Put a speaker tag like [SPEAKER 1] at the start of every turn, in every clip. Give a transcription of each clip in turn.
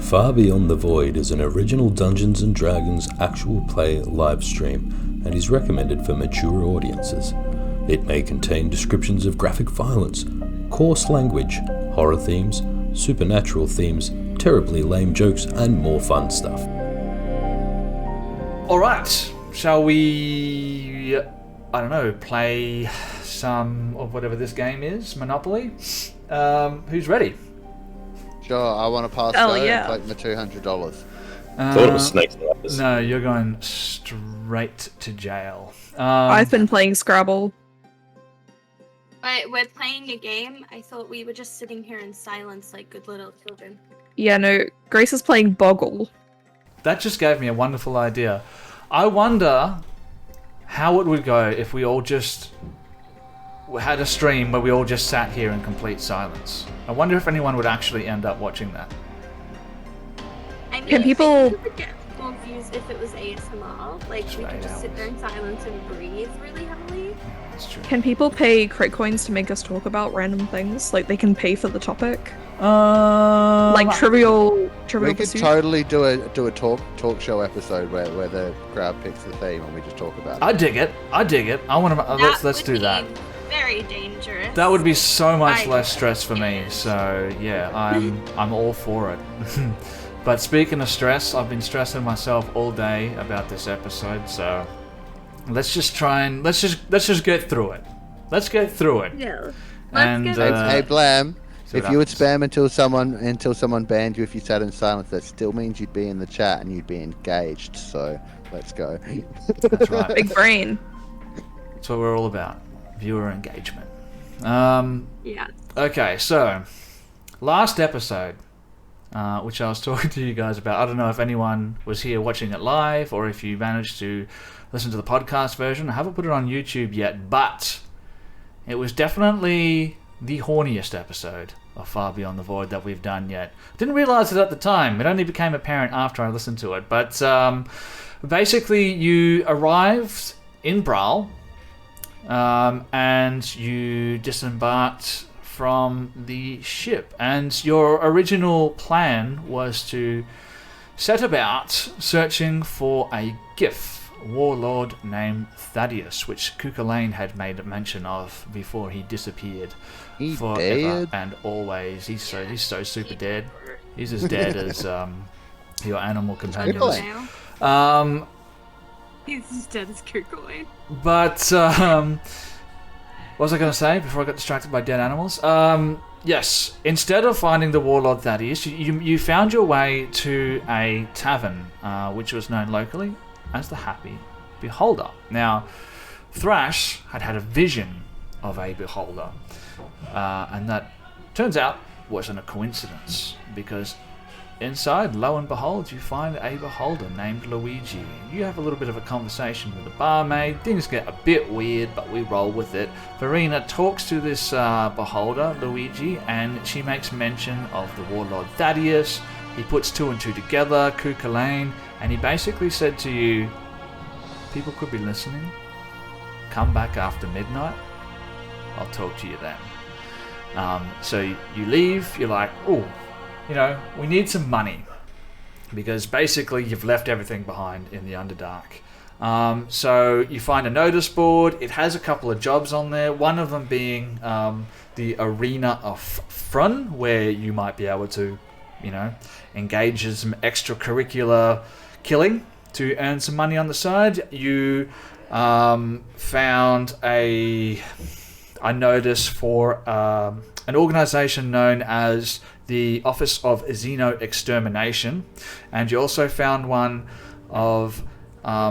[SPEAKER 1] Far Beyond the Void is an original Dungeons & Dragons actual play live stream and is recommended for mature audiences. It may contain descriptions of graphic violence, coarse language, horror themes, supernatural themes, terribly lame jokes, and more fun stuff.
[SPEAKER 2] Alright, shall we, play some of whatever this game is? Monopoly? Who's ready?
[SPEAKER 3] Sure, I want to pass
[SPEAKER 4] Oh,
[SPEAKER 3] go
[SPEAKER 4] yeah.
[SPEAKER 3] and collect my $200.
[SPEAKER 1] Thought it was snakes and ladders.
[SPEAKER 2] No, you're going straight to jail.
[SPEAKER 4] I've been playing Scrabble.
[SPEAKER 5] But we're playing a game. I thought we were just sitting here in silence like good little children.
[SPEAKER 4] Yeah, no, Grace is playing Boggle.
[SPEAKER 2] That just gave me a wonderful idea. I wonder how it would go if we all just had a stream where we all just sat here in complete silence. I wonder if anyone would actually end up watching that.
[SPEAKER 5] I mean,
[SPEAKER 4] Can people-
[SPEAKER 5] I think we would get more views if it was ASMR. Like, we
[SPEAKER 2] Straight
[SPEAKER 5] could just sit there in silence and breathe really heavily.
[SPEAKER 2] That's true.
[SPEAKER 4] Can people pay crit coins to make us talk about random things? Like, they can pay for the topic? Like trivial
[SPEAKER 3] We could
[SPEAKER 4] pursuit?
[SPEAKER 3] totally do a talk show episode where the crowd picks the theme and we just talk about it.
[SPEAKER 2] I dig it. I want to. Let's do that.
[SPEAKER 5] Very dangerous.
[SPEAKER 2] That would be so much
[SPEAKER 5] I-
[SPEAKER 2] less stress for me. So yeah, I'm all for it. But speaking of stress, I've been stressing myself all day about this episode. So let's just get through it. Let's get through it.
[SPEAKER 5] Yeah.
[SPEAKER 2] And
[SPEAKER 5] get
[SPEAKER 3] Hey Blam,
[SPEAKER 2] see what
[SPEAKER 3] if you would
[SPEAKER 2] happens.
[SPEAKER 3] spam until someone banned you if you sat in silence, that still means you'd be in the chat and you'd be engaged. So let's go.
[SPEAKER 2] That's right.
[SPEAKER 4] Big brain.
[SPEAKER 2] That's what we're all about. Viewer engagement.
[SPEAKER 5] Yeah.
[SPEAKER 2] Okay, so last episode, which I was talking to you guys about. I don't know if anyone was here watching it live or if you managed to listen to the podcast version. I haven't put it on YouTube yet, but it was definitely the horniest episode of Far Beyond the Void that we've done yet. Didn't realize it at the time. It only became apparent after I listened to it. But basically, you arrived in Bral, and you disembarked from the ship. And your original plan was to set about searching for a GIF warlord named Thaddeus, which Cuchulainn had made mention of before he disappeared
[SPEAKER 3] He
[SPEAKER 2] forever
[SPEAKER 3] dead?
[SPEAKER 2] and always. He's so super dead. He's as dead as your animal companions.
[SPEAKER 3] Cuchulainn.
[SPEAKER 5] Now. He's as dead as Kukoin.
[SPEAKER 2] But what was I going to say before I got distracted by dead animals? Yes, instead of finding the warlord Thaddeus, you found your way to a tavern, which was known locally as the Happy Beholder. Now, Thrash had a vision of a beholder, and that turns out wasn't a coincidence, because inside, lo and behold, you find a beholder named Luigi. You have a little bit of a conversation with the barmaid. Things get a bit weird, but we roll with it. Verena talks to this beholder, Luigi, and she makes mention of the warlord Thaddeus. He puts two and two together, Cuchulainn, and he basically said to you, people could be listening. Come back after midnight. I'll talk to you then. So you leave, you're like, oh, we need some money, because basically you've left everything behind in the Underdark. So you find a notice board. It has a couple of jobs on there, one of them being the Arena of Frun, where you might be able to, engage in some extracurricular killing to earn some money on the side. You found a notice for an organization known as the Office of Xeno Extermination, and you also found one of I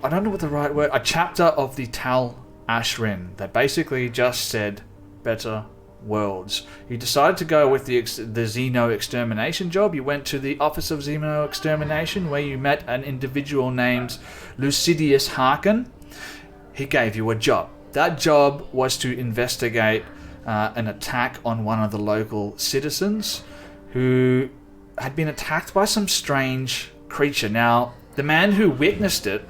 [SPEAKER 2] don't know what the right word, a chapter of the Tal Ashrin that basically just said better worlds. You decided to go with the Xeno Extermination job. You went to the Office of Xeno Extermination, where you met an individual named Lucidius Harkin. He gave you a job. That job was to investigate an attack on one of the local citizens who had been attacked by some strange creature. Now, the man who witnessed it,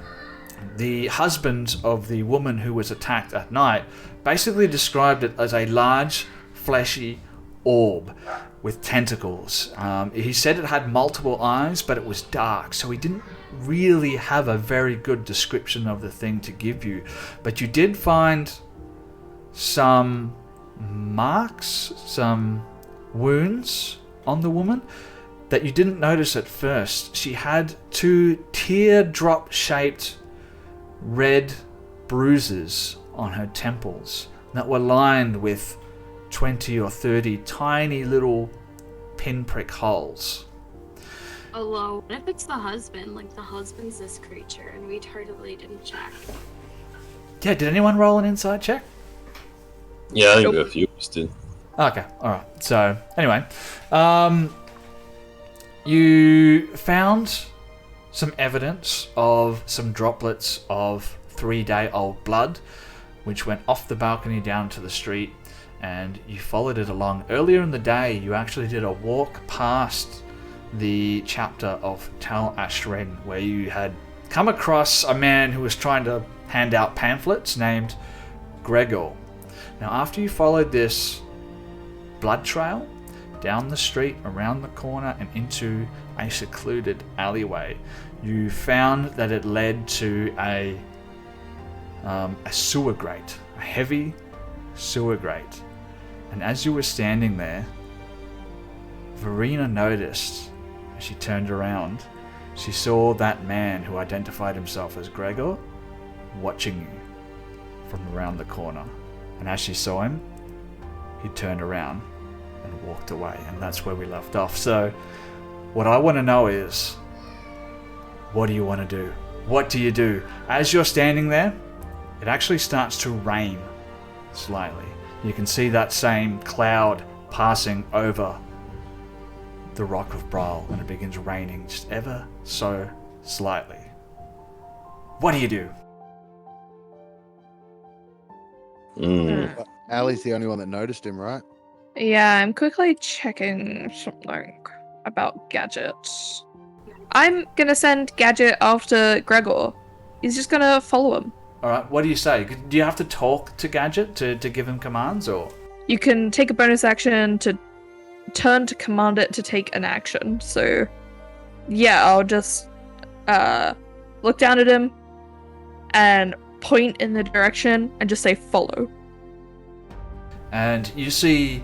[SPEAKER 2] the husband of the woman who was attacked at night, basically described it as a large, fleshy orb with tentacles. He said it had multiple eyes, but it was dark, so he didn't really have a very good description of the thing to give you. But you did find some marks, some wounds on the woman that you didn't notice at first. She had 2 teardrop-shaped red bruises on her temples that were lined with 20 or 30 tiny little pinprick holes.
[SPEAKER 5] Although, what if it's the husband? Like, the husband's this creature, and we totally didn't check.
[SPEAKER 2] Yeah, did anyone roll an insight check?
[SPEAKER 1] Yeah, I think a few of us did.
[SPEAKER 2] Okay, alright. So, anyway. You found some evidence of some droplets of 3-day-old blood, which went off the balcony down to the street, and you followed it along. Earlier in the day, you actually did a walk past the chapter of Tal Ashrin, where you had come across a man who was trying to hand out pamphlets named Gregor. Now, after you followed this blood trail down the street, around the corner, and into a secluded alleyway, you found that it led to a sewer grate, a heavy sewer grate. And as you were standing there, Verena noticed, as she turned around, she saw that man who identified himself as Gregor watching you from around the corner. And as she saw him, he turned around and walked away. And that's where we left off. So what I want to know is, what do you want to do? What do you do? As you're standing there, it actually starts to rain slightly. You can see that same cloud passing over the rock of Bral, and it begins raining just ever so slightly. What do you do?
[SPEAKER 3] Ali's the only one that noticed him, right?
[SPEAKER 4] Yeah, I'm quickly checking something about gadgets. I'm gonna send Gadget after Gregor. He's just gonna follow him.
[SPEAKER 2] Alright, what do you say? Do you have to talk to Gadget to give him commands, or?
[SPEAKER 4] You can take a bonus action to turn to command it to take an action. So, yeah, I'll just look down at him and point in the direction and just say follow.
[SPEAKER 2] And you see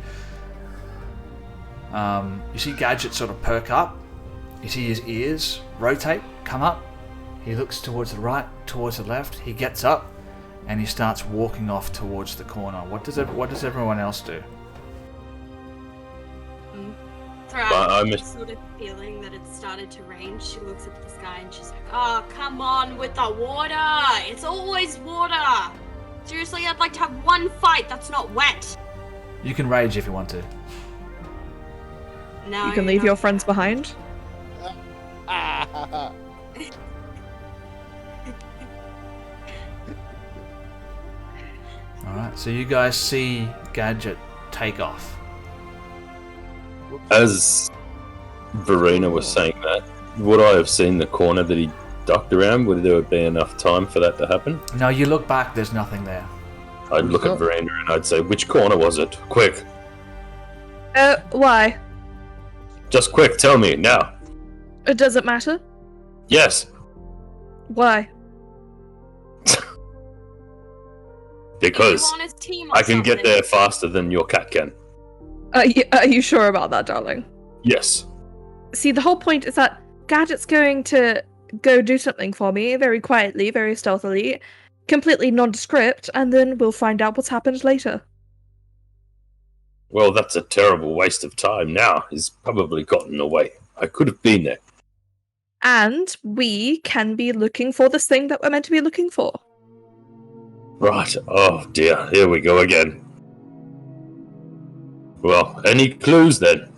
[SPEAKER 2] Gadget sort of perk up. You see his ears rotate, come up. He looks towards the right, towards the left. He gets up and he starts walking off towards the corner. What does everyone else do?
[SPEAKER 5] I'm sort of feeling that it started to rain. She looks up at the sky and she's like, "Oh, come on with the water! It's always water! Seriously, I'd like to have one fight that's not wet!"
[SPEAKER 2] You can rage if you want to.
[SPEAKER 5] No,
[SPEAKER 4] You can leave your friends behind.
[SPEAKER 2] Alright, so you guys see Gadget take off.
[SPEAKER 1] As Verena was saying that, would I have seen the corner that he ducked around? Would there be enough time for that to happen?
[SPEAKER 2] No, you look back, there's nothing there.
[SPEAKER 1] I'd look at Verena and I'd say, which corner was it? Quick.
[SPEAKER 4] Why?
[SPEAKER 1] Just quick, tell me, now.
[SPEAKER 4] Does it matter?
[SPEAKER 1] Yes.
[SPEAKER 4] Why?
[SPEAKER 1] Because
[SPEAKER 5] You on his team or
[SPEAKER 1] I can get
[SPEAKER 5] something?
[SPEAKER 1] there faster than your cat can.
[SPEAKER 4] Are you sure about that, darling?
[SPEAKER 1] Yes.
[SPEAKER 4] See, the whole point is that Gadget's going to go do something for me, very quietly, very stealthily, completely nondescript, and then we'll find out what's happened later.
[SPEAKER 1] Well, that's a terrible waste of time now. He's probably gotten away. I could have been there.
[SPEAKER 4] And we can be looking for this thing that we're meant to be looking for.
[SPEAKER 1] Right. Oh dear, here we go again. Well, any clues then?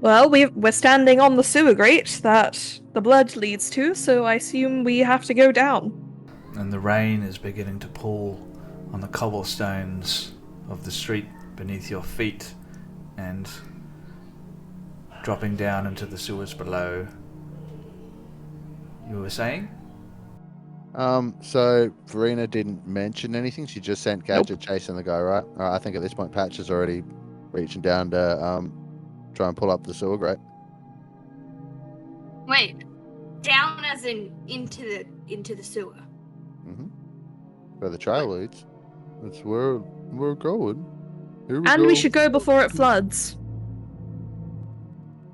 [SPEAKER 4] Well, we're standing on the sewer grate that the blood leads to, so I assume we have to go down.
[SPEAKER 2] And the rain is beginning to pool on the cobblestones of the street beneath your feet and dropping down into the sewers below. You were saying?
[SPEAKER 3] So Verena didn't mention anything. She just sent Gadget chasing the guy, right? All right. I think at this point, Patch is already reaching down to try and pull up the sewer grate.
[SPEAKER 5] Wait, down as in into the sewer.
[SPEAKER 3] Mm-hmm. Where the trail leads. That's where we're going. Here we
[SPEAKER 4] And
[SPEAKER 3] go.
[SPEAKER 4] we should go before it floods.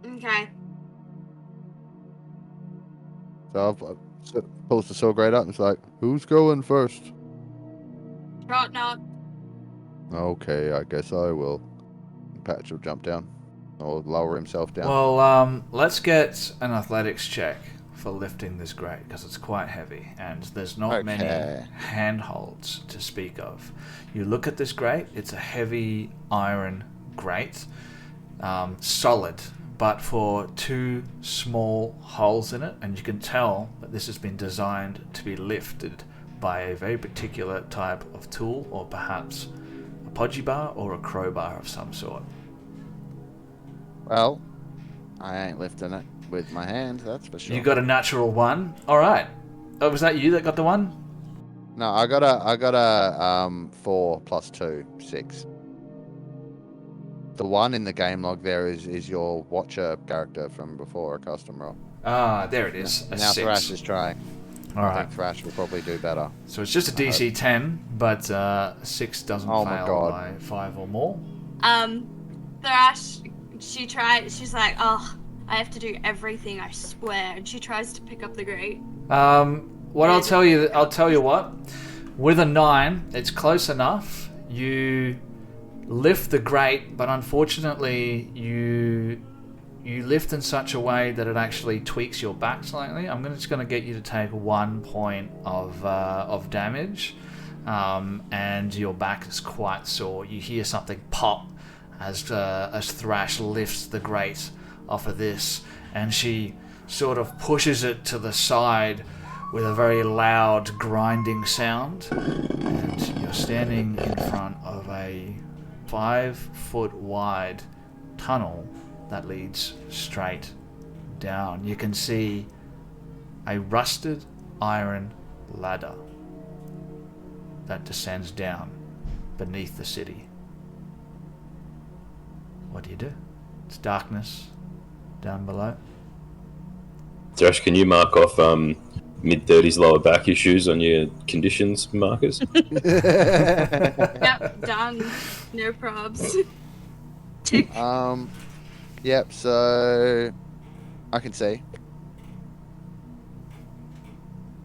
[SPEAKER 5] Okay.
[SPEAKER 3] So pulls the sewer grate up and it's like, who's going first?
[SPEAKER 5] Right now.
[SPEAKER 3] Okay, I guess I will. Patch will jump down. Or lower himself down.
[SPEAKER 2] Well, let's get an athletics check for lifting this grate, because it's quite heavy, and there's not many handholds to speak of. You look at this grate, it's a heavy iron grate, solid, but for 2 small holes in it, and you can tell that this has been designed to be lifted by a very particular type of tool, or perhaps a podgy bar or a crowbar of some sort.
[SPEAKER 3] Well, I ain't lifting it with my hand, that's for sure.
[SPEAKER 2] You got a natural 1. All right. Oh, was that you that got the 1?
[SPEAKER 3] No, I got a 4 plus 2, 6. The 1 in the game log there is your watcher character from before, a custom roll.
[SPEAKER 2] Ah, there it is.
[SPEAKER 3] Now
[SPEAKER 2] 6.
[SPEAKER 3] Thrash is trying.
[SPEAKER 2] All
[SPEAKER 3] I
[SPEAKER 2] right.
[SPEAKER 3] think Thrash will probably do better.
[SPEAKER 2] So it's just a DC 10, but 6 doesn't
[SPEAKER 3] Oh my
[SPEAKER 2] fail
[SPEAKER 3] God.
[SPEAKER 2] by 5 or more.
[SPEAKER 5] Thrash, she's like, oh, I have to do everything, I swear. And she tries to pick up the grate.
[SPEAKER 2] I'll tell you what. With a 9, it's close enough. You lift the grate, but unfortunately you lift in such a way that it actually tweaks your back slightly. I'm just going to get you to take 1 point of damage, and your back is quite sore. You hear something pop as Thrash lifts the grate off of this, and she sort of pushes it to the side with a very loud grinding sound, and you're standing in front of a 5-foot wide tunnel that leads straight down. You can see a rusted iron ladder that descends down beneath the city. What do you do? It's darkness down below.
[SPEAKER 1] Josh, can you mark off mid-30s lower back issues on your conditions markers?
[SPEAKER 5] Yep, done. No probs. Tick.
[SPEAKER 3] Yep, so I can see.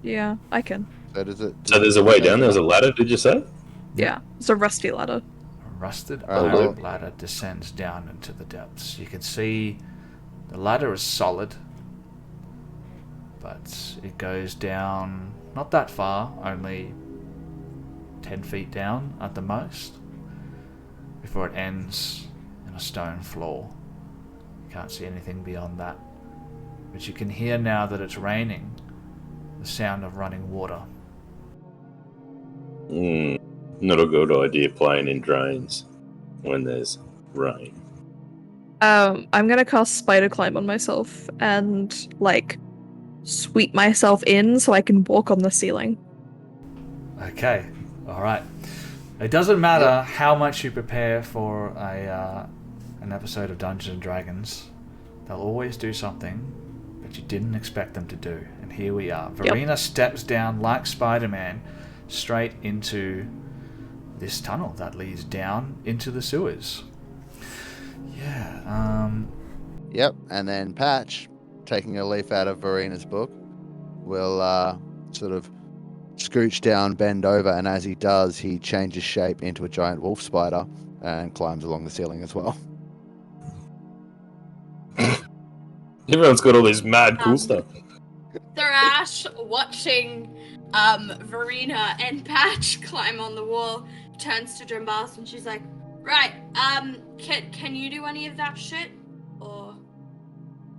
[SPEAKER 4] Yeah, I can.
[SPEAKER 3] So
[SPEAKER 1] there's a way down. There's a ladder, did you say?
[SPEAKER 4] Yeah, it's a rusty ladder.
[SPEAKER 2] A rusted
[SPEAKER 3] Alright,
[SPEAKER 2] iron
[SPEAKER 3] well-
[SPEAKER 2] ladder descends down into the depths. You can see the ladder is solid, but it goes down not that far, only 10 feet down at the most, before it ends in a stone floor. You can't see anything beyond that, but you can hear now that it's raining the sound of running water.
[SPEAKER 1] Not a good idea playing in drains when there's rain.
[SPEAKER 4] I'm gonna cast Spider Climb on myself and, sweep myself in so I can walk on the ceiling.
[SPEAKER 2] Okay, alright. It doesn't matter how much you prepare for an episode of Dungeons and Dragons, they'll always do something that you didn't expect them to do. And here we are. Verena steps down like Spider-Man straight into this tunnel that leads down into the sewers. Yeah,
[SPEAKER 3] Yep, and then Patch, taking a leaf out of Verena's book, will sort of scooch down, bend over, and as he does, he changes shape into a giant wolf spider and climbs along the ceiling as well.
[SPEAKER 1] Everyone's got all this mad cool stuff.
[SPEAKER 5] Thrash watching Verena and Patch climb on the wall, turns to Drimbas and she's like, right, can you do any of that shit? Or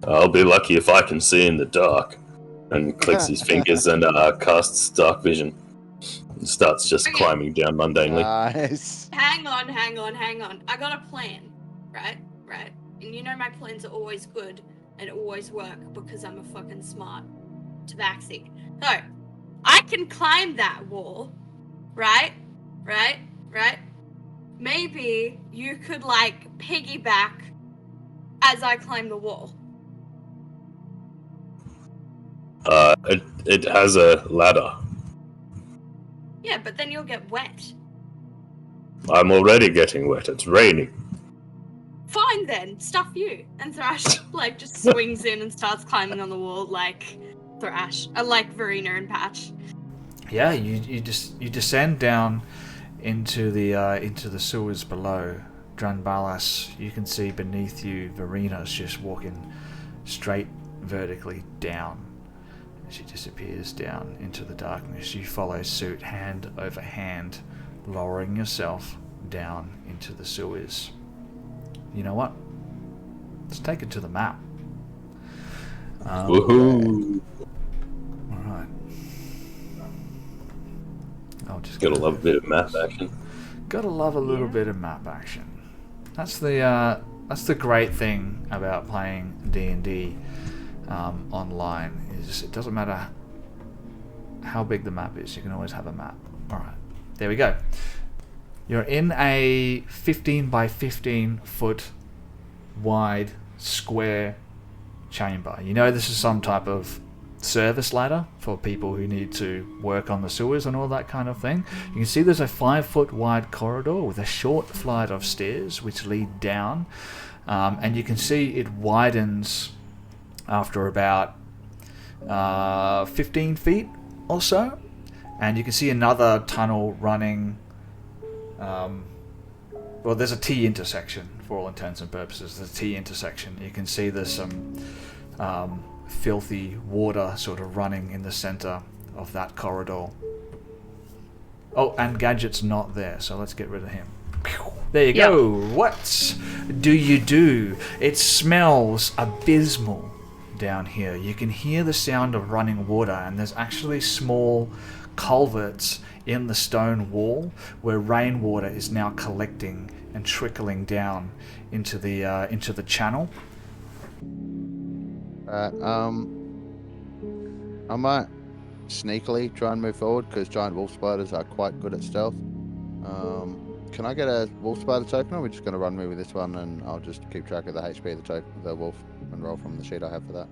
[SPEAKER 1] I'll be lucky if I can see in the dark. And clicks his fingers and casts dark vision. And starts just
[SPEAKER 5] Okay.
[SPEAKER 1] climbing down mundanely.
[SPEAKER 3] Nice.
[SPEAKER 5] hang on. I got a plan, right? And you know my plans are always good and always work because I'm a fucking smart tabaxi. So, I can climb that wall, right? Maybe you could, like, piggyback as I climb the wall.
[SPEAKER 6] It has a ladder.
[SPEAKER 5] Yeah, but then you'll get wet.
[SPEAKER 6] I'm already getting wet. It's raining.
[SPEAKER 5] Fine then, stuff you. And Thrash, like, just swings in and starts climbing on the wall like Thrash. Like Verena and Patch.
[SPEAKER 2] Yeah, you descend down into the sewers below. Dranbalas, you can see beneath you Verena's just walking straight vertically down. She disappears down into the darkness. You follow suit, hand over hand, lowering yourself down into the sewers. You know what? Let's take it to the map.
[SPEAKER 6] Woohoo!
[SPEAKER 2] Alright. I'll just
[SPEAKER 6] Gotta love a bit of map action.
[SPEAKER 2] Gotta love a little bit of map action. That's the great thing about playing D&D online. Is it doesn't matter how big the map is, you can always have a map. Alright, there we go. You're in a 15 by 15 foot wide square chamber. You know this is some type of service ladder for people who need to work on the sewers and all that kind of thing. You can see there's a 5 foot wide corridor with a short flight of stairs which lead down, and you can see it widens after about 15 feet or so, and you can see another tunnel running. Well, there's a T intersection for all intents and purposes. There's a T intersection. You can see there's some filthy water sort of running in the center of that corridor. Oh, and Gadget's not there, so let's get rid of him. There you go. What do you do? It smells abysmal down here. You can hear the sound of running water, and there's actually small culverts in the stone wall where rainwater is now collecting and trickling down into the channel.
[SPEAKER 3] I might sneakily try and move forward because giant wolf spiders are quite good at stealth. Can I get a wolf spider token, or are we just going to run me with this one and I'll just keep track of the HP of the wolf and roll from the sheet I have for that?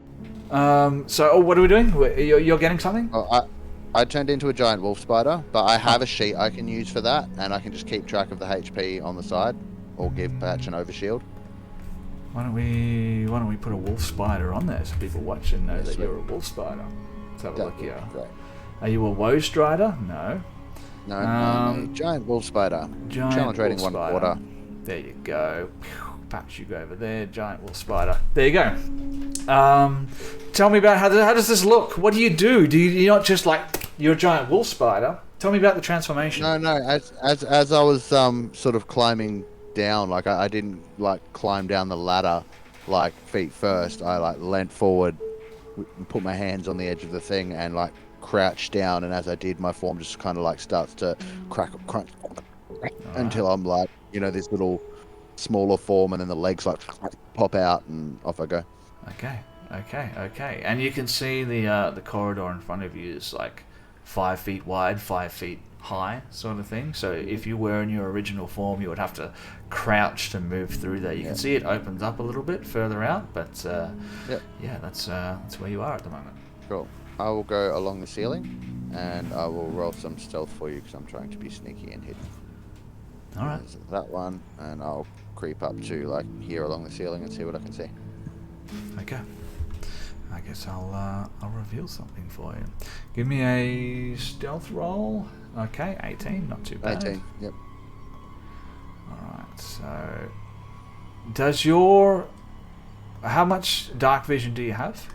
[SPEAKER 2] So what are we doing? You're getting something?
[SPEAKER 3] Oh, I turned into a giant wolf spider, but I have a sheet I can use for that, and I can just keep track of the HP on the side, or give Patch an overshield.
[SPEAKER 2] Why don't we put a wolf spider on there so people watching know that you're a wolf spider? Let's have a look here.
[SPEAKER 3] Great.
[SPEAKER 2] Are you a woe strider? No.
[SPEAKER 3] No, giant wolf spider. Challenge rating 1 quarter.
[SPEAKER 2] There you go. Patch, you go over there. Giant wolf spider. There you go. Tell me about how does this look? What do? You're not just like you're a giant wolf spider. Tell me about the transformation.
[SPEAKER 3] No. As I was sort of climbing down, like I didn't like climb down the ladder like feet first. I like leant forward, put my hands on the edge of the thing, and like crouched down. And as I did, my form just kind of like starts to crack until I'm like, this little smaller form, and then the legs like pop out, and off I go.
[SPEAKER 2] Okay. And you can see the corridor in front of you is like 5 feet wide, 5 feet high, sort of thing. So if you were in your original form, you would have to crouch to move through there. You can see it opens up a little bit further out, but that's where you are at the moment.
[SPEAKER 3] Cool. I will go along the ceiling, and I will roll some stealth for you because I'm trying to be sneaky and hidden.
[SPEAKER 2] All right.
[SPEAKER 3] There's that one, and I'll creep up to like here along the ceiling and see what I can see.
[SPEAKER 2] Okay. I guess I'll reveal something for you. Give me a stealth roll. Okay, 18, not too bad.
[SPEAKER 3] 18, yep.
[SPEAKER 2] Alright, so how much dark vision do you have?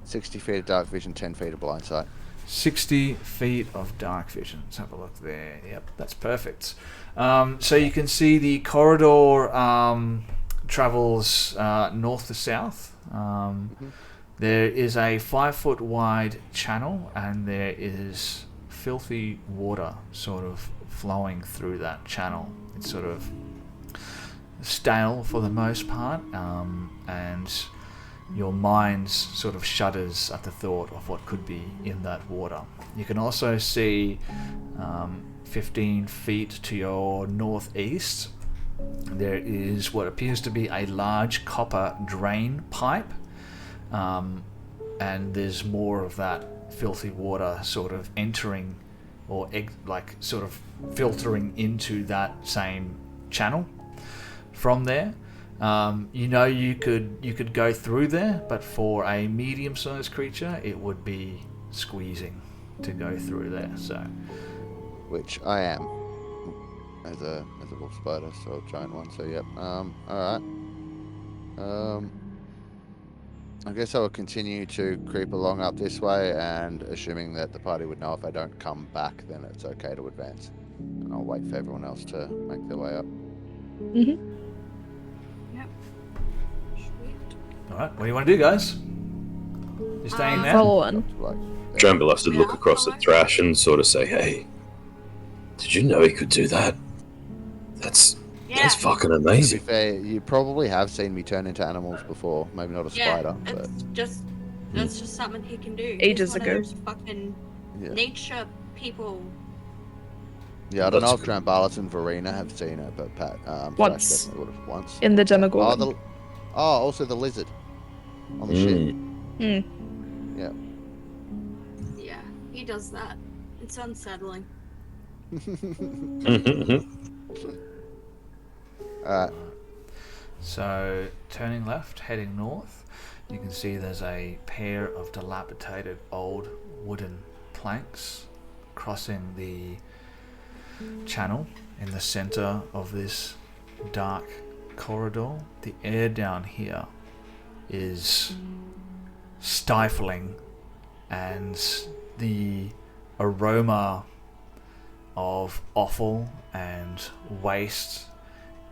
[SPEAKER 3] 60 feet of dark vision, 10 feet of blind sight.
[SPEAKER 2] 60 feet of dark vision. Let's have a look there. Yep, that's perfect. So you can see the corridor travels north to south. There is a 5 foot wide channel, and there is filthy water sort of flowing through that channel. It's sort of stale for the most part, and your mind sort of shudders at the thought of what could be in that water. You can also see 15 feet to your northeast, there is what appears to be a large copper drain pipe, and there's more of that filthy water sort of entering or sort of filtering into that same channel. From there, you could go through there, but for a medium-sized creature, it would be squeezing to go through there. So,
[SPEAKER 3] which I am as a wolf spider, so a giant one. So yep. All right. I guess I will continue to creep along up this way, and assuming that the party would know if I don't come back, then it's okay to advance. And I'll wait for everyone else to make their way up.
[SPEAKER 4] Mm-hmm.
[SPEAKER 5] Yep. Sweet.
[SPEAKER 2] alright, what do you want to do, guys? You staying there?
[SPEAKER 4] Follow on.
[SPEAKER 6] Drambulas would look across at Thrash and sort of say, "Hey, did you know he could do that? That's fucking
[SPEAKER 3] To be
[SPEAKER 6] amazing."
[SPEAKER 3] fair, you probably have seen me turn into animals before. Maybe not a spider, but
[SPEAKER 5] that's just something he can do.
[SPEAKER 4] Ages
[SPEAKER 5] He's one
[SPEAKER 4] ago.
[SPEAKER 5] of those fucking nature people.
[SPEAKER 3] yeah, I don't know if
[SPEAKER 6] That's-
[SPEAKER 3] Drambalis and Verena have seen it, but Pat
[SPEAKER 4] Once.
[SPEAKER 3] Thrash definitely would have once.
[SPEAKER 4] In the Demogorgon.
[SPEAKER 3] Also the lizard on the ship.
[SPEAKER 4] Hmm.
[SPEAKER 3] Yeah.
[SPEAKER 5] Yeah, he does that. It's unsettling.
[SPEAKER 3] Alright.
[SPEAKER 2] So, turning left, heading north, you can see there's a pair of dilapidated old wooden planks crossing the channel in the center of this dark corridor. The air down here is stifling, and the aroma of offal and waste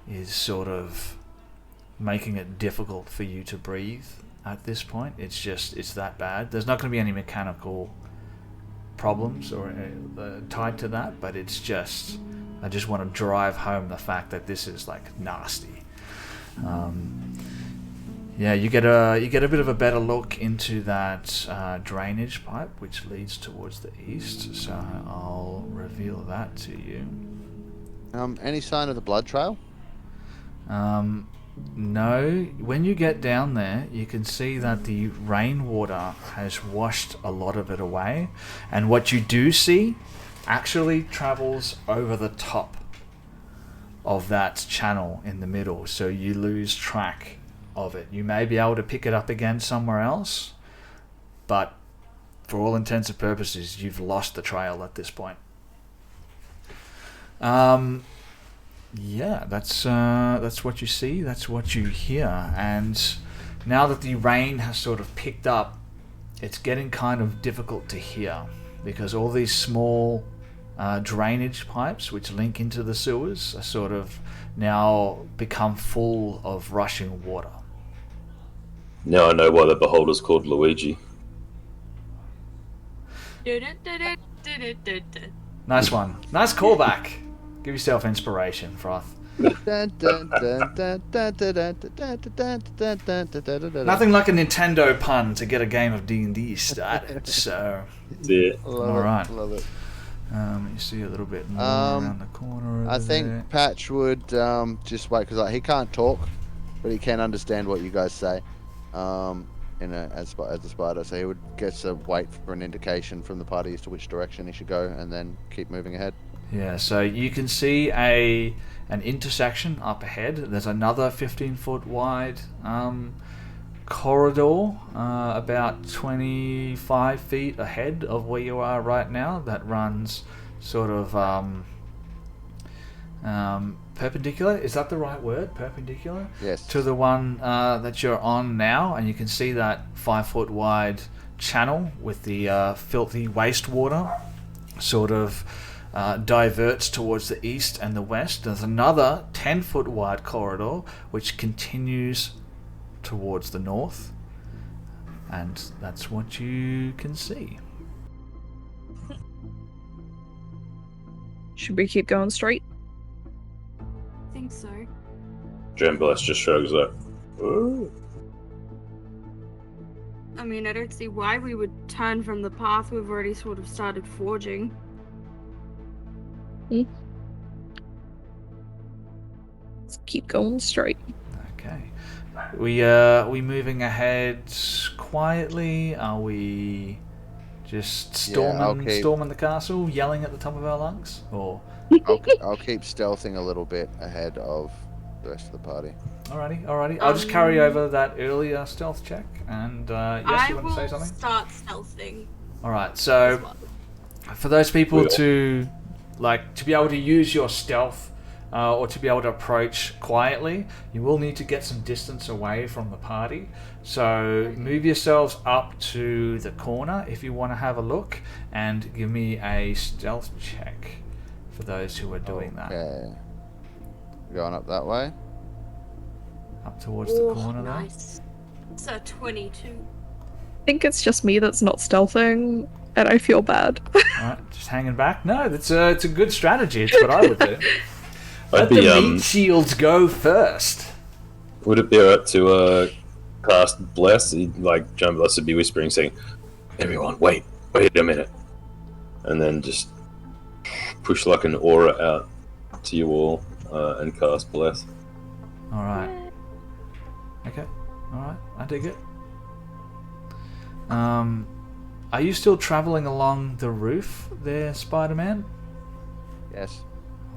[SPEAKER 2] is sort of making it difficult for you to breathe at this point. It's that bad. There's not going to be any mechanical problems or tied to that, but it's just, I just want to drive home the fact that this is like nasty. You get a bit of a better look into that drainage pipe which leads towards the east, so I'll reveal that to you.
[SPEAKER 3] Any sign of the blood trail?
[SPEAKER 2] No. When you get down there, you can see that the rainwater has washed a lot of it away, and what you do see actually travels over the top of that channel in the middle, so you lose track of it. You may be able to pick it up again somewhere else, but for all intents and purposes, you've lost the trail at this point. That's what you see, that's what you hear, and now that the rain has sort of picked up, it's getting kind of difficult to hear, because all these small drainage pipes which link into the sewers are sort of now become full of rushing water.
[SPEAKER 6] Now I know why the beholder's called Luigi.
[SPEAKER 2] Nice one. Nice callback. Give yourself inspiration, Froth. Nothing like a Nintendo pun to get a game of D&D started, so...
[SPEAKER 6] Yeah.
[SPEAKER 2] Alright.
[SPEAKER 3] Love it.
[SPEAKER 2] You see a little bit more around the corner.
[SPEAKER 3] I think
[SPEAKER 2] there.
[SPEAKER 3] Patch would just wait, because he can't talk, but he can understand what you guys say. As a spider, so he would guess wait for an indication from the party as to which direction he should go, and then keep moving ahead.
[SPEAKER 2] Yeah, so you can see an intersection up ahead. There's another 15-foot wide corridor about 25 feet ahead of where you are right now that runs sort of perpendicular. Is that the right word? Perpendicular?
[SPEAKER 3] Yes.
[SPEAKER 2] To the one that you're on now, and you can see that 5-foot wide channel with the filthy wastewater sort of diverts towards the east and the west. There's another 10-foot wide corridor which continues towards the north, and that's what you can see.
[SPEAKER 4] Should we keep going straight?
[SPEAKER 5] I think so.
[SPEAKER 6] Drambulas just shrugs up. "Ooh."
[SPEAKER 5] mean, I don't see why we would turn from the path we've already sort of started forging.
[SPEAKER 4] Let's keep going straight.
[SPEAKER 2] Okay. We moving ahead quietly? Are we just storming the castle, yelling at the top of our lungs? Or
[SPEAKER 3] I'll keep stealthing a little bit ahead of the rest of the party.
[SPEAKER 2] Alrighty. I'll just carry over that earlier stealth check. And yes, you want to say something?
[SPEAKER 5] I will start stealthing.
[SPEAKER 2] Alright, so for those people to be able to use your stealth or to be able to approach quietly, you will need to get some distance away from the party. So move yourselves up to the corner if you want to have a look, and give me a stealth check for those who are doing that.
[SPEAKER 3] Okay. Going up that way?
[SPEAKER 2] Up towards the corner there.
[SPEAKER 5] Nice. It's a 22.
[SPEAKER 4] I think it's just me that's not stealthing, and I feel bad.
[SPEAKER 2] Alright, just hanging back. No, it's a good strategy. It's what I would do. Let
[SPEAKER 6] I'd be,
[SPEAKER 2] the meat shields go first.
[SPEAKER 6] Would it be alright to cast Bless? John Bless would be whispering, saying, "Everyone, wait a minute," and then just push like an aura out to you all and cast Bless.
[SPEAKER 2] Alright. Okay. Alright, I dig it. Are you still travelling along the roof there, Spider-Man?
[SPEAKER 3] Yes.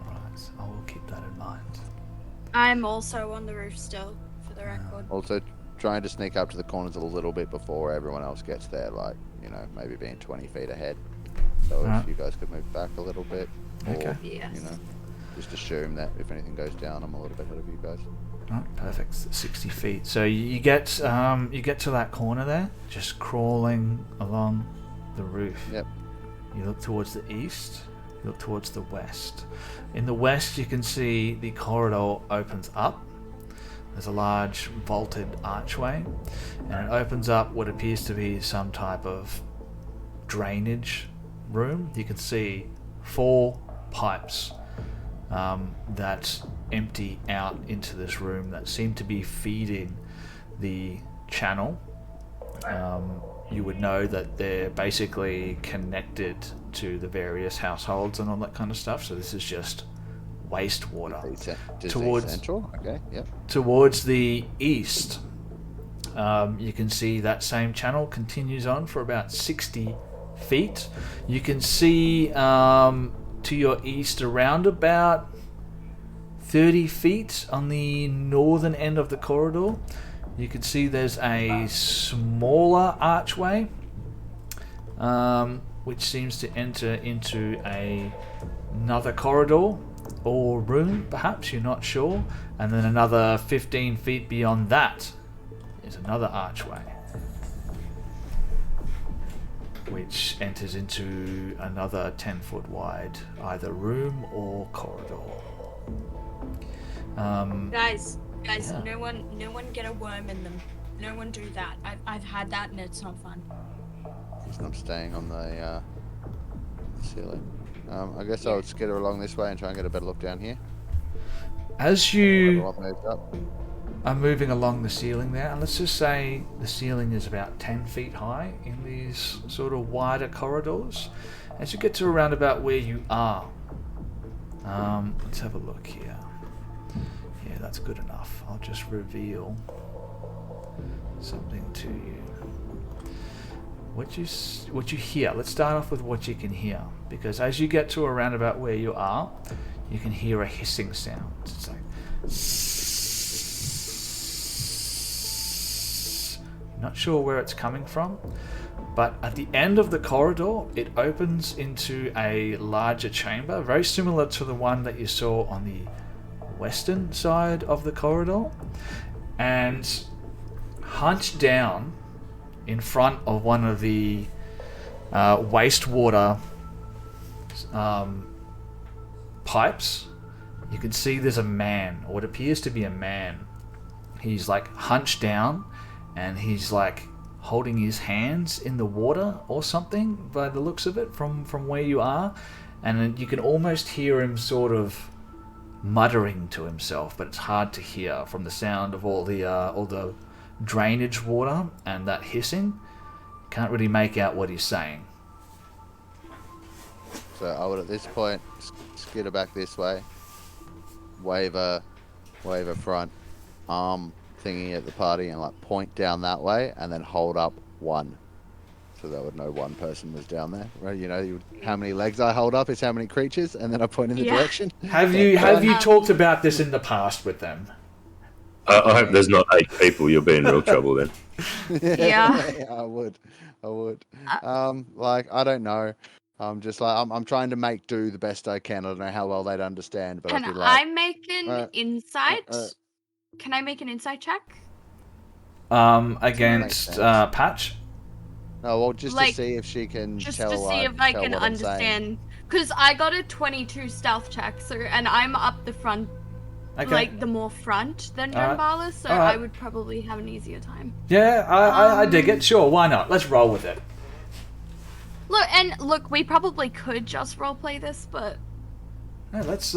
[SPEAKER 2] Alright, I will keep that in mind.
[SPEAKER 5] I'm also on the roof still, for the record.
[SPEAKER 3] Also, trying to sneak up to the corners a little bit before everyone else gets there, maybe being 20 feet ahead. So if you guys could move back a little bit.
[SPEAKER 2] Okay.
[SPEAKER 3] Or,
[SPEAKER 5] Yes.
[SPEAKER 3] just assume that if anything goes down, I'm a little bit ahead of you guys.
[SPEAKER 2] Oh, perfect. 60 feet. So you get to that corner there, just crawling along the roof.
[SPEAKER 3] Yep.
[SPEAKER 2] You look towards the east. You look towards the west. In the west, you can see the corridor opens up. There's a large vaulted archway, and it opens up what appears to be some type of drainage room. You can see 4 pipes that empty out into this room that seem to be feeding the channel. You would know that they're basically connected to the various households and all that kind of stuff. So this is just wastewater.
[SPEAKER 3] Central? Okay, yep.
[SPEAKER 2] Towards the east, you can see that same channel continues on for about 60 feet. You can see to your east around about 30 feet on the northern end of the corridor. You can see there's a smaller archway which seems to enter into another corridor or room, perhaps, you're not sure. And then another 15 feet beyond that is another archway which enters into another 10-foot wide either room or corridor.
[SPEAKER 5] Guys,
[SPEAKER 2] Yeah.
[SPEAKER 5] no one get a worm in them. No one do that. I've had that and it's not fun.
[SPEAKER 3] I'm staying on the ceiling. I guess I'll skitter along this way and try and get a better look down here.
[SPEAKER 2] As you
[SPEAKER 3] Everyone moves up.
[SPEAKER 2] are moving along the ceiling there, and let's just say the ceiling is about 10 feet high in these sort of wider corridors. As you get to around about where you are, let's have a look here. Yeah, that's good enough. I'll just reveal something to you. What you hear. Let's start off with what you can hear, because as you get to around about where you are, you can hear a hissing sound. It's like not sure where it's coming from, but at the end of the corridor, it opens into a larger chamber, very similar to the one that you saw on the western side of the corridor, and hunched down in front of one of the wastewater pipes, you can see there's a man, or what appears to be a man. He's like hunched down, and he's like holding his hands in the water or something by the looks of it from where you are, and you can almost hear him sort of muttering to himself, but it's hard to hear from the sound of all the drainage water and that hissing. Can't really make out what he's saying.
[SPEAKER 3] So I would at this point skitter back this way, wave a front arm thingy at the party and like point down that way and then hold up 1. So they would know one person was down there. Right? You know, how many legs I hold up is how many creatures, and then I point in the direction.
[SPEAKER 2] Have you talked about this in the past with them?
[SPEAKER 6] I hope there's not 8 people. You'll be in real trouble then.
[SPEAKER 5] Yeah.
[SPEAKER 3] I would. Like, I don't know. I'm just like, I'm trying to make do the best I can. I don't know how well they'd understand, but
[SPEAKER 5] Can
[SPEAKER 3] I'd be like,
[SPEAKER 5] I make an insight? Can I make an insight check?
[SPEAKER 2] Against Patch?
[SPEAKER 3] no, well, just
[SPEAKER 5] like,
[SPEAKER 3] to see if she can
[SPEAKER 5] Just
[SPEAKER 3] tell.
[SPEAKER 5] to see if I
[SPEAKER 3] tell
[SPEAKER 5] can
[SPEAKER 3] what I'm saying.
[SPEAKER 5] understand. Because I got a 22 stealth check, so and I'm up the front,
[SPEAKER 2] Okay.
[SPEAKER 5] like the more front than
[SPEAKER 2] Alright.
[SPEAKER 5] Drambala, so
[SPEAKER 2] Alright.
[SPEAKER 5] I would probably have an easier time.
[SPEAKER 2] Yeah, I dig it. Sure, why not? Let's roll with it.
[SPEAKER 5] Look, we probably could just roleplay this, but
[SPEAKER 2] Yeah, let's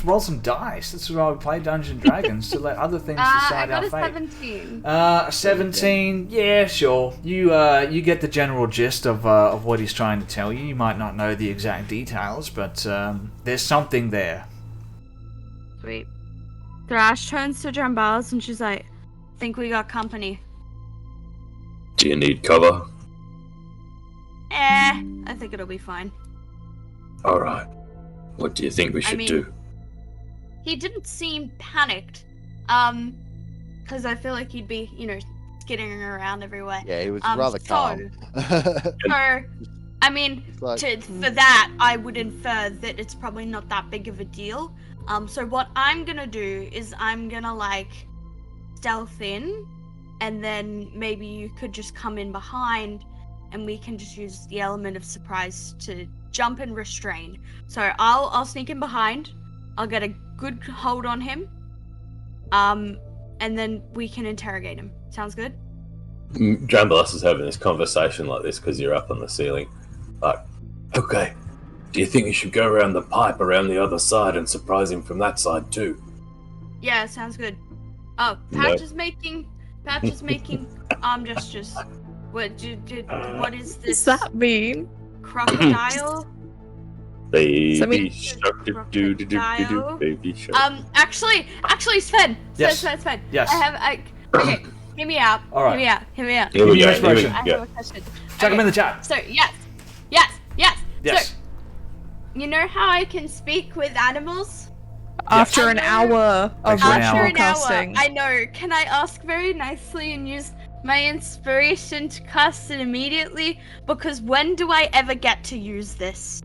[SPEAKER 2] roll some dice. This is why we play Dungeons and Dragons, to let other things
[SPEAKER 5] I
[SPEAKER 2] decide
[SPEAKER 5] got
[SPEAKER 2] our
[SPEAKER 5] a
[SPEAKER 2] fate.
[SPEAKER 5] 17.
[SPEAKER 2] 17. Yeah, sure. You get the general gist of what he's trying to tell you. You might not know the exact details, but there's something there.
[SPEAKER 5] Sweet. Thrash turns to Drambala and she's like, "Think we got company."
[SPEAKER 6] Do you need cover?
[SPEAKER 5] I think it'll be fine.
[SPEAKER 6] All right. What do you think we should do?
[SPEAKER 5] He didn't seem panicked. Because I feel like he'd be, skittering around everywhere.
[SPEAKER 3] Yeah, he was rather calm.
[SPEAKER 5] So, I mean,
[SPEAKER 3] like,
[SPEAKER 5] for that, I would infer that it's probably not that big of a deal. So what I'm gonna do is I'm gonna, stealth in, and then maybe you could just come in behind, and we can just use the element of surprise to jump and restrain. So I'll sneak in behind, I'll get a good hold on him, and then we can interrogate him. Sounds good?
[SPEAKER 6] Drambulas is having this conversation like this because you're up on the ceiling. Like, okay, do you think we should go around the pipe around the other side and surprise him from that side too?
[SPEAKER 5] Yeah, sounds good. Oh, Patch is making arm gestures. What is this?
[SPEAKER 4] Does that mean?
[SPEAKER 5] Crocodile?
[SPEAKER 6] Baby shark, do baby shark.
[SPEAKER 5] Actually, Sven.
[SPEAKER 2] Yes.
[SPEAKER 5] Sven.
[SPEAKER 2] Yes.
[SPEAKER 5] Okay, hear me out.
[SPEAKER 2] All right.
[SPEAKER 5] Hear me out.
[SPEAKER 6] Here we
[SPEAKER 2] Give me
[SPEAKER 6] go.
[SPEAKER 2] inspiration.
[SPEAKER 5] I have a question.
[SPEAKER 2] Chuck him in the chat.
[SPEAKER 5] So, yes.
[SPEAKER 2] Yes.
[SPEAKER 5] So, you know how I can speak with animals?
[SPEAKER 4] After an hour of
[SPEAKER 2] After an hour.
[SPEAKER 4] ritual casting.
[SPEAKER 5] I know. Can I ask very nicely and use my inspiration to cast it immediately? Because when do I ever get to use this?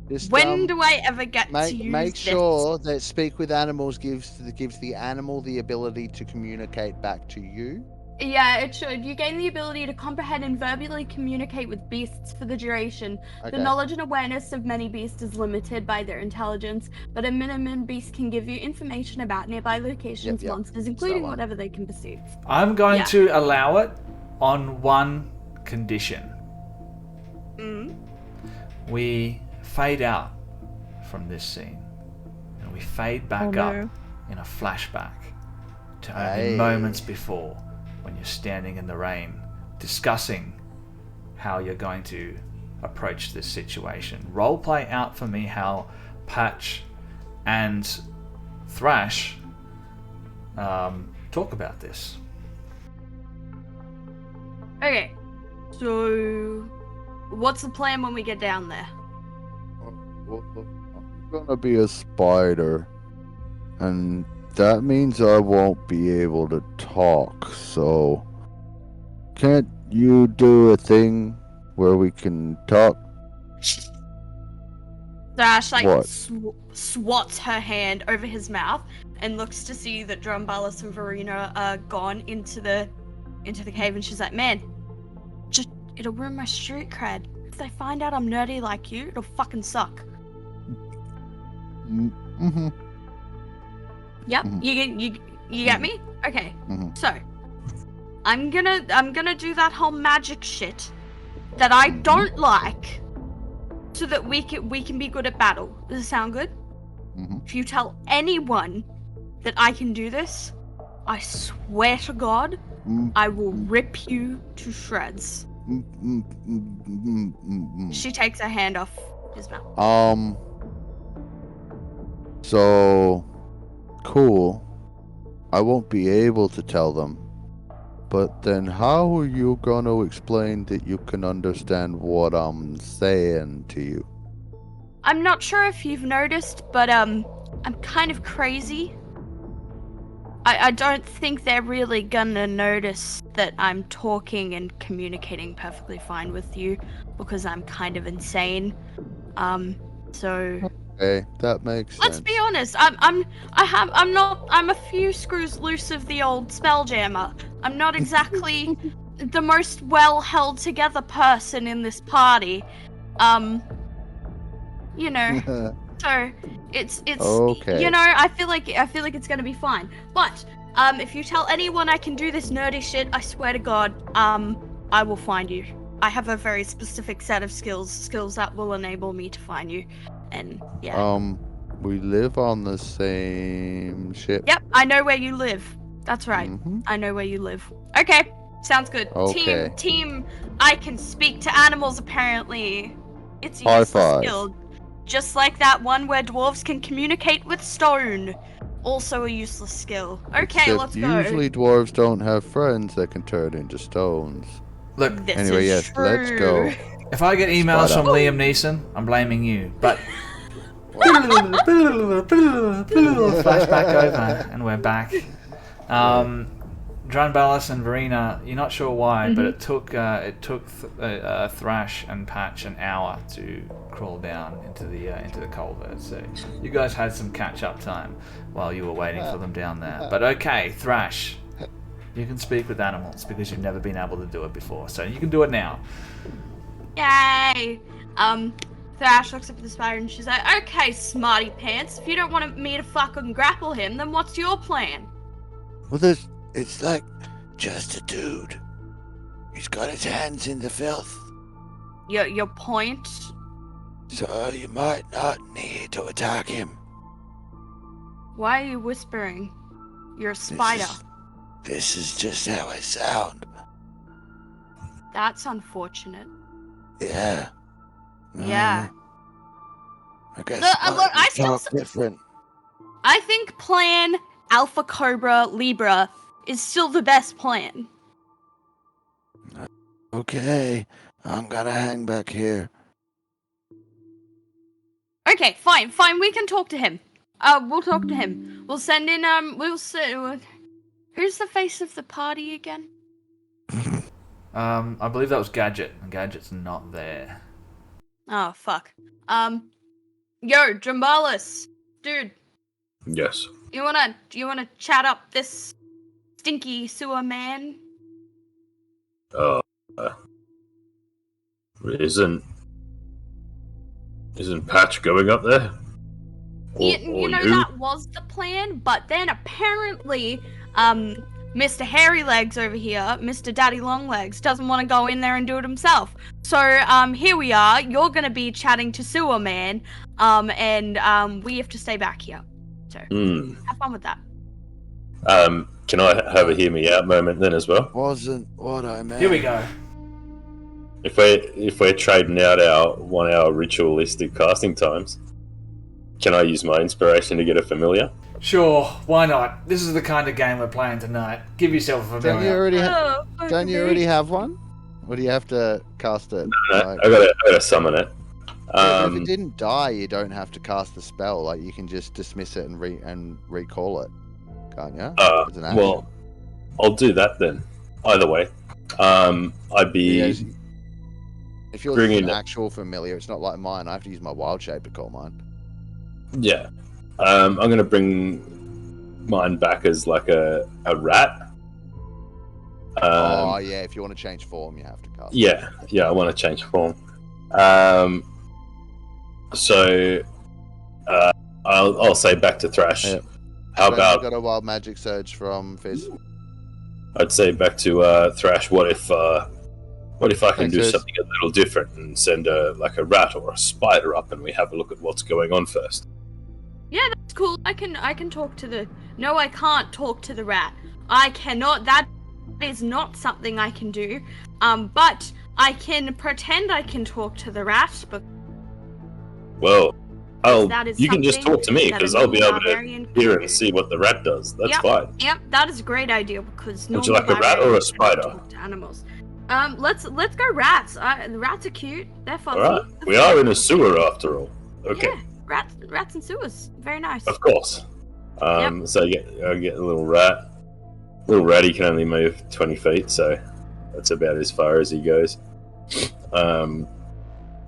[SPEAKER 3] just,
[SPEAKER 5] When do I ever get to use
[SPEAKER 3] make
[SPEAKER 5] this?
[SPEAKER 3] sure that speak with animals gives the animal the ability to communicate back to you.
[SPEAKER 5] Yeah, it should. You gain the ability to comprehend and verbally communicate with beasts for the duration.
[SPEAKER 3] Okay.
[SPEAKER 5] The knowledge and awareness of many beasts is limited by their intelligence, but a minimum beast can give you information about nearby locations,
[SPEAKER 3] Yep.
[SPEAKER 5] monsters, including
[SPEAKER 3] So on.
[SPEAKER 5] whatever they can perceive.
[SPEAKER 2] I'm going
[SPEAKER 5] Yeah.
[SPEAKER 2] to allow it on one condition. We fade out from this scene, and we fade back up in a flashback to only
[SPEAKER 3] Hey.
[SPEAKER 2] moments before, when you're standing in the rain discussing how you're going to approach this situation. Role play out for me how Patch and Thrash talk about this.
[SPEAKER 5] Okay, so what's the plan when we get down there?
[SPEAKER 3] I'm gonna be a spider, and that means I won't be able to talk. So, can't you do a thing where we can talk?
[SPEAKER 5] Thrash
[SPEAKER 3] What?
[SPEAKER 5] swats her hand over his mouth and looks to see that Drumballis and Verena are gone into the cave, and she's like, "Man, it'll ruin my street cred. If they find out I'm nerdy like you, it'll fucking suck."
[SPEAKER 3] Mm-hmm.
[SPEAKER 5] Yep,
[SPEAKER 3] Mhm.
[SPEAKER 5] you get me? Okay,
[SPEAKER 3] Mhm.
[SPEAKER 5] so I'm gonna do that whole magic shit that I don't like, so that we can be good at battle. Does it sound good?
[SPEAKER 3] Mhm.
[SPEAKER 5] If you tell anyone that I can do this, I swear to God, I will rip you to shreds. She takes her hand off his mouth.
[SPEAKER 3] So cool. I won't be able to tell them. But then how are you gonna explain that you can understand what I'm saying to you?
[SPEAKER 5] I'm not sure if you've noticed, but I'm kind of crazy. I don't think they're really gonna notice that I'm talking and communicating perfectly fine with you because I'm kind of insane. So
[SPEAKER 3] Okay, that makes sense.
[SPEAKER 5] let's be honest. I'm a few screws loose of the old spelljammer. I'm not exactly the most well held together person in this party. You know. So it's
[SPEAKER 3] okay.
[SPEAKER 5] you know, I feel like it's gonna be fine. But if you tell anyone I can do this nerdy shit, I swear to God, I will find you. I have a very specific set of skills that will enable me to find you. And yeah.
[SPEAKER 3] We live on the same ship.
[SPEAKER 5] Yep, I know where you live. That's right.
[SPEAKER 3] Mm-hmm.
[SPEAKER 5] I know where you live. Okay, sounds good.
[SPEAKER 3] Okay.
[SPEAKER 5] Team, I can speak to animals apparently. It's a
[SPEAKER 3] High
[SPEAKER 5] useless
[SPEAKER 3] five.
[SPEAKER 5] skill. Just like that one where dwarves can communicate with stone. Also a useless skill. Okay,
[SPEAKER 3] Except
[SPEAKER 5] let's go.
[SPEAKER 3] usually dwarves don't have friends that can turn into stones.
[SPEAKER 2] Look,
[SPEAKER 5] This
[SPEAKER 3] Anyway,
[SPEAKER 5] is
[SPEAKER 3] yes,
[SPEAKER 5] true.
[SPEAKER 3] let's go.
[SPEAKER 2] if I get emails
[SPEAKER 3] Spider.
[SPEAKER 2] from Liam Neeson, I'm blaming you. But flashback over, and we're back. Dranbalis and Verena, you're not sure why, but it took Thrash and Patch an hour to crawl down into the culvert. So you guys had some catch-up time while you were waiting for them down there. But okay, Thrash, you can speak with animals because you've never been able to do it before, so you can do it now.
[SPEAKER 5] Yay! Thrash looks up at the spider and she's like, okay, smarty pants, if you don't want me to fucking grapple him, then what's your plan?
[SPEAKER 3] Well, it's like just a dude. He's got his hands in the filth.
[SPEAKER 5] Your point?
[SPEAKER 3] So you might not need to attack him.
[SPEAKER 5] Why are you whispering? You're a spider.
[SPEAKER 3] This is just how I sound.
[SPEAKER 5] That's unfortunate.
[SPEAKER 3] Yeah.
[SPEAKER 5] Yeah.
[SPEAKER 3] I guess
[SPEAKER 5] Look, I still
[SPEAKER 3] talk different.
[SPEAKER 5] I think plan Alpha Cobra Libra is still the best plan.
[SPEAKER 3] Okay, I'm gonna hang back here.
[SPEAKER 5] Okay, fine, we can talk to him. We'll talk to him. We'll send in, who's the face of the party again?
[SPEAKER 2] I believe that was Gadget, and Gadget's not there.
[SPEAKER 5] Oh, fuck. Yo, Drambalis, dude,
[SPEAKER 6] Yes.
[SPEAKER 5] do you wanna chat up this stinky sewer man?
[SPEAKER 6] Isn't Patch going up there?
[SPEAKER 5] You know, that was the plan, but then apparently, Mr. Hairy Legs over here, Mr. Daddy Long Legs, doesn't want to go in there and do it himself. So, here we are. You're gonna be chatting to Sewer Man, and we have to stay back here. So, have fun with that.
[SPEAKER 6] Can I have a hear me out moment then as well?
[SPEAKER 3] Wasn't what I meant.
[SPEAKER 2] Here we go.
[SPEAKER 6] If we're trading out our 1 hour ritualistic casting times, can I use my inspiration to get a familiar?
[SPEAKER 2] Sure, why not? This is the kind of game we're playing tonight. Give yourself a
[SPEAKER 3] Don't you
[SPEAKER 2] familiar.
[SPEAKER 3] already have one? Or do you have to cast it?
[SPEAKER 6] No,
[SPEAKER 3] like-
[SPEAKER 6] I gotta summon it.
[SPEAKER 3] Yeah, but if it didn't die, you don't have to cast the spell. Like you can just dismiss it and recall it, can't you? As an action.
[SPEAKER 6] Well, I'll do that then. Either way, I'd be.
[SPEAKER 3] Yeah, if you're
[SPEAKER 6] bringing
[SPEAKER 3] an
[SPEAKER 6] it-
[SPEAKER 3] actual familiar, it's not like mine. I have to use my wild shape to call mine.
[SPEAKER 6] Yeah, I'm gonna bring mine back as like a rat.
[SPEAKER 3] Oh yeah, if you want to change form, you have to cast.
[SPEAKER 6] Yeah, I want to change form. So I'll say back to Thrash.
[SPEAKER 3] Yeah.
[SPEAKER 6] How
[SPEAKER 3] So
[SPEAKER 6] about
[SPEAKER 3] you got a wild magic surge from Fizz?
[SPEAKER 6] I'd say back to Thrash. What if I can do
[SPEAKER 3] Thanks, Fizz.
[SPEAKER 6] something a little different and send a rat or a spider up, and we have a look at what's going on first?
[SPEAKER 5] Yeah, that's cool. I can talk to the. No, I can't talk to the rat. I cannot. That is not something I can do. But I can pretend I can talk to the rat, but
[SPEAKER 6] Well,
[SPEAKER 5] that is
[SPEAKER 6] you can just
[SPEAKER 5] something
[SPEAKER 6] talk to me
[SPEAKER 5] that
[SPEAKER 6] because
[SPEAKER 5] a
[SPEAKER 6] I'll be able to
[SPEAKER 5] barbarian
[SPEAKER 6] hear
[SPEAKER 5] can
[SPEAKER 6] and
[SPEAKER 5] do.
[SPEAKER 6] see what the rat does. That's fine.
[SPEAKER 5] Yep, that is a great idea because
[SPEAKER 6] Would you
[SPEAKER 5] normal
[SPEAKER 6] like a rat or a
[SPEAKER 5] barbarians cannot
[SPEAKER 6] spider?
[SPEAKER 5] talk to animals. Let's go rats. The rats are cute. They're fuzzy.
[SPEAKER 6] All right. We are in a sewer after all. Okay.
[SPEAKER 5] Yeah, rats and sewers. Very nice.
[SPEAKER 6] Of course.
[SPEAKER 5] Yep.
[SPEAKER 6] So I get a little rat. Little ratty can only move 20 feet, so that's about as far as he goes.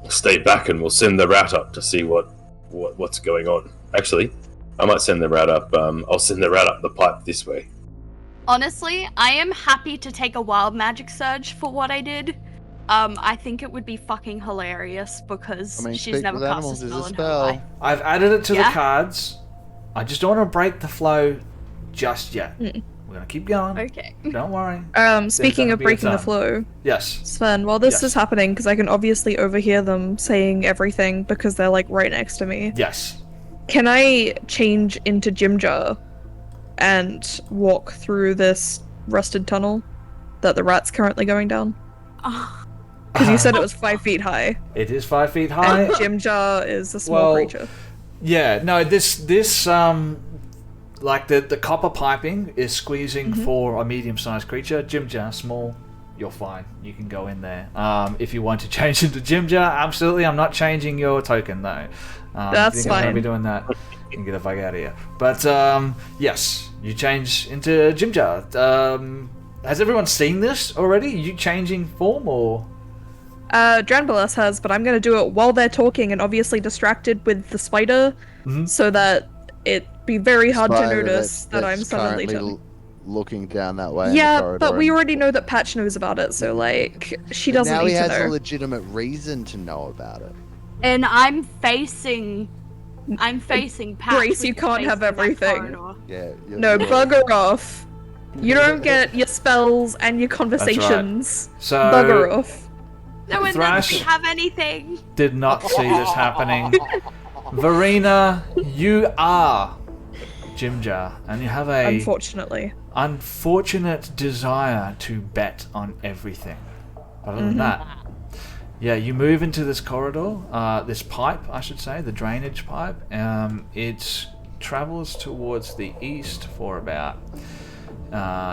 [SPEAKER 6] Stay back and we'll send the rat up to see what's going on. Actually, I might send the rat up. I'll send the rat up the pipe this way.
[SPEAKER 5] Honestly, I am happy to take a wild magic surge for what I did. I think it would be fucking hilarious because she's
[SPEAKER 3] speak
[SPEAKER 5] never
[SPEAKER 3] with
[SPEAKER 5] cast a
[SPEAKER 3] animals is
[SPEAKER 5] spell
[SPEAKER 3] a
[SPEAKER 5] in her
[SPEAKER 3] spell.
[SPEAKER 5] life.
[SPEAKER 2] I've added it to the
[SPEAKER 5] Yeah.
[SPEAKER 2] cards. I just don't want to break the flow just yet. We're gonna keep going.
[SPEAKER 5] Okay.
[SPEAKER 2] Don't worry.
[SPEAKER 4] Speaking
[SPEAKER 2] gonna
[SPEAKER 4] of
[SPEAKER 2] be a
[SPEAKER 4] breaking the
[SPEAKER 2] time.
[SPEAKER 4] flow,
[SPEAKER 2] Yes.
[SPEAKER 4] Sven, while this
[SPEAKER 2] Yes.
[SPEAKER 4] is happening, because I can obviously overhear them saying everything because they're like right next to me,
[SPEAKER 2] Yes.
[SPEAKER 4] can I change into Jimjar and walk through this rusted tunnel that the rat's currently going down? Because you said it was 5 feet high.
[SPEAKER 2] It is 5 feet high.
[SPEAKER 4] And Jimjar is a small
[SPEAKER 2] Well,
[SPEAKER 4] creature.
[SPEAKER 2] Yeah, no, this like the copper piping is squeezing for a medium-sized creature. Jimjar, small, you're fine. You can go in there. If you want to change into Jimjar, absolutely. I'm not changing your token though.
[SPEAKER 4] That's
[SPEAKER 2] if you're gonna
[SPEAKER 4] fine.
[SPEAKER 2] be doing that, you can get the fuck out of here. But yes, you change into Jimjar. Has everyone seen this already? You changing form or?
[SPEAKER 4] Dranbalas has, but I'm gonna do it while they're talking and obviously distracted with the spider, so that it be very hard to
[SPEAKER 3] Spider
[SPEAKER 4] notice that I'm
[SPEAKER 3] that's
[SPEAKER 4] suddenly
[SPEAKER 3] currently
[SPEAKER 4] turning.
[SPEAKER 3] looking down that way. in the
[SPEAKER 4] Yeah,
[SPEAKER 3] corridor
[SPEAKER 4] but we
[SPEAKER 3] and-
[SPEAKER 4] already know that Patch knows about it, so like she
[SPEAKER 3] But
[SPEAKER 4] doesn't
[SPEAKER 3] now
[SPEAKER 4] need
[SPEAKER 3] he
[SPEAKER 4] to
[SPEAKER 3] has a
[SPEAKER 4] know.
[SPEAKER 3] legitimate reason to know about it.
[SPEAKER 5] And I'm facing Patch.
[SPEAKER 4] Grace,
[SPEAKER 5] with
[SPEAKER 4] you
[SPEAKER 5] the
[SPEAKER 4] can't
[SPEAKER 5] face
[SPEAKER 4] have
[SPEAKER 5] in that
[SPEAKER 4] everything.
[SPEAKER 5] corridor.
[SPEAKER 3] Yeah.
[SPEAKER 4] No, bugger off. You don't get your spells and your
[SPEAKER 2] right.
[SPEAKER 4] conversations.
[SPEAKER 2] So
[SPEAKER 4] Bugger off.
[SPEAKER 5] No one
[SPEAKER 2] Thrash-
[SPEAKER 5] doesn't have anything.
[SPEAKER 2] did not see this happening. Verena, you are Jimjar, and you have a
[SPEAKER 4] Unfortunately.
[SPEAKER 2] unfortunate desire to bet on everything. Other than that, yeah, you move into this corridor, this pipe, I should say, the drainage pipe. It travels towards the east for about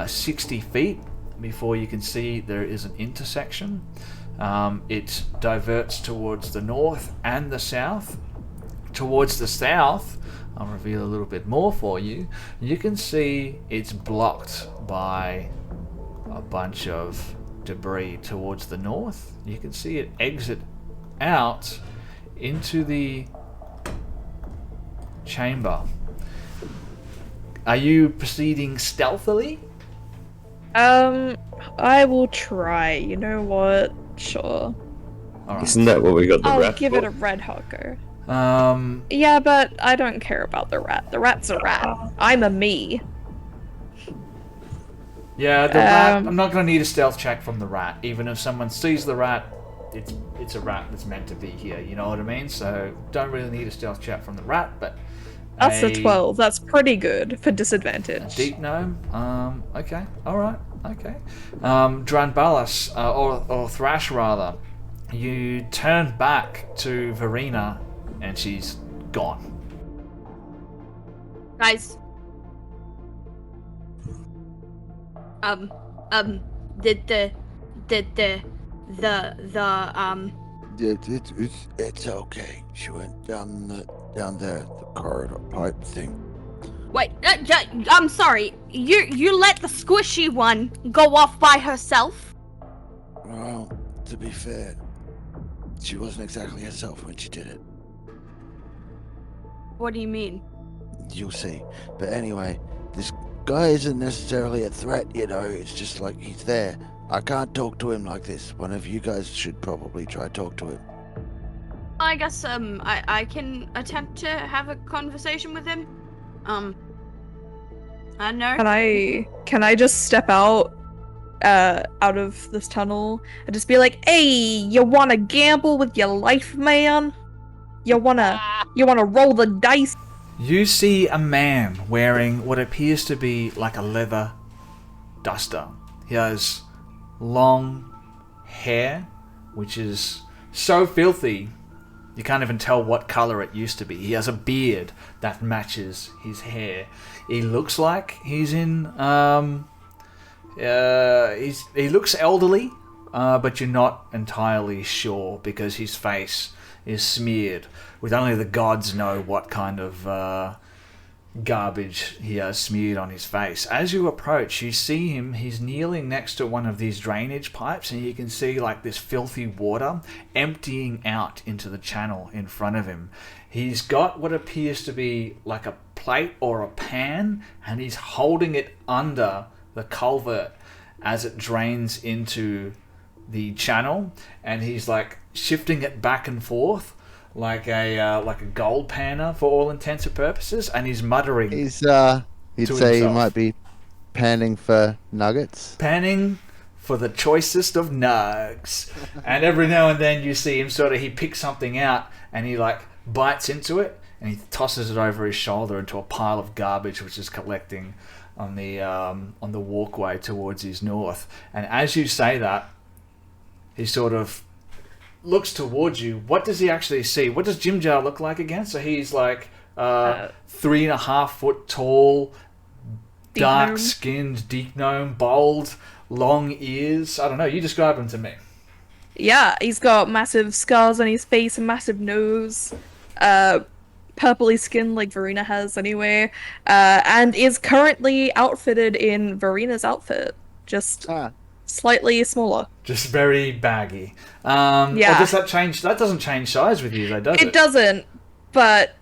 [SPEAKER 2] 60 feet before you can see there is an intersection. It diverts towards the north and the south. Towards the south, I'll reveal a little bit more for you. You can see it's blocked by a bunch of debris towards the north. You can see it exit out into the chamber. Are you proceeding stealthily?
[SPEAKER 4] I will try. You know what? Sure.
[SPEAKER 2] Alright.
[SPEAKER 6] Isn't that what we got the
[SPEAKER 4] I'll
[SPEAKER 6] rat
[SPEAKER 4] give
[SPEAKER 6] for?
[SPEAKER 4] it a red hawker.
[SPEAKER 2] Yeah,
[SPEAKER 4] but I don't care about the rat. The rat's a rat. I'm a me.
[SPEAKER 2] the rat. I'm not going to need a stealth check from the rat. Even if someone sees the rat, it's a rat that's meant to be here. You know what I mean? So don't really need a stealth check from the rat. But
[SPEAKER 4] That's a 12. That's pretty good for
[SPEAKER 2] A
[SPEAKER 4] disadvantage.
[SPEAKER 2] deep gnome. Okay. All right. Okay. Dranbalas, or Thrash rather, you turn back to Verena, and she's gone.
[SPEAKER 5] Guys.
[SPEAKER 3] It's okay. She went down there, the corridor pipe thing.
[SPEAKER 5] Wait, I'm sorry. You let the squishy one go off by herself?
[SPEAKER 3] Well, to be fair, she wasn't exactly herself when she did it.
[SPEAKER 5] What do you mean?
[SPEAKER 3] You'll see. But anyway, this guy isn't necessarily a threat, you know. It's just like he's there. I can't talk to him like this. One of you guys should probably try talk to him.
[SPEAKER 5] I guess I can attempt to have a conversation with him. I don't know.
[SPEAKER 4] Can I just step out of this tunnel and just be like, "Hey, you wanna gamble with your life, man? You wanna roll the dice?"
[SPEAKER 2] You see a man wearing what appears to be like a leather duster. He has long hair which is so filthy you can't even tell what color it used to be. He has a beard that matches his hair. He looks like he's in he looks elderly, but you're not entirely sure because his face is smeared with only the gods know what kind of garbage he has smeared on his face. As you approach, you see him. He's kneeling next to one of these drainage pipes, and you can see like this filthy water emptying out into the channel in front of him. He's got what appears to be like a plate or a pan, and he's holding it under the culvert as it drains into the channel, and he's like shifting it back and forth like a gold panner for all intents and purposes, and he's muttering.
[SPEAKER 3] You'd
[SPEAKER 2] to
[SPEAKER 3] say
[SPEAKER 2] himself.
[SPEAKER 3] he might be panning for nuggets.
[SPEAKER 2] Panning for the choicest of nugs. And every now and then you see him he picks something out and he like bites into it and he tosses it over his shoulder into a pile of garbage which is collecting on the walkway towards his north. And as you say that, he sort of looks towards you. What does he actually see? What does Jim Jar look like again? So he's like 3.5 foot tall, dark skinned, deep gnome, bald, long ears. I don't know. You describe him to me.
[SPEAKER 4] Yeah, he's got massive scars on his face, a massive nose, purpley skin like Verena has anyway, and is currently outfitted in Verena's outfit, just slightly smaller.
[SPEAKER 2] Just very baggy.
[SPEAKER 4] Yeah.
[SPEAKER 2] Or does that change? That doesn't change size with you, though, does it?
[SPEAKER 4] It doesn't, but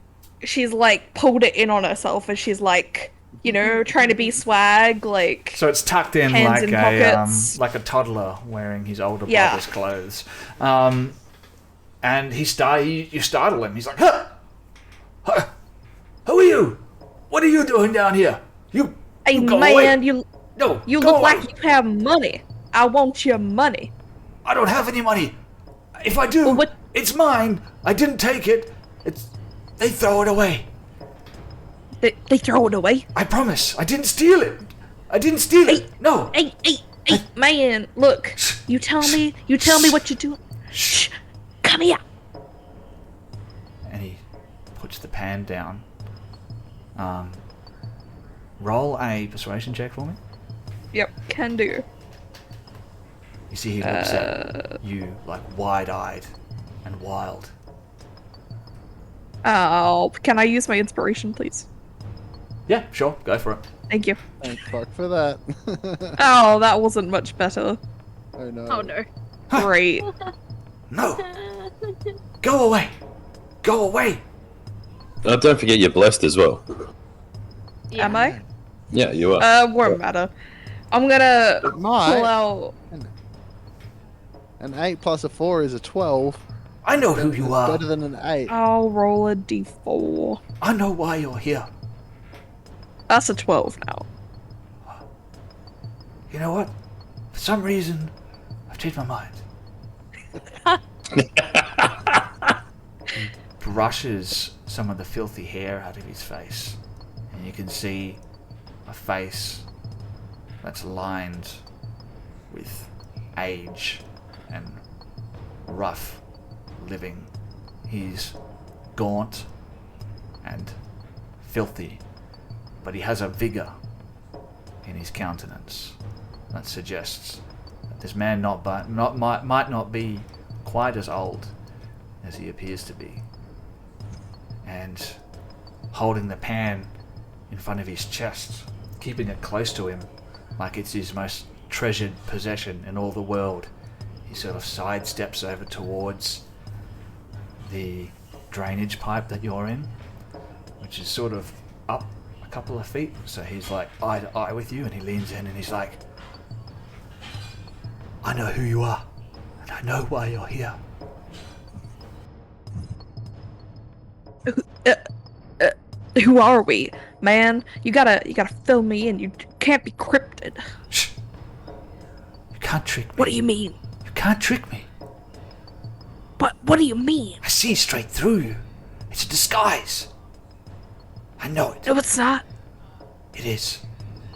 [SPEAKER 4] she's like pulled it in on herself as she's like, you know, trying to be swag, like.
[SPEAKER 2] So it's tucked in like a toddler wearing his older brother's clothes. And you startle him. He's like, huh? Who are you? What are you doing down here?
[SPEAKER 4] Hey
[SPEAKER 2] go
[SPEAKER 4] man,
[SPEAKER 2] away.
[SPEAKER 4] you
[SPEAKER 2] go
[SPEAKER 4] look
[SPEAKER 2] away.
[SPEAKER 4] like you have money. I want your money.
[SPEAKER 2] I don't have any money. If I do,
[SPEAKER 4] Well,
[SPEAKER 2] it's mine. I didn't take it. They throw it away.
[SPEAKER 4] They throw it away.
[SPEAKER 2] I promise. I didn't steal it. No.
[SPEAKER 4] Hey, man, look. You tell me what you do. Shh. Come here.
[SPEAKER 2] And he puts the pan down. Roll a persuasion check for me.
[SPEAKER 4] Yep, can do.
[SPEAKER 2] You see he looks at you like wide-eyed and wild.
[SPEAKER 4] Oh, can I use my inspiration, please?
[SPEAKER 2] Yeah, sure. Go for it.
[SPEAKER 4] Thank you.
[SPEAKER 3] Thank fuck for that.
[SPEAKER 4] Oh, that wasn't much better.
[SPEAKER 3] Oh no.
[SPEAKER 5] Oh no.
[SPEAKER 4] Great.
[SPEAKER 2] No. Go away. Go away.
[SPEAKER 6] Don't forget you're blessed as well.
[SPEAKER 5] Yeah.
[SPEAKER 4] Am I?
[SPEAKER 6] Yeah, you are.
[SPEAKER 4] Won't matter. I'm gonna pull
[SPEAKER 3] Might.
[SPEAKER 4] out.
[SPEAKER 3] An 8 plus a 4 is a 12.
[SPEAKER 2] I know who you are.
[SPEAKER 3] Better than an 8.
[SPEAKER 4] I'll roll a d4.
[SPEAKER 2] I know why you're here.
[SPEAKER 4] That's a 12 now.
[SPEAKER 2] You know what? For some reason, I've changed my mind. He brushes some of the filthy hair out of his face, and you can see a face that's lined with age and rough living. He's gaunt and filthy, but he has a vigor in his countenance that suggests that this man might not be quite as old as he appears to be. And holding the pan in front of his chest, keeping it close to him like it's his most treasured possession in all the world, he sort of sidesteps over towards the drainage pipe that you're in, which is sort of up a couple of feet. So he's like eye to eye with you, and he leans in and he's like, I know who you are, and I know why you're here.
[SPEAKER 4] Who are we, man? You gotta fill me in. You can't be cryptid.
[SPEAKER 2] Shh. You can't trick me.
[SPEAKER 4] What do you mean?
[SPEAKER 2] You can't trick me.
[SPEAKER 4] But what do you mean?
[SPEAKER 2] I see straight through you. It's a disguise. I know it.
[SPEAKER 4] No, it's not.
[SPEAKER 2] It is.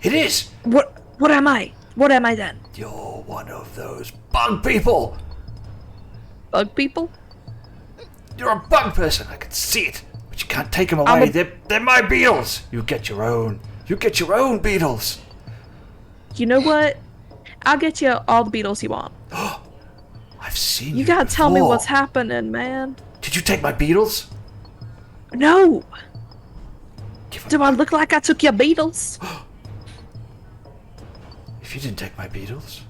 [SPEAKER 2] It is.
[SPEAKER 4] What am I? What am I then?
[SPEAKER 2] You're one of those bug people.
[SPEAKER 4] bug people?
[SPEAKER 2] You're a bug person, I can see it. But you can't take them away. They're my beetles. You get your own. You get your own beetles.
[SPEAKER 4] You know what? I'll get you all the beetles you want.
[SPEAKER 2] I've seen you.
[SPEAKER 4] You gotta tell me
[SPEAKER 2] before.
[SPEAKER 4] what's happening, man.
[SPEAKER 2] Did you take my beetles?
[SPEAKER 4] No.
[SPEAKER 2] Give 'em
[SPEAKER 4] Do I look like I took your beetles?
[SPEAKER 2] If you didn't take my beetles,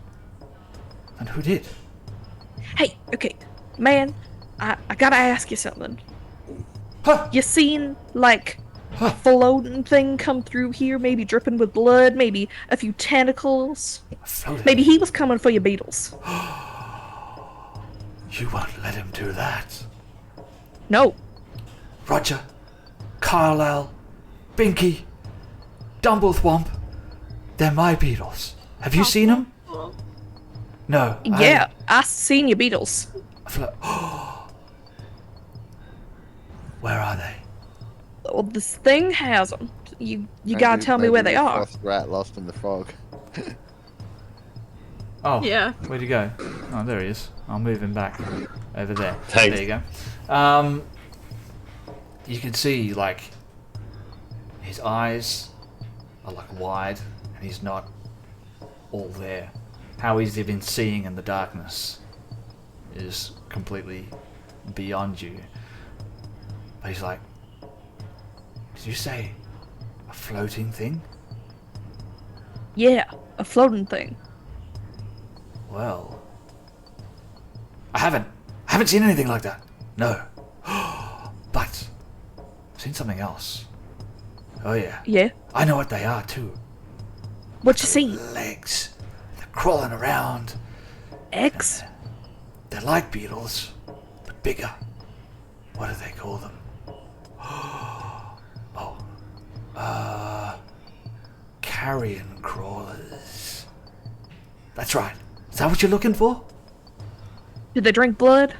[SPEAKER 2] then who did?
[SPEAKER 4] Hey, okay, man. I gotta ask you something.
[SPEAKER 2] Huh?
[SPEAKER 4] You seen like a floating thing come through here, maybe dripping with blood, maybe a few tentacles?
[SPEAKER 2] Floating.
[SPEAKER 4] Maybe he was coming for your beetles.
[SPEAKER 2] You won't let him do that.
[SPEAKER 4] No.
[SPEAKER 2] Roger, Carlisle, Binky, Dumblethwomp. They're my beetles. Have you seen them? No.
[SPEAKER 4] Yeah, I seen your beetles.
[SPEAKER 2] Where are they?
[SPEAKER 4] Well, this thing has them. You gotta tell me where they are.
[SPEAKER 3] Lost rat, lost in the fog.
[SPEAKER 2] Oh,
[SPEAKER 5] Yeah.
[SPEAKER 2] Where'd he go? Oh, there he is. I'll move him back over there.
[SPEAKER 6] Thanks.
[SPEAKER 2] There you go. You can see like his eyes are like wide, and he's not all there. How he's been seeing in the darkness is completely beyond you. But he's like, did you say a floating thing?
[SPEAKER 4] Yeah, a floating thing.
[SPEAKER 2] Well, I haven't seen anything like that. No. But I've seen something else. Oh yeah.
[SPEAKER 4] Yeah.
[SPEAKER 2] I know what they are too.
[SPEAKER 4] What you seen?
[SPEAKER 2] Legs. They're crawling around.
[SPEAKER 4] Eggs?
[SPEAKER 2] They're like beetles, but bigger. What do they call them? Carrion crawlers. That's right. Is that what you're looking for?
[SPEAKER 4] Do they drink blood?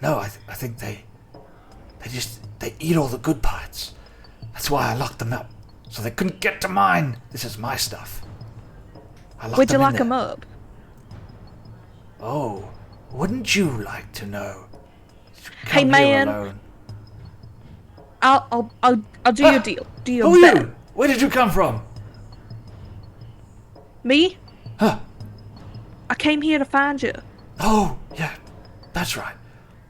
[SPEAKER 2] No, I think they eat all the good parts. That's why I locked them up, so they couldn't get to mine. This is my stuff.
[SPEAKER 4] Where'd you lock
[SPEAKER 2] them
[SPEAKER 4] them up?
[SPEAKER 2] Oh, wouldn't you like to know?
[SPEAKER 4] Hey,
[SPEAKER 2] Come here
[SPEAKER 4] man.
[SPEAKER 2] alone.
[SPEAKER 4] I'll do your deal. Do your
[SPEAKER 2] Who are
[SPEAKER 4] bet.
[SPEAKER 2] you? Where did you come from?
[SPEAKER 4] Me?
[SPEAKER 2] Huh?
[SPEAKER 4] I came here to find you.
[SPEAKER 2] Oh, yeah, that's right.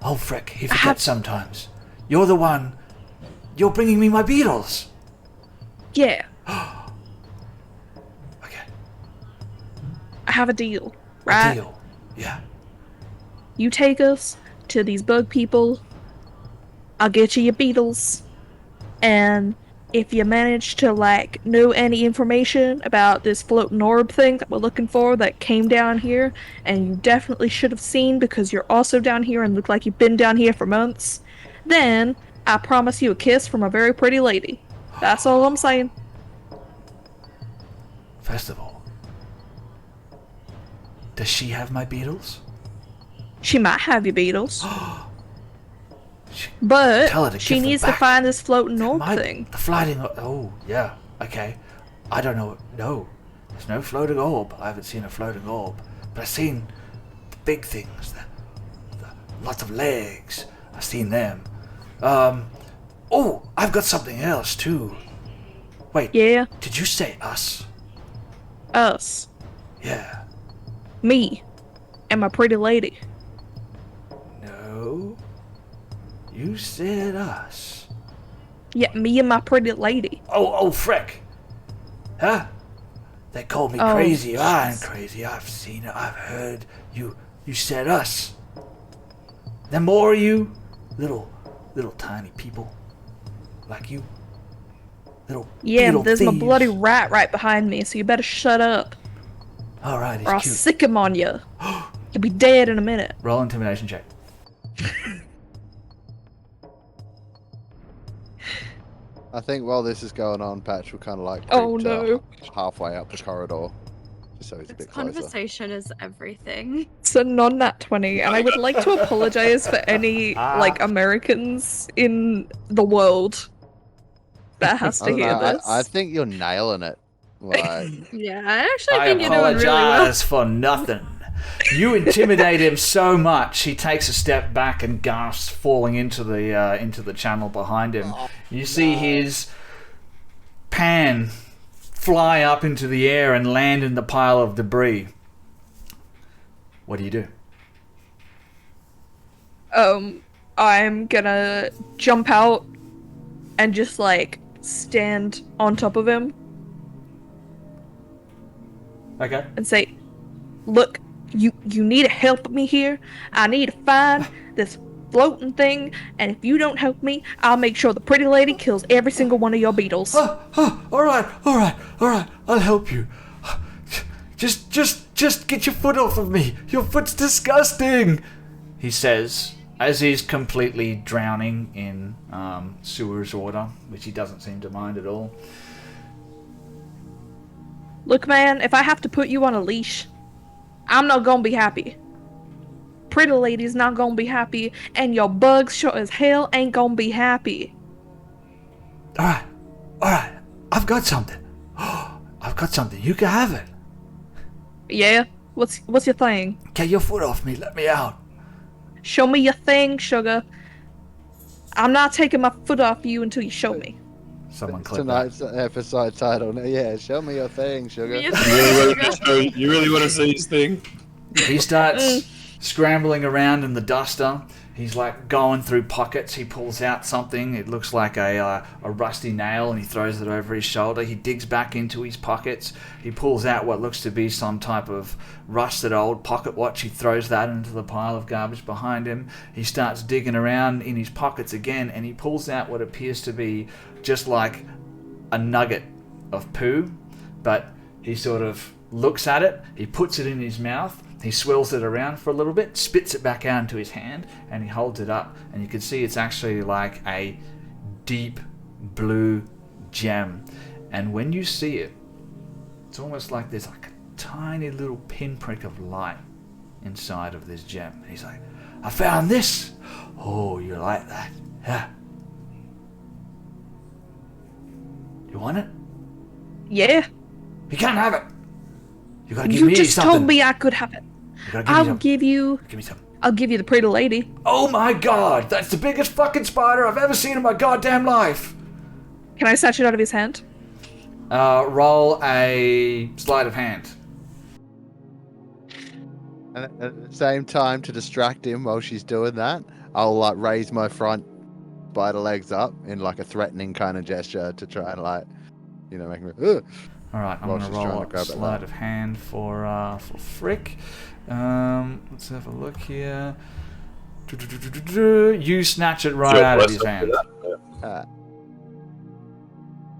[SPEAKER 2] Oh, frick, he forgets sometimes. You're the one. You're bringing me my beetles.
[SPEAKER 4] Yeah,
[SPEAKER 2] Okay,
[SPEAKER 4] I have a deal,
[SPEAKER 2] a
[SPEAKER 4] right?
[SPEAKER 2] deal. Yeah.
[SPEAKER 4] You take us to these bug people. I'll get you your beetles. And if you manage to, like, know any information about this floating orb thing that we're looking for that came down here, and you definitely should have seen because you're also down here and look like you've been down here for months, then I promise you a kiss from a very pretty lady. That's all I'm saying.
[SPEAKER 2] First of all, does she have my beetles?
[SPEAKER 4] She might have your beetles,
[SPEAKER 2] Tell her
[SPEAKER 4] but
[SPEAKER 2] to
[SPEAKER 4] she
[SPEAKER 2] give them
[SPEAKER 4] needs to
[SPEAKER 2] back.
[SPEAKER 4] find this floating orb
[SPEAKER 2] My-
[SPEAKER 4] thing.
[SPEAKER 2] The floating. Oh, yeah. Okay. I don't know. No, there's no floating orb. I haven't seen a floating orb, but I've seen the big things. The lots of legs. I've seen them. Oh, I've got something else too. Wait.
[SPEAKER 4] Yeah,
[SPEAKER 2] Did you say us?
[SPEAKER 4] us.
[SPEAKER 2] Yeah.
[SPEAKER 4] Me. And my pretty lady.
[SPEAKER 2] No. You said us.
[SPEAKER 4] Yeah, me and my pretty lady.
[SPEAKER 2] Oh, frick. Huh? They called me
[SPEAKER 4] Oh,
[SPEAKER 2] crazy. I ain't crazy. I've seen it. I've heard. You said us. There more of you? Little tiny people. Like you. Little
[SPEAKER 4] Yeah,
[SPEAKER 2] beetle
[SPEAKER 4] there's my
[SPEAKER 2] thieves.
[SPEAKER 4] bloody rat right behind me, so you better shut up,
[SPEAKER 2] Alright,
[SPEAKER 4] or I'll
[SPEAKER 2] he's cute.
[SPEAKER 4] sick him on you. You'll be dead in a minute.
[SPEAKER 2] Roll intimidation check.
[SPEAKER 3] I think while this is going on, Patch will kind of like
[SPEAKER 4] Oh,
[SPEAKER 3] creep to
[SPEAKER 4] no.
[SPEAKER 3] halfway up the corridor, just so he's a
[SPEAKER 5] This
[SPEAKER 3] bit closer.
[SPEAKER 5] conversation is everything.
[SPEAKER 4] It's a non-nat 20, and I would like to apologize for any, like, Americans in the world that has
[SPEAKER 3] I
[SPEAKER 4] to
[SPEAKER 3] don't
[SPEAKER 4] hear
[SPEAKER 3] know,
[SPEAKER 4] this.
[SPEAKER 3] I think you're nailing it. Like,
[SPEAKER 5] Yeah, I actually
[SPEAKER 2] I
[SPEAKER 5] think you're doing really well.
[SPEAKER 2] apologize for nothing. You intimidate him so much, he takes a step back and gasps, falling into the channel behind him. You see his pan fly up into the air and land in the pile of debris. What do you do?
[SPEAKER 4] I'm gonna jump out and just like stand on top of him.
[SPEAKER 2] Okay.
[SPEAKER 4] And say, look, you need to help me here. I need to find this floating thing, and if you don't help me, I'll make sure the pretty lady kills every single one of your beetles.
[SPEAKER 2] All right. I'll help you. Just get your foot off of me. Your foot's disgusting, he says, as he's completely drowning in sewer's water, which he doesn't seem to mind at all.
[SPEAKER 4] Look, man, if I have to put you on a leash, I'm not gonna be happy. Pretty lady's not gonna be happy, and your bugs sure as hell ain't gonna be happy.
[SPEAKER 2] All right. I've got something. You can have it.
[SPEAKER 4] Yeah? What's your thing?
[SPEAKER 2] Get your foot off me. Let me out.
[SPEAKER 4] Show me your thing, sugar. I'm not taking my foot off you until you show me.
[SPEAKER 2] Someone click
[SPEAKER 3] Tonight's episode title. Yeah, show me your thing, sugar.
[SPEAKER 6] You really want to see his thing?
[SPEAKER 2] He starts scrambling around in the duster. He's like going through pockets. He pulls out something. It looks like a rusty nail, and he throws it over his shoulder. He digs back into his pockets. He pulls out what looks to be some type of rusted old pocket watch. He throws that into the pile of garbage behind him. He starts digging around in his pockets again, and he pulls out what appears to be just like a nugget of poo, but he sort of looks at it. He puts it in his mouth. He swirls it around for a little bit, spits it back out into his hand, and he holds it up. And you can see it's actually like a deep blue gem. And when you see it, it's almost like there's like a tiny little pinprick of light inside of this gem. And he's like, I found this. Oh, you like that? Yeah. You want it?
[SPEAKER 4] Yeah.
[SPEAKER 2] You can't have it. You gotta give me
[SPEAKER 4] You just
[SPEAKER 2] something.
[SPEAKER 4] told me I could have it. I'll give you
[SPEAKER 2] Give me some.
[SPEAKER 4] I'll give you the pretty lady.
[SPEAKER 2] Oh my god, that's the biggest fucking spider I've ever seen in my goddamn life.
[SPEAKER 4] Can I snatch it out of his hand?
[SPEAKER 2] Roll a sleight of hand.
[SPEAKER 3] And at the same time, to distract him while she's doing that, I'll like raise my front spider legs up in like a threatening kind of gesture to try and like, you know, make me. Ugh.
[SPEAKER 2] All right, I'm
[SPEAKER 3] While
[SPEAKER 2] gonna
[SPEAKER 3] she's trying
[SPEAKER 2] roll
[SPEAKER 3] to
[SPEAKER 2] a
[SPEAKER 3] grab it
[SPEAKER 2] sleight
[SPEAKER 3] now.
[SPEAKER 2] of hand for Frick. Let's have a look here. You snatch it right out of his hand.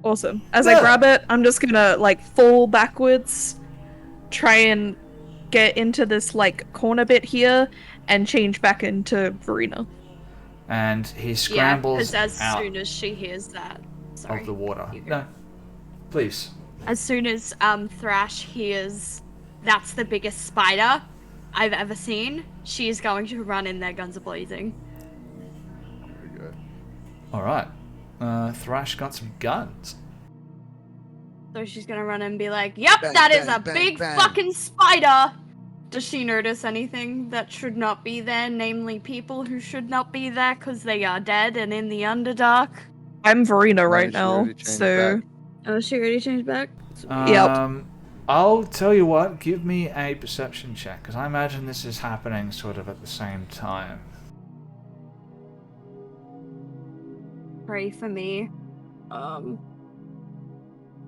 [SPEAKER 4] Awesome. As I grab it, I'm just gonna like fall backwards, try and get into this like corner bit here, and change back into Verena.
[SPEAKER 2] And he
[SPEAKER 5] Yeah,
[SPEAKER 2] scrambles
[SPEAKER 5] because as
[SPEAKER 2] out
[SPEAKER 5] soon as she hears that, sorry,
[SPEAKER 2] of the water.
[SPEAKER 5] you go.
[SPEAKER 2] No, please.
[SPEAKER 5] As soon as Thrash hears that's the biggest spider I've ever seen, she is going to run in there, guns a blazing.
[SPEAKER 2] All right. Thrash got some guns.
[SPEAKER 5] So she's gonna run and be like, "Yep,
[SPEAKER 3] Bang,
[SPEAKER 5] that is
[SPEAKER 3] bang,
[SPEAKER 5] a
[SPEAKER 3] bang,
[SPEAKER 5] big
[SPEAKER 3] bang."
[SPEAKER 5] fucking spider." Does she notice anything that should not be there, namely people who should not be there because they are dead and in the Underdark?
[SPEAKER 4] I'm Verena
[SPEAKER 3] Why
[SPEAKER 4] right
[SPEAKER 3] did she
[SPEAKER 4] now,
[SPEAKER 3] already change
[SPEAKER 4] so
[SPEAKER 3] back?
[SPEAKER 5] Oh, she already changed back?
[SPEAKER 4] Yep.
[SPEAKER 2] I'll tell you what. Give me a perception check, because I imagine this is happening sort of at the same time.
[SPEAKER 5] Pray for me. I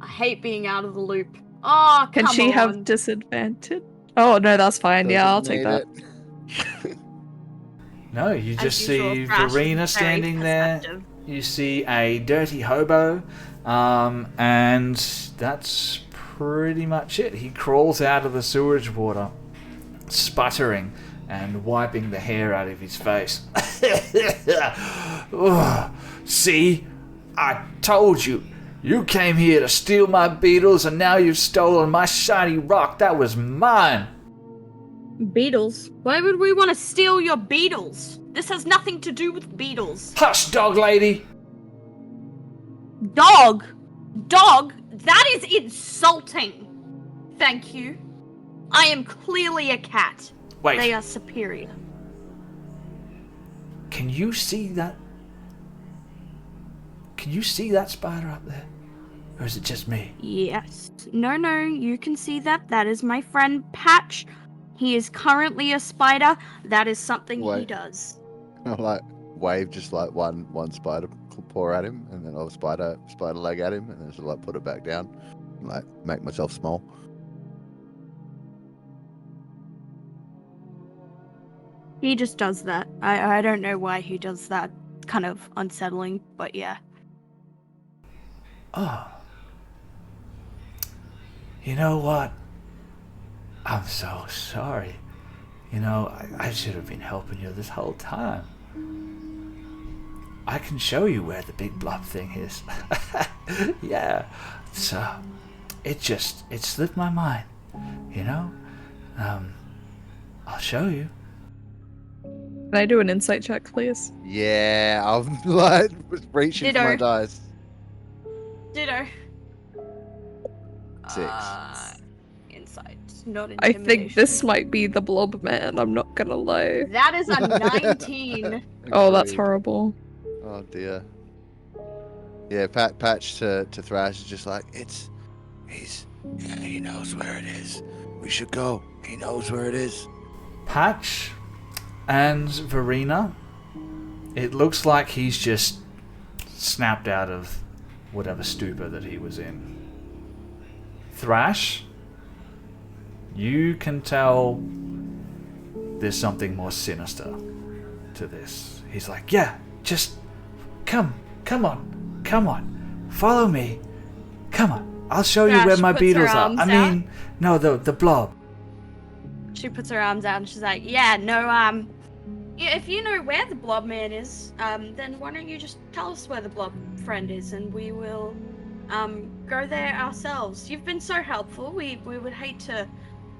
[SPEAKER 5] hate being out of the loop. Oh,
[SPEAKER 4] can
[SPEAKER 5] come
[SPEAKER 4] she
[SPEAKER 5] on.
[SPEAKER 4] have disadvantage? Oh no, that's fine. Yeah, I'll
[SPEAKER 3] Doesn't
[SPEAKER 4] take that.
[SPEAKER 3] need it.
[SPEAKER 2] No, you
[SPEAKER 5] As
[SPEAKER 2] just
[SPEAKER 5] usual,
[SPEAKER 2] see
[SPEAKER 5] Thrash is
[SPEAKER 2] Verena
[SPEAKER 5] very
[SPEAKER 2] standing there.
[SPEAKER 5] perceptive.
[SPEAKER 2] You see a dirty hobo, and that's pretty much it. He crawls out of the sewage water, sputtering and wiping the hair out of his face. Ugh. See? I told you. You came here to steal my beetles, and now you've stolen my shiny rock. That was mine.
[SPEAKER 5] Beetles? Why would we want to steal your beetles? This has nothing to do with beetles.
[SPEAKER 2] Hush, dog lady.
[SPEAKER 5] Dog? Dog? That is insulting. Thank you. I am clearly a cat.
[SPEAKER 2] Wait.
[SPEAKER 5] They are superior.
[SPEAKER 2] Can you see that? Can you see that spider up there? Or is it just me?
[SPEAKER 5] Yes. No, you can see that. That is my friend Patch. He is currently a spider. That is something he
[SPEAKER 3] Wait.
[SPEAKER 5] does.
[SPEAKER 3] Like wave just like one spider paw at him, and then a spider leg at him, and then just like put it back down, and, like make myself small.
[SPEAKER 5] He just does that. I don't know why he does that. Kind of unsettling, but yeah.
[SPEAKER 2] Oh. You know what? I'm so sorry. You know, I should have been helping you this whole time. I can show you where the big blob thing is. Yeah. So, it slipped my mind. You know? I'll show you.
[SPEAKER 4] Can I do an insight check, please?
[SPEAKER 3] Yeah, I'm like reaching for my
[SPEAKER 5] Ditto.
[SPEAKER 3] dice.
[SPEAKER 5] Ditto.
[SPEAKER 3] 6.
[SPEAKER 5] Insight, not
[SPEAKER 4] I
[SPEAKER 5] intimidation.
[SPEAKER 4] think this might be the blob man, I'm not gonna lie.
[SPEAKER 5] That is a 19.
[SPEAKER 4] Oh, that's
[SPEAKER 3] Agreed.
[SPEAKER 4] horrible.
[SPEAKER 3] Oh dear. Yeah, Patch to Thrash is just like, he knows where it is. We should go. He knows where it is.
[SPEAKER 2] Patch and Verena, it looks like he's just snapped out of whatever stupor that he was in. Thrash, you can tell there's something more sinister to this. He's like, yeah, just come on, follow me. Come on, I'll show you
[SPEAKER 5] Thrash
[SPEAKER 2] where my
[SPEAKER 5] puts her
[SPEAKER 2] beetles are.
[SPEAKER 5] arms
[SPEAKER 2] I mean, no, the blob.
[SPEAKER 5] She puts her arms out and she's like, yeah, if you know where the blob man is, then why don't you just tell us where the blob friend is, and we will go there ourselves. You've been so helpful. We would hate to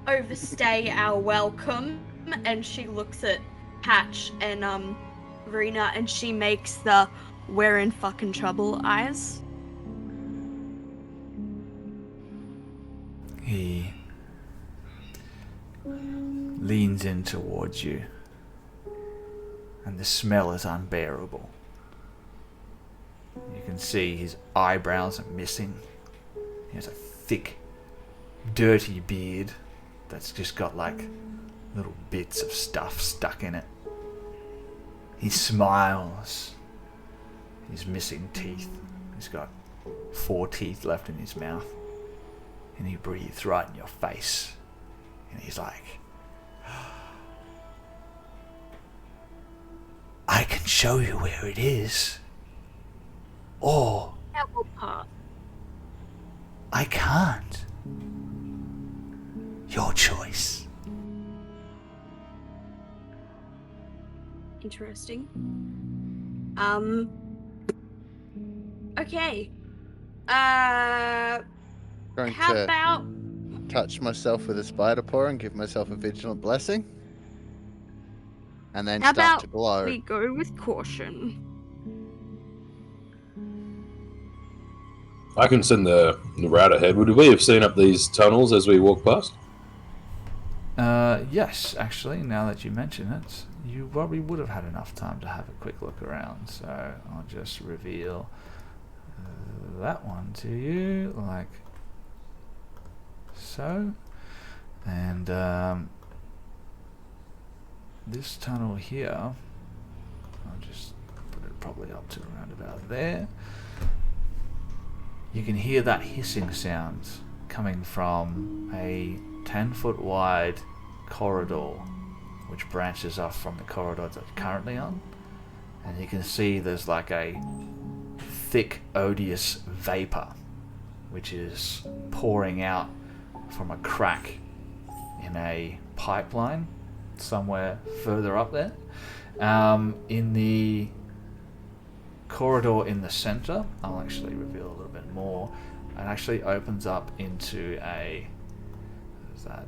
[SPEAKER 5] overstay our welcome. And she looks at Patch and Verena, and she makes the "we're in fucking trouble" eyes.
[SPEAKER 2] He leans in towards you, and the smell is unbearable. You can see his eyebrows are missing. He has a thick, dirty beard that's just got like little bits of stuff stuck in it. He smiles. He's missing teeth. He's got 4 teeth left in his mouth. And he breathes right in your face. And he's like, I can show you where it is. Or
[SPEAKER 5] That will pass.
[SPEAKER 2] I can't. Your choice.
[SPEAKER 5] Interesting. Okay.
[SPEAKER 3] Going
[SPEAKER 5] How
[SPEAKER 3] to
[SPEAKER 5] about
[SPEAKER 3] touch myself with a spider paw and give myself a vigilant blessing. And then
[SPEAKER 5] How
[SPEAKER 3] start
[SPEAKER 5] about
[SPEAKER 3] to glow.
[SPEAKER 5] we go with caution?
[SPEAKER 6] I can send the route ahead. Would we have seen up these tunnels as we walk past?
[SPEAKER 2] Yes, actually, now that you mention it, you probably would have had enough time to have a quick look around. So I'll just reveal that one to you, like so. And this tunnel here, I'll just put it probably up to around about there. You can hear that hissing sound coming from a 10-foot wide corridor which branches off from the corridor that you're currently on. And you can see there's like a thick, odious vapor which is pouring out from a crack in a pipeline somewhere further up there. In the corridor in the center, I'll actually reveal a little bit more. It actually opens up into a, what is that,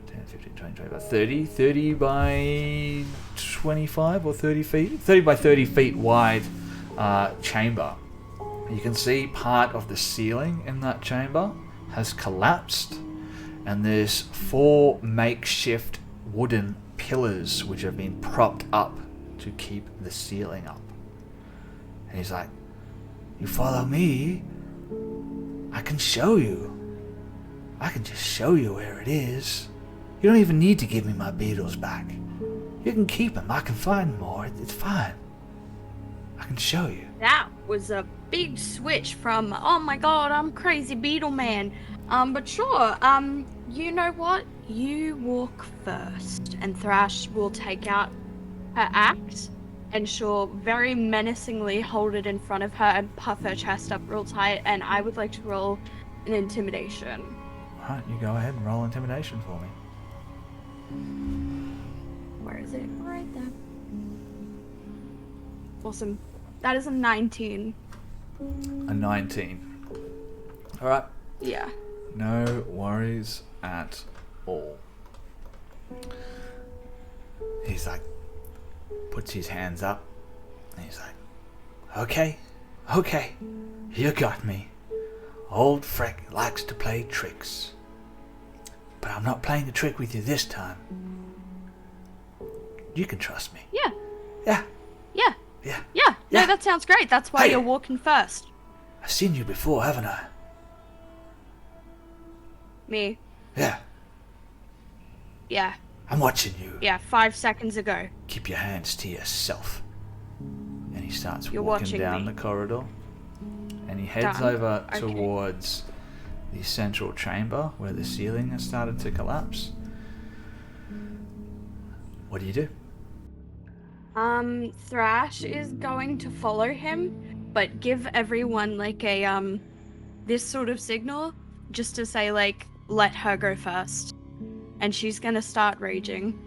[SPEAKER 2] 10, 15, 20, 25, 30 by 25 or 30 feet, 30 by 30 feet wide chamber. You can see part of the ceiling in that chamber has collapsed, and there's 4 makeshift wooden pillars which have been propped up to keep the ceiling up. And he's like, you follow me, I can show you. I can just show you where it is. You don't even need to give me my beetles back. You can keep them. I can find more. It's fine. I can show you.
[SPEAKER 5] That was a big switch from, oh my god, I'm crazy beetle man. But sure, you know what? You walk first, and Thrash will take out her axe, and she'll very menacingly hold it in front of her and puff her chest up real tight, and I would like to roll an intimidation.
[SPEAKER 2] Alright, you go ahead and roll intimidation for me.
[SPEAKER 5] Where is it? Right there. Awesome. That is a 19.
[SPEAKER 2] A 19. Alright.
[SPEAKER 5] Yeah.
[SPEAKER 2] No worries at all. He's like, puts his hands up, and he's like, okay, you got me. Old Freck likes to play tricks. But I'm not playing a trick with you this time. You can trust me.
[SPEAKER 5] Yeah.
[SPEAKER 2] Yeah.
[SPEAKER 5] Yeah.
[SPEAKER 2] Yeah.
[SPEAKER 5] Yeah.
[SPEAKER 2] Yeah.
[SPEAKER 5] No, that sounds great. That's why
[SPEAKER 2] Hey.
[SPEAKER 5] you're walking first.
[SPEAKER 2] I've seen you before, haven't I?
[SPEAKER 5] Me.
[SPEAKER 2] Yeah.
[SPEAKER 5] Yeah.
[SPEAKER 2] I'm watching you.
[SPEAKER 5] Yeah, 5 seconds ago.
[SPEAKER 2] Keep your hands to yourself. And he starts
[SPEAKER 5] You're
[SPEAKER 2] walking
[SPEAKER 5] watching
[SPEAKER 2] down
[SPEAKER 5] me.
[SPEAKER 2] the corridor. And he heads
[SPEAKER 5] Done.
[SPEAKER 2] over
[SPEAKER 5] Okay.
[SPEAKER 2] towards the central chamber where the ceiling has started to collapse. What do you do?
[SPEAKER 5] Thrash is going to follow him, but give everyone like a this sort of signal just to say like let her go first. And she's gonna start raging.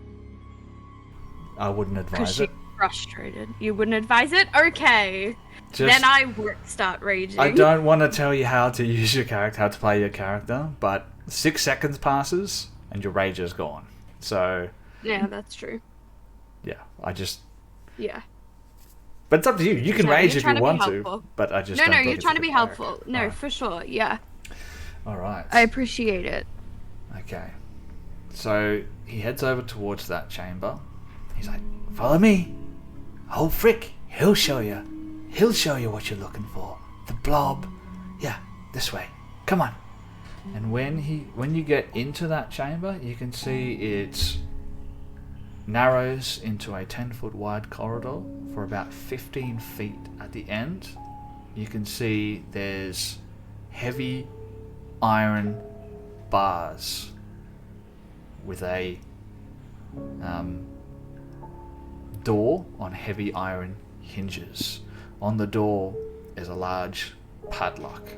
[SPEAKER 2] I wouldn't
[SPEAKER 5] Because
[SPEAKER 2] advise
[SPEAKER 5] she's
[SPEAKER 2] it.
[SPEAKER 5] frustrated. You wouldn't advise it? Okay. Then I would start raging.
[SPEAKER 2] I don't want to tell you how to use your character, how to play your character, but 6 seconds passes and your rage is gone. So,
[SPEAKER 5] Yeah, that's true.
[SPEAKER 2] yeah,
[SPEAKER 5] Yeah.
[SPEAKER 2] But it's up to you. You can
[SPEAKER 5] No,
[SPEAKER 2] rage
[SPEAKER 5] you're
[SPEAKER 2] if
[SPEAKER 5] trying
[SPEAKER 2] you
[SPEAKER 5] to be
[SPEAKER 2] want to,
[SPEAKER 5] helpful.
[SPEAKER 2] but I just
[SPEAKER 5] No,
[SPEAKER 2] don't
[SPEAKER 5] no,
[SPEAKER 2] think
[SPEAKER 5] you're
[SPEAKER 2] it's
[SPEAKER 5] trying
[SPEAKER 2] a
[SPEAKER 5] to be
[SPEAKER 2] good
[SPEAKER 5] helpful.
[SPEAKER 2] character.
[SPEAKER 5] No,
[SPEAKER 2] Alright.
[SPEAKER 5] for sure. Yeah.
[SPEAKER 2] Alright.
[SPEAKER 5] I appreciate it.
[SPEAKER 2] Okay. So he heads over towards that chamber. He's like, follow me. Old Frick, he'll show you. He'll show you what you're looking for. The blob. Yeah, this way. Come on. And when you get into that chamber, you can see it narrows into a 10-foot wide corridor for about 15 feet at the end. You can see there's heavy iron bars with a door on heavy iron hinges. On the door is a large padlock.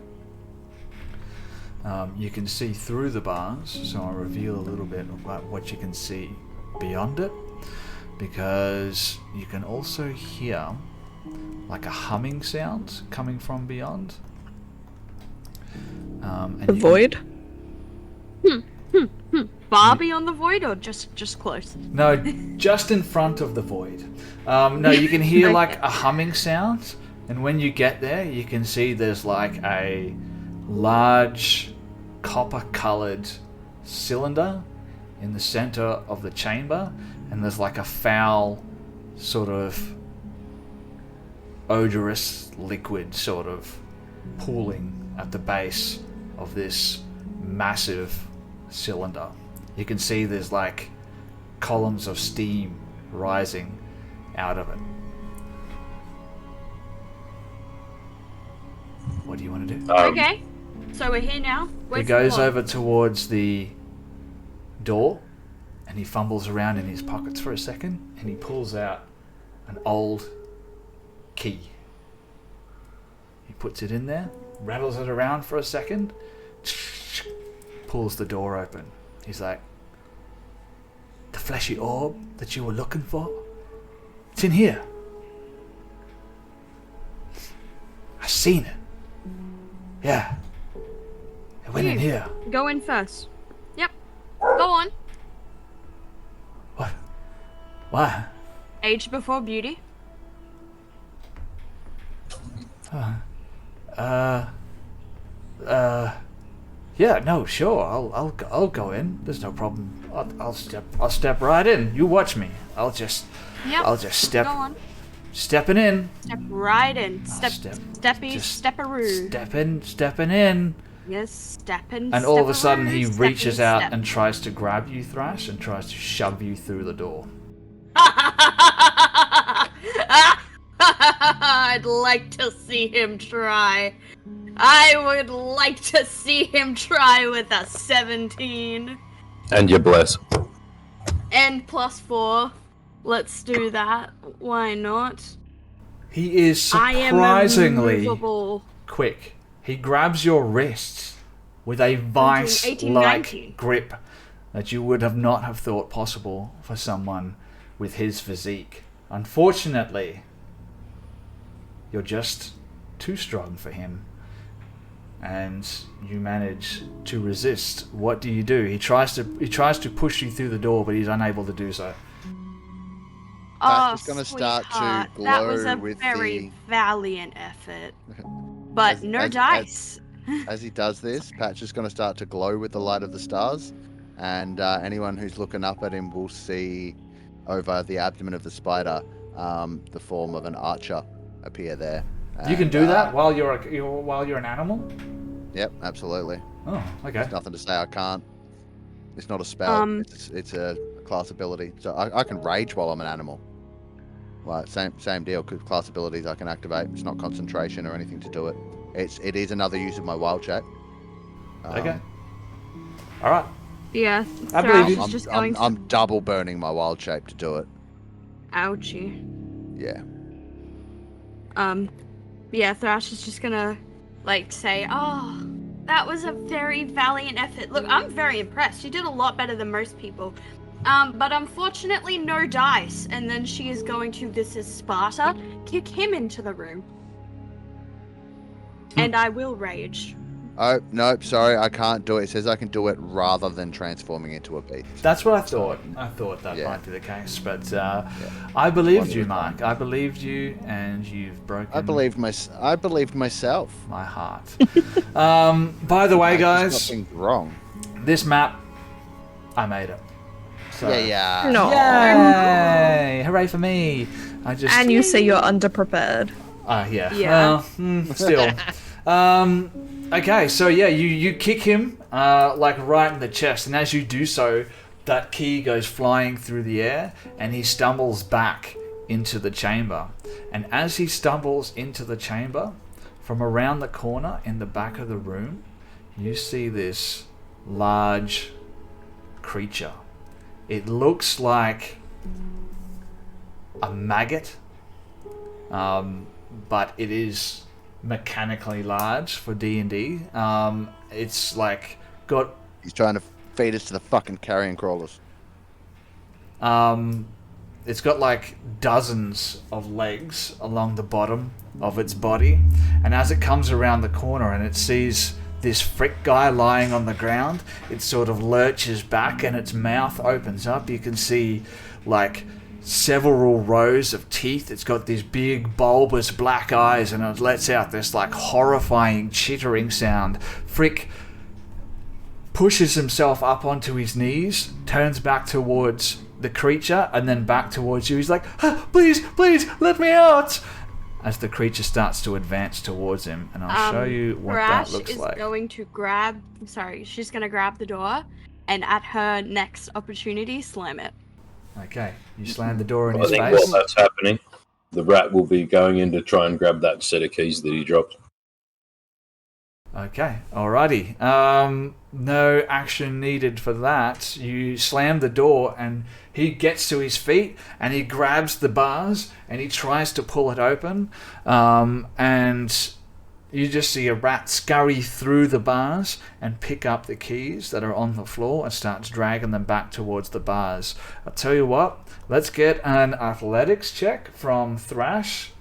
[SPEAKER 2] You can see through the bars, so I'll reveal a little bit about what you can see beyond it, because you can also hear like a humming sound coming from beyond. And
[SPEAKER 4] The void?
[SPEAKER 5] Barbie on the void or just close?
[SPEAKER 2] No, just in front of the void. No, you can hear like a humming sound, and when you get there, you can see there's like a large copper-colored cylinder in the center of the chamber, and there's like a foul, sort of odorous liquid sort of pooling at the base of this massive cylinder. You can see there's like columns of steam rising out of it. What do you want to do?
[SPEAKER 5] Okay. So we're here now.
[SPEAKER 2] He
[SPEAKER 5] Where's
[SPEAKER 2] goes
[SPEAKER 5] the
[SPEAKER 2] over towards the door and he fumbles around in his pockets for a second and he pulls out an old key. He puts it in there, rattles it around for a second, pulls the door open. He's like, the fleshy orb that you were looking for? It's in here. I've seen it. Yeah. It went in here.
[SPEAKER 5] Go in first. Yep. Go on.
[SPEAKER 2] What? Why?
[SPEAKER 5] Age before beauty.
[SPEAKER 2] Yeah, no, sure. I'll go in. There's no problem. I'll step right in. You watch me. I'll just step.
[SPEAKER 5] Go on.
[SPEAKER 2] Stepping in.
[SPEAKER 5] Step right in. Stepping
[SPEAKER 2] in.
[SPEAKER 5] Yes, stepping.
[SPEAKER 2] And all of a sudden he reaches out and tries to grab you, Thrash, and tries to shove you through the door.
[SPEAKER 5] I'd like to see him try. I would like to see him try with a 17.
[SPEAKER 6] And your bless.
[SPEAKER 5] And +4. Let's do that. Why not?
[SPEAKER 2] He is surprisingly
[SPEAKER 5] I am immovable.
[SPEAKER 2] quick. He grabs your wrists with a vice-like grip that you would not have thought possible for someone with his physique. Unfortunately, you're just too strong for him. And you manage to resist. What do you do? He tries to push you through the door, but he's unable to do so.
[SPEAKER 3] Pat's going to start to glow
[SPEAKER 5] that was a
[SPEAKER 3] with
[SPEAKER 5] very valiant effort. But no dice.
[SPEAKER 3] As he does this, Patch is going to start to glow with the light of the stars, and anyone who's looking up at him will see over the abdomen of the spider the form of an archer appear there.
[SPEAKER 2] You can do that while you're an animal?
[SPEAKER 3] Yep, absolutely.
[SPEAKER 2] Oh, okay.
[SPEAKER 3] There's nothing to say I can't. It's not a spell. It's a class ability. So I can rage while I'm an animal. Like same deal. Because class abilities I can activate. It's not concentration or anything to do it. It is another use of my wild shape.
[SPEAKER 2] Okay. All right.
[SPEAKER 5] Yeah.
[SPEAKER 2] I believe you.
[SPEAKER 3] I'm double burning my wild shape to do it.
[SPEAKER 5] Ouchie.
[SPEAKER 3] Yeah.
[SPEAKER 5] Yeah, Thrash is just gonna, say, oh, that was a very valiant effort. Look, I'm very impressed. You did a lot better than most people. But unfortunately, no dice. And then she is going to, this is Sparta, kick him into the room. And I will rage.
[SPEAKER 3] Oh, no, sorry, I can't do it. It says I can do it rather than transforming into a beast.
[SPEAKER 2] That's what I thought. I thought that might be the case, but I believed you, Mark. I believed you, and you've broken.
[SPEAKER 3] I believed myself.
[SPEAKER 2] My heart. By the way, guys,
[SPEAKER 3] nothing wrong.
[SPEAKER 2] This map, I made it. So,
[SPEAKER 3] Yeah.
[SPEAKER 4] No.
[SPEAKER 2] Yay! Hooray for me!
[SPEAKER 4] And you say you're underprepared.
[SPEAKER 2] Yeah.
[SPEAKER 5] Yeah.
[SPEAKER 2] Well, still. Okay, so yeah, you kick him right in the chest, and as you do so, that key goes flying through the air, and he stumbles back into the chamber. And as he stumbles into the chamber, from around the corner in the back of the room, you see this large creature. It looks like a maggot, but it is mechanically large for D&D. It's got...
[SPEAKER 3] He's trying to feed us to the fucking carrion crawlers.
[SPEAKER 2] It's got dozens of legs along the bottom of its body, and as it comes around the corner and it sees this Frick guy lying on the ground, it sort of lurches back and its mouth opens up. You can see several rows of teeth. It's got these big bulbous black eyes, and it lets out this horrifying chittering sound. Frick pushes himself up onto his knees, turns back towards the creature, and then back towards you. He's like, please let me out, as the creature starts to advance towards him, and I'll show you what that looks like.
[SPEAKER 5] She's going to grab the door, and at her next opportunity, slam it.
[SPEAKER 2] Okay, you slam the door in
[SPEAKER 6] I
[SPEAKER 2] his
[SPEAKER 6] think
[SPEAKER 2] face.
[SPEAKER 6] while that's happening, the rat will be going in to try and grab that set of keys that he dropped.
[SPEAKER 2] Okay, alrighty. No action needed for that. You slam the door and he gets to his feet and he grabs the bars and he tries to pull it open. And you just see a rat scurry through the bars and pick up the keys that are on the floor and starts dragging them back towards the bars. I'll tell you what, let's get an athletics check from Thrash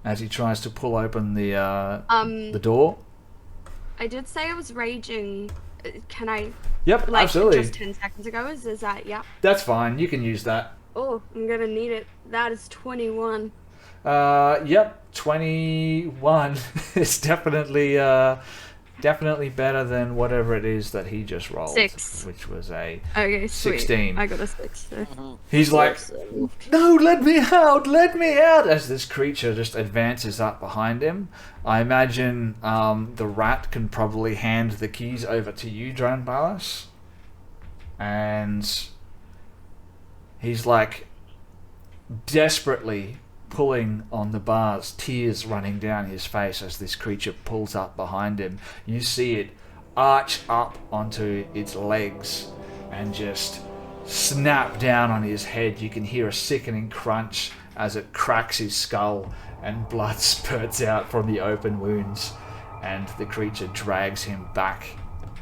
[SPEAKER 2] as he tries to pull open the door.
[SPEAKER 5] I did say I was raging. Can I?
[SPEAKER 2] Yep, absolutely.
[SPEAKER 5] Just 10 seconds ago. Is that? Yeah.
[SPEAKER 2] That's fine. You can use that.
[SPEAKER 5] Oh, I'm gonna need it. That is 21.
[SPEAKER 2] Yep, 21 is definitely definitely better than whatever it is that he just rolled.
[SPEAKER 5] 6.
[SPEAKER 2] Which was a
[SPEAKER 5] Okay, sweet.
[SPEAKER 2] 16.
[SPEAKER 5] I got a 6. So.
[SPEAKER 2] He's like, no, let me out, as this creature just advances up behind him. I imagine the rat can probably hand the keys over to you, Dranbalas. And he's like desperately pulling on the bars, tears running down his face as this creature pulls up behind him. You see it arch up onto its legs and just snap down on his head. You can hear a sickening crunch as it cracks his skull and blood spurts out from the open wounds, and the creature drags him back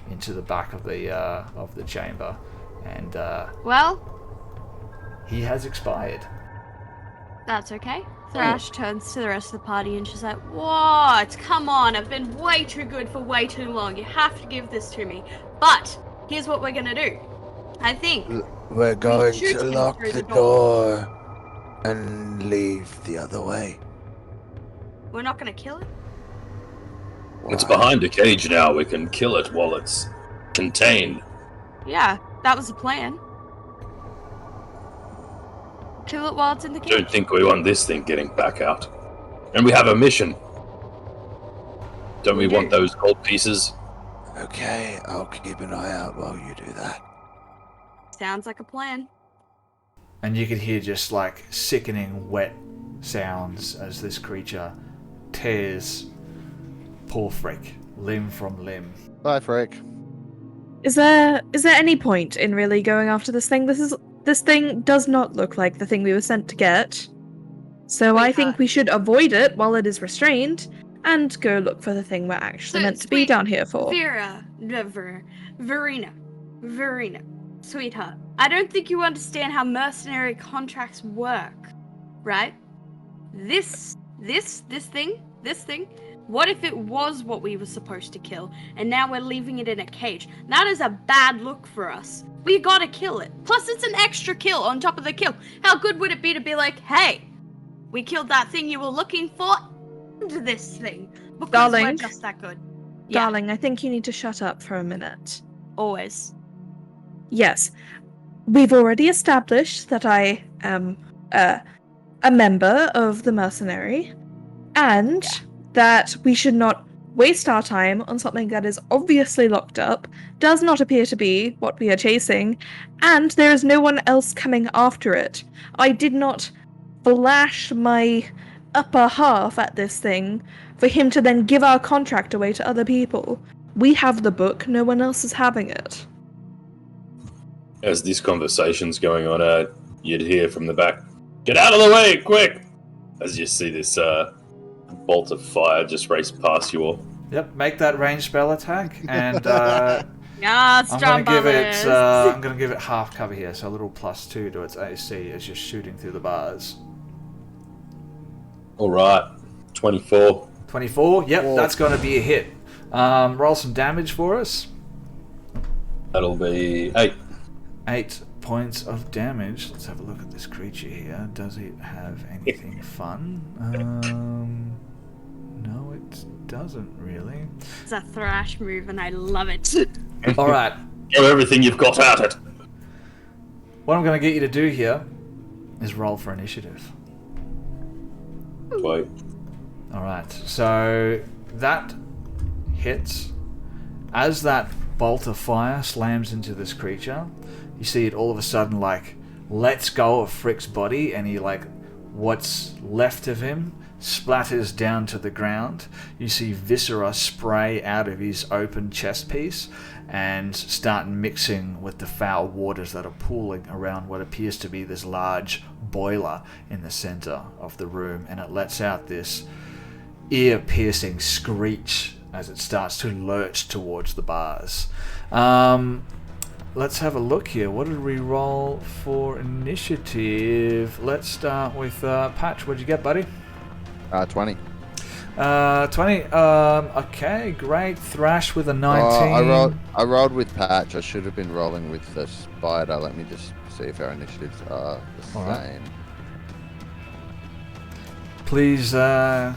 [SPEAKER 2] into the back of the chamber, and
[SPEAKER 5] Well,
[SPEAKER 2] he has expired.
[SPEAKER 5] that's okay. Thrash turns to the rest of the party and she's like, what? Come on, I've been way too good for way too long. You have to give this to me. But here's what we're gonna do. I think
[SPEAKER 3] We're going
[SPEAKER 5] shoot
[SPEAKER 3] to
[SPEAKER 5] him
[SPEAKER 3] lock
[SPEAKER 5] through
[SPEAKER 3] the
[SPEAKER 5] the door.
[SPEAKER 3] door and leave the other way.
[SPEAKER 5] we're not gonna kill it.
[SPEAKER 6] It's behind a cage now. We can kill it while it's contained.
[SPEAKER 5] Yeah, that was the plan. Kill it while it's in the cage.
[SPEAKER 6] Don't think we want this thing getting back out. And we have a mission. Don't we want those gold pieces?
[SPEAKER 3] Okay, I'll keep an eye out while you do that.
[SPEAKER 5] Sounds like a plan.
[SPEAKER 2] And you can hear just like sickening wet sounds as this creature tears poor Frick limb from limb.
[SPEAKER 3] Bye, Frick.
[SPEAKER 4] Is there any point in really going after this thing? This thing does not look like the thing we were sent to get. So I think we should avoid it while it is restrained and go look for the thing we're actually meant to be down here for.
[SPEAKER 5] Verena, sweetheart, I don't think you understand how mercenary contracts work, right? This thing, what if it was what we were supposed to kill, and now we're leaving it in a cage? That is a bad look for us. We gotta kill it. Plus, it's an extra kill on top of the kill. How good would it be to be like, hey, we killed that thing you were looking for, and this thing, because
[SPEAKER 4] Darling.
[SPEAKER 5] we're just that good. Yeah,
[SPEAKER 4] Darling, I think you need to shut up for a minute.
[SPEAKER 5] always.
[SPEAKER 4] Yes, we've already established that I am a member of the mercenary, and that we should not waste our time on something that is obviously locked up, does not appear to be what we are chasing, and there is no one else coming after it. I did not flash my upper half at this thing for him to then give our contract away to other people. We have the book, no one else is having it.
[SPEAKER 6] As this conversation's going on, you'd hear from the back, "Get out of the way, quick!" As you see this bolt of fire just race past you all.
[SPEAKER 2] Yep, make that ranged spell attack, and
[SPEAKER 5] Yeah,
[SPEAKER 2] I'm gonna give it half cover here, so a little +2 to its AC as you're shooting through the bars.
[SPEAKER 6] All right, 24.
[SPEAKER 2] 24. Yep,
[SPEAKER 3] Whoa.
[SPEAKER 2] that's gonna be a hit. Roll some damage for us.
[SPEAKER 6] That'll be 8.
[SPEAKER 2] 8 points of damage. Let's have a look at this creature here. Does it have anything fun? No, it doesn't really.
[SPEAKER 5] It's a thrash move, and I love it.
[SPEAKER 2] All right.
[SPEAKER 6] Throw everything you've got at it.
[SPEAKER 2] What I'm going to get you to do here is roll for initiative.
[SPEAKER 6] Wait.
[SPEAKER 2] All right. So that hits. As that bolt of fire slams into this creature, you see it all of a sudden like lets go of Frick's body, and he like what's left of him splatters down to the ground. You see viscera spray out of his open chest piece and start mixing with the foul waters that are pooling around what appears to be this large boiler in the center of the room, and it lets out this ear-piercing screech as it starts to lurch towards the bars. Let's have a look here. What did we roll for initiative? Let's start with Patch. What'd you get, buddy?
[SPEAKER 3] 20.
[SPEAKER 2] 20. Okay, great. Thrash with a 19.
[SPEAKER 3] I rolled with Patch. I should have been rolling with the spider. Let me just see if our initiatives are the
[SPEAKER 2] All right.
[SPEAKER 3] same.
[SPEAKER 2] Please, yeah,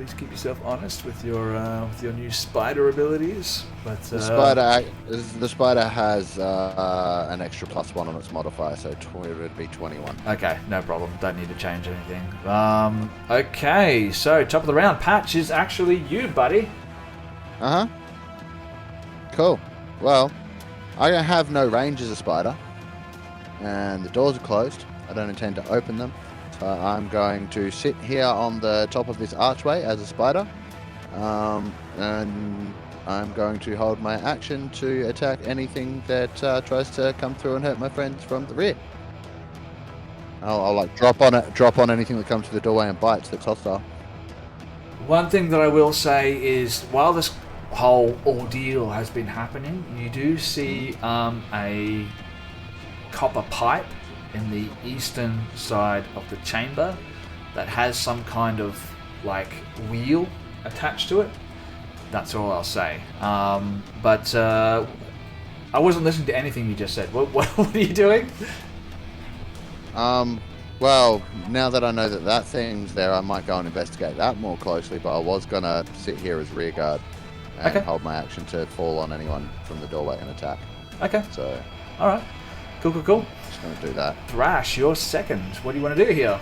[SPEAKER 2] Please keep yourself honest with your new spider abilities. But
[SPEAKER 3] The spider has an extra +1 on its modifier, so it would be 21.
[SPEAKER 2] Okay, no problem. Don't need to change anything. Okay, so top of the round, Patch is actually you, buddy.
[SPEAKER 3] Uh-huh. Cool. Well, I have no range as a spider, and the doors are closed. I don't intend to open them. So I'm going to sit here on the top of this archway as a spider, and I'm going to hold my action to attack anything that tries to come through and hurt my friends from the rear. I'll like drop on anything that comes to the doorway and bites that's hostile.
[SPEAKER 2] One thing that I will say is, while this whole ordeal has been happening, you do see a copper pipe in the eastern side of the chamber that has some kind of like wheel attached to it. That's all I'll say. But I wasn't listening to anything you just said. What are you doing?
[SPEAKER 3] Well, now that I know that thing's there, I might go and investigate that more closely, but I was going to sit here as rear guard and hold my action to fall on anyone from the doorway and attack.
[SPEAKER 2] Okay.
[SPEAKER 3] So.
[SPEAKER 2] Alright. Cool.
[SPEAKER 3] Just going to do that.
[SPEAKER 2] Thrash, you're second. What do you want to do here?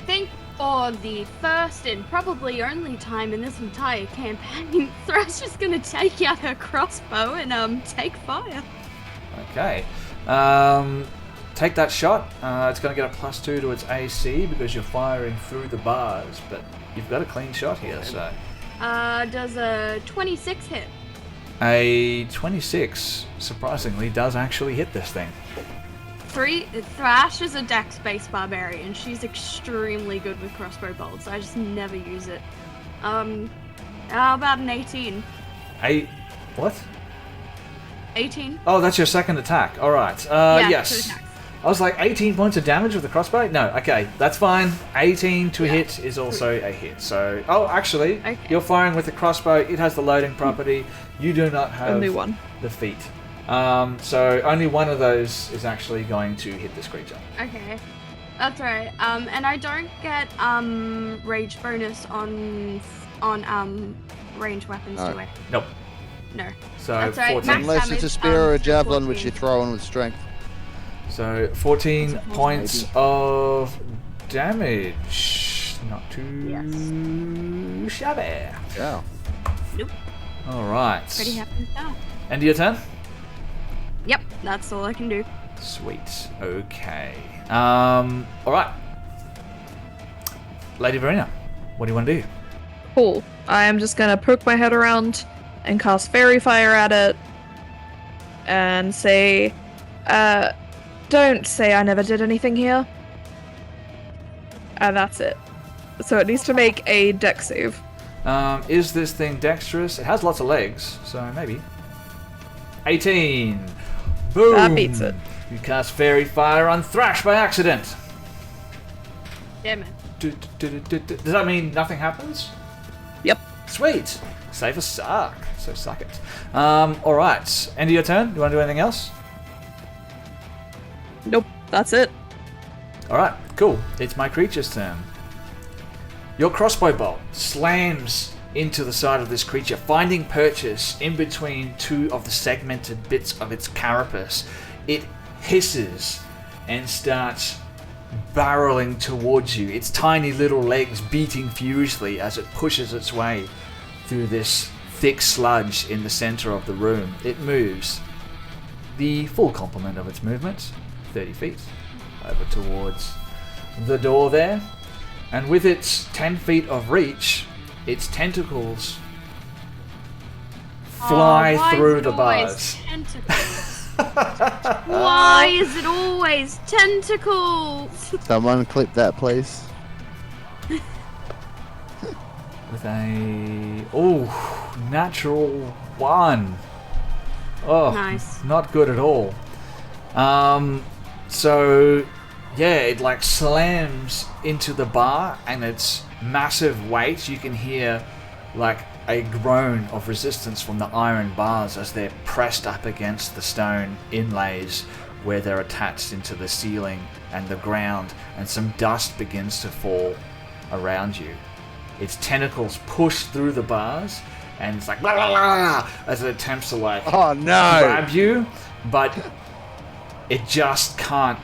[SPEAKER 5] I think for the first and probably only time in this entire campaign, Thrash is going to take out her crossbow and take fire.
[SPEAKER 2] Okay. Take that shot. It's going to get a +2 to its AC because you're firing through the bars, but you've got a clean shot here, so...
[SPEAKER 5] Does a 26 hit?
[SPEAKER 2] A 26, surprisingly, does actually hit this thing.
[SPEAKER 5] Thrash is a dex-based barbarian. She's extremely good with crossbow bolts. I just never use it. How about an 18?
[SPEAKER 2] What?
[SPEAKER 5] 18?
[SPEAKER 2] Oh, that's your second attack. Alright. Yes. I was like, 18 points of damage with the crossbow? No, okay, that's fine. 18 to hit is also a hit. So, actually, you're firing with the crossbow. It has the loading property. You do not have
[SPEAKER 4] Only one.
[SPEAKER 2] the feat. So only one of those is actually going to hit this creature.
[SPEAKER 5] Okay, that's right. And I don't get rage bonus on ranged weapons, do I?
[SPEAKER 2] Nope.
[SPEAKER 5] No.
[SPEAKER 2] So
[SPEAKER 5] that's right.
[SPEAKER 2] 14.
[SPEAKER 3] Unless it's a spear or a javelin, which you throw in with strength.
[SPEAKER 2] So 14 points of damage. Not too shabby.
[SPEAKER 3] Yeah.
[SPEAKER 5] Nope.
[SPEAKER 2] All right.
[SPEAKER 5] Pretty happy with that.
[SPEAKER 2] End of your turn?
[SPEAKER 5] Yep, that's all I can do.
[SPEAKER 2] Sweet. Okay. All right. Lady Verena, what do you want to do?
[SPEAKER 4] Cool. I am just gonna poke my head around and cast Fairy Fire at it and say, don't say I never did anything here. And that's it. So it needs to make a dex save.
[SPEAKER 2] Is this thing dexterous? It has lots of legs, so maybe. 18. Boom.
[SPEAKER 4] That beats it.
[SPEAKER 2] You cast Fairy Fire on Thrash by accident.
[SPEAKER 5] Damn it.
[SPEAKER 2] Does that mean nothing happens?
[SPEAKER 4] Yep.
[SPEAKER 2] Sweet. Save a suck. So suck it. Alright. End of your turn. Do you want to do anything else?
[SPEAKER 4] Nope. That's it.
[SPEAKER 2] Alright. Cool. It's my creature's turn. Your crossbow bolt slams into the side of this creature, finding purchase in between two of the segmented bits of its carapace. It hisses and starts barreling towards you, its tiny little legs beating furiously as it pushes its way through this thick sludge in the center of the room. It moves the full complement of its movement, 30 feet, over towards the door there. And with its 10 feet of reach, its tentacles fly through the bars.
[SPEAKER 5] Why is it always tentacles?
[SPEAKER 3] Someone clip that, please.
[SPEAKER 2] With a natural 1. Oh,
[SPEAKER 5] nice.
[SPEAKER 2] Not good at all. So yeah, it like slams into the bar, and its massive weight, you can hear like a groan of resistance from the iron bars as they're pressed up against the stone inlays where they're attached into the ceiling and the ground, and some dust begins to fall around you. its tentacles push through the bars, and it's like blah, blah, blah, as it attempts to like
[SPEAKER 3] Oh no!
[SPEAKER 2] grab you, but it just can't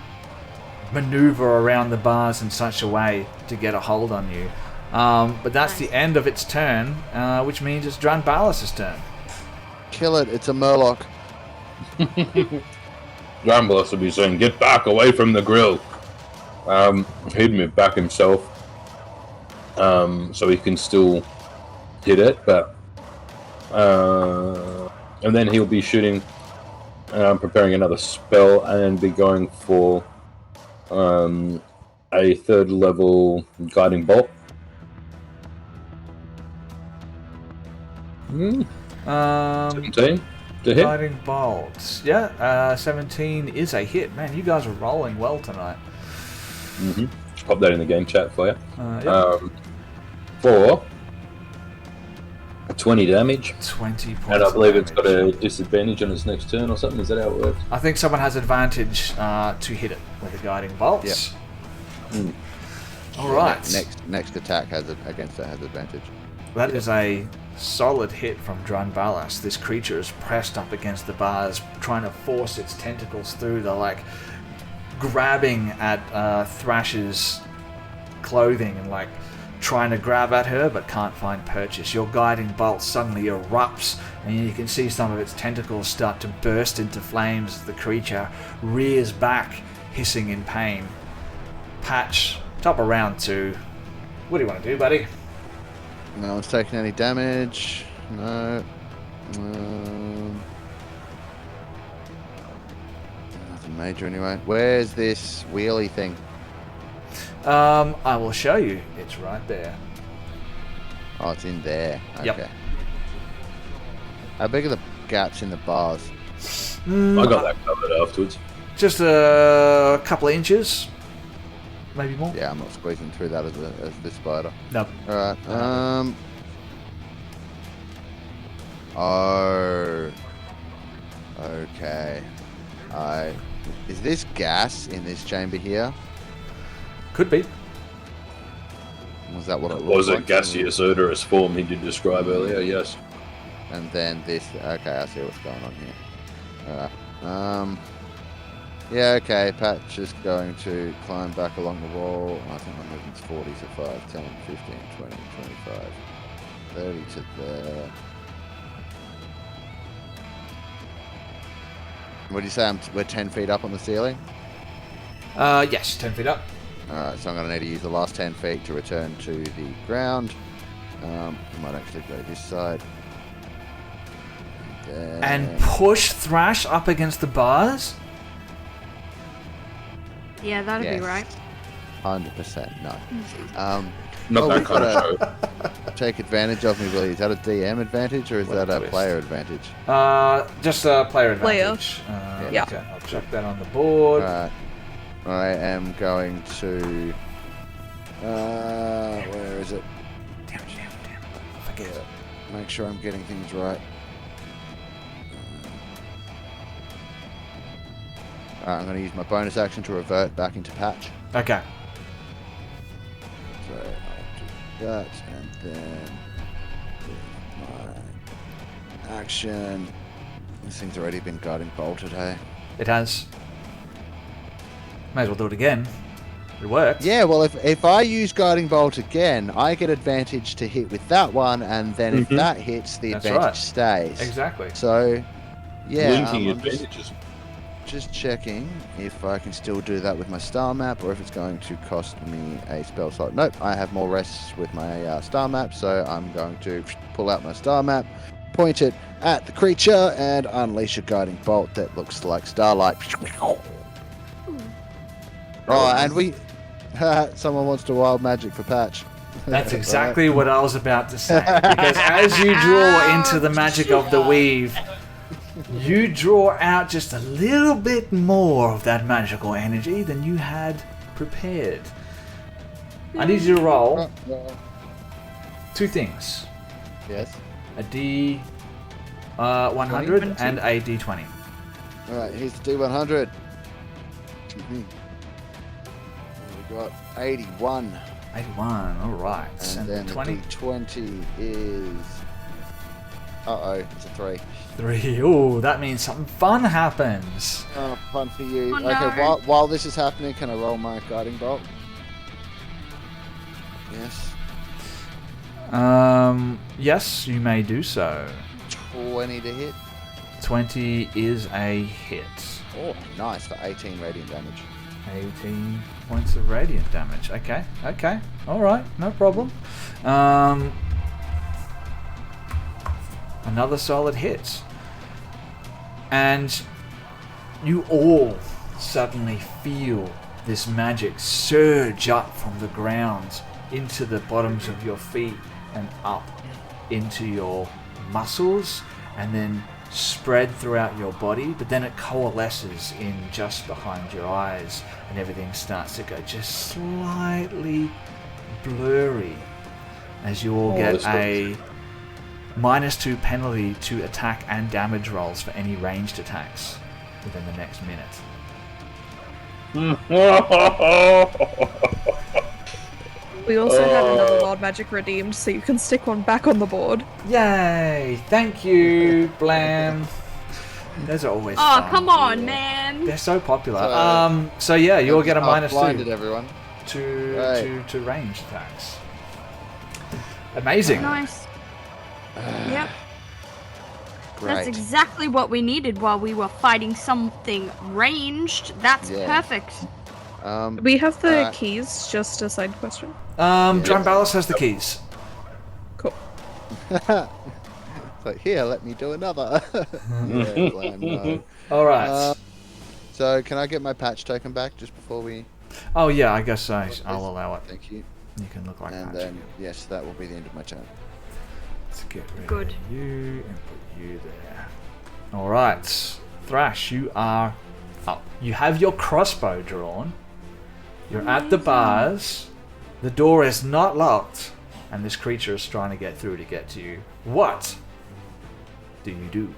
[SPEAKER 2] maneuver around the bars in such a way to get a hold on you. But that's the end of its turn, which means it's Dranbalis' turn.
[SPEAKER 3] Kill it! It's a Murloc.
[SPEAKER 6] Dramblus will be saying, "Get back away from the grill." He'd move back himself, so he can still hit it, but and then he'll be shooting, preparing another spell, and be going for a 3rd level guiding bolt. 17 to hit.
[SPEAKER 2] Guiding bolts. Yeah, 17 is a hit. Man, you guys are rolling well tonight.
[SPEAKER 6] Just pop that in the game chat for you. For 20 damage.
[SPEAKER 2] 20 points.
[SPEAKER 6] And I believe
[SPEAKER 2] of
[SPEAKER 6] it's got
[SPEAKER 2] damage.
[SPEAKER 6] a disadvantage on its next turn or something. Is that how it works?
[SPEAKER 2] I think someone has advantage to hit it with the guiding bolts. All right.
[SPEAKER 3] Next attack against it has advantage.
[SPEAKER 2] That is a solid hit from Dranbalis. This creature is pressed up against the bars, trying to force its tentacles through. They're like grabbing at Thrash's clothing and like trying to grab at her, but can't find purchase. Your guiding bolt suddenly erupts, and you can see some of its tentacles start to burst into flames as the creature rears back, hissing in pain. Patch, top of round 2. What do you want to do, buddy?
[SPEAKER 3] No one's taking any damage. No. Nothing major anyway. Where's this wheelie thing?
[SPEAKER 2] I will show you. It's right there.
[SPEAKER 3] Oh, it's in there. Okay.
[SPEAKER 2] Yep.
[SPEAKER 3] How big are the gaps in the bars?
[SPEAKER 6] I got that covered afterwards.
[SPEAKER 2] Just a couple of inches, maybe more.
[SPEAKER 3] Yeah, I'm not squeezing through that as this spider.
[SPEAKER 2] No.
[SPEAKER 3] Alright, Oh. Okay. Is this gas in this chamber here?
[SPEAKER 2] Could be.
[SPEAKER 3] Was that what it
[SPEAKER 6] Was
[SPEAKER 3] looked
[SPEAKER 6] it
[SPEAKER 3] like?
[SPEAKER 6] gaseous odorous form he did describe earlier? Yes.
[SPEAKER 3] And then this. Okay, I see what's going on here. Alright. Yeah, okay. Patch is going to climb back along the wall. I think my movement's 40, so 5, 10, 15, 20, 25, 30 to there. What do you say? We're 10 feet up on the ceiling?
[SPEAKER 2] Yes, 10 feet up.
[SPEAKER 3] Alright, so I'm going to need to use the last 10 feet to return to the ground. I might actually go this side.
[SPEAKER 2] And push Thrash up against the bars?
[SPEAKER 5] Yeah, that'd
[SPEAKER 3] Yes.
[SPEAKER 5] be right.
[SPEAKER 3] 100% no.
[SPEAKER 6] Not
[SPEAKER 3] Oh,
[SPEAKER 6] that
[SPEAKER 3] we've
[SPEAKER 6] kind of
[SPEAKER 3] got
[SPEAKER 6] show.
[SPEAKER 3] Take advantage of me, Willie. Is that a DM advantage or is
[SPEAKER 2] What a
[SPEAKER 3] that a
[SPEAKER 2] twist.
[SPEAKER 3] player advantage?
[SPEAKER 2] Just a player
[SPEAKER 4] Player.
[SPEAKER 2] advantage.
[SPEAKER 4] Yeah.
[SPEAKER 2] Okay, I'll chuck that on the board.
[SPEAKER 3] Alright. I am going to... where is it?
[SPEAKER 2] Damn. I forget it.
[SPEAKER 3] Make sure I'm getting things right. Alright, I'm going to use my bonus action to revert back into Patch.
[SPEAKER 2] Okay.
[SPEAKER 3] So I'll do that, and then with my action. This thing's already been guiding bolted, hey?
[SPEAKER 2] It has. May as well do it again. It worked.
[SPEAKER 3] Yeah, well, if I use guiding bolt again, I get advantage to hit with that one, and then if that hits, the
[SPEAKER 2] That's
[SPEAKER 3] advantage
[SPEAKER 2] right.
[SPEAKER 3] stays.
[SPEAKER 2] Exactly.
[SPEAKER 3] So, yeah,
[SPEAKER 6] Linking
[SPEAKER 3] I'm
[SPEAKER 6] advantages.
[SPEAKER 3] just checking if I can still do that with my star map, or if it's going to cost me a spell slot. Nope, I have more rests with my star map, so I'm going to pull out my star map, point it at the creature, and unleash a guiding bolt that looks like starlight. Oh, and we... someone wants to wild magic for Patch.
[SPEAKER 2] That's exactly what I was about to say. Because as you draw into the magic of the weave, you draw out just a little bit more of that magical energy than you had prepared. I need you to roll two things.
[SPEAKER 3] Yes.
[SPEAKER 2] A D 100 and a D 20.
[SPEAKER 3] Alright, here's the D100. We got 81.
[SPEAKER 2] 81, alright.
[SPEAKER 3] And then the 20 is... it's a 3.
[SPEAKER 2] 3. Ooh, that means something fun happens.
[SPEAKER 3] Oh, fun for you.
[SPEAKER 5] Oh,
[SPEAKER 3] Okay,
[SPEAKER 5] no.
[SPEAKER 3] while this is happening, can I roll my guiding bolt? Yes.
[SPEAKER 2] Yes, you may do so.
[SPEAKER 3] 20 to hit.
[SPEAKER 2] 20 is a hit.
[SPEAKER 3] Oh, nice, for 18 radiant damage.
[SPEAKER 2] 18 points of radiant damage. Okay. Alright, no problem. Another solid hit. And you all suddenly feel this magic surge up from the ground into the bottoms of your feet and up into your muscles and then spread throughout your body, but then it coalesces in just behind your eyes and everything starts to go just slightly blurry as you all get a -2 penalty to attack and damage rolls for any ranged attacks within the next minute.
[SPEAKER 4] We also had another wild magic redeemed, so you can stick one back on the board.
[SPEAKER 2] Yay! Thank you, Blam. Those are always fun.
[SPEAKER 5] come on, man.
[SPEAKER 2] They're so popular. So yeah, you all get a
[SPEAKER 3] I've blinded
[SPEAKER 2] -2
[SPEAKER 3] everyone.
[SPEAKER 2] to ranged attacks. Amazing.
[SPEAKER 5] Nice. Yep.
[SPEAKER 3] Great.
[SPEAKER 5] That's exactly what we needed while we were fighting something ranged. That's
[SPEAKER 3] Yeah.
[SPEAKER 5] perfect.
[SPEAKER 4] We have the keys, just a side question.
[SPEAKER 2] Drambalis has the keys.
[SPEAKER 4] Cool.
[SPEAKER 3] So here, let me do another. Yeah, Blam, no.
[SPEAKER 2] All right.
[SPEAKER 3] So can I get my patch token back just before we...
[SPEAKER 2] Oh yeah, I guess I'll allow it.
[SPEAKER 3] Thank you.
[SPEAKER 2] You can look like
[SPEAKER 3] And
[SPEAKER 2] that.
[SPEAKER 3] then, yes, that will be the end of my turn.
[SPEAKER 2] Let's get rid
[SPEAKER 5] Good.
[SPEAKER 2] of you and put you there. All right, Thrash, you are up. You have your crossbow drawn. You're at the bars. The door is not locked, and this creature is trying to get through to get to you. What do you do?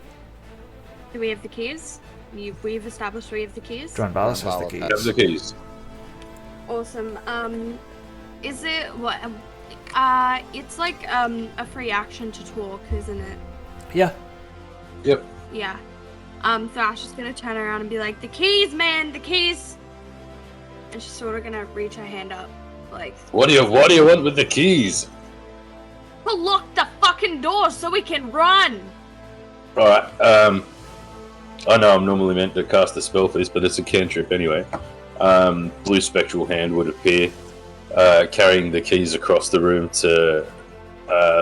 [SPEAKER 5] Do we have the keys? We've established we have the keys.
[SPEAKER 2] Drambalis has the keys.
[SPEAKER 6] Have the keys.
[SPEAKER 5] Awesome. Is it what? It's like a free action to talk, isn't it?
[SPEAKER 2] Yeah.
[SPEAKER 6] Yep.
[SPEAKER 5] Yeah. Thrash is gonna turn around and be like, "The keys, man, the keys!" And she's sort of gonna reach her hand up, like,
[SPEAKER 6] What do you want with the keys?
[SPEAKER 5] "To lock the fucking door so we can run."
[SPEAKER 6] Alright, I know I'm normally meant to cast a spell for this, but it's a cantrip anyway. Blue spectral hand would appear, carrying the keys across the room to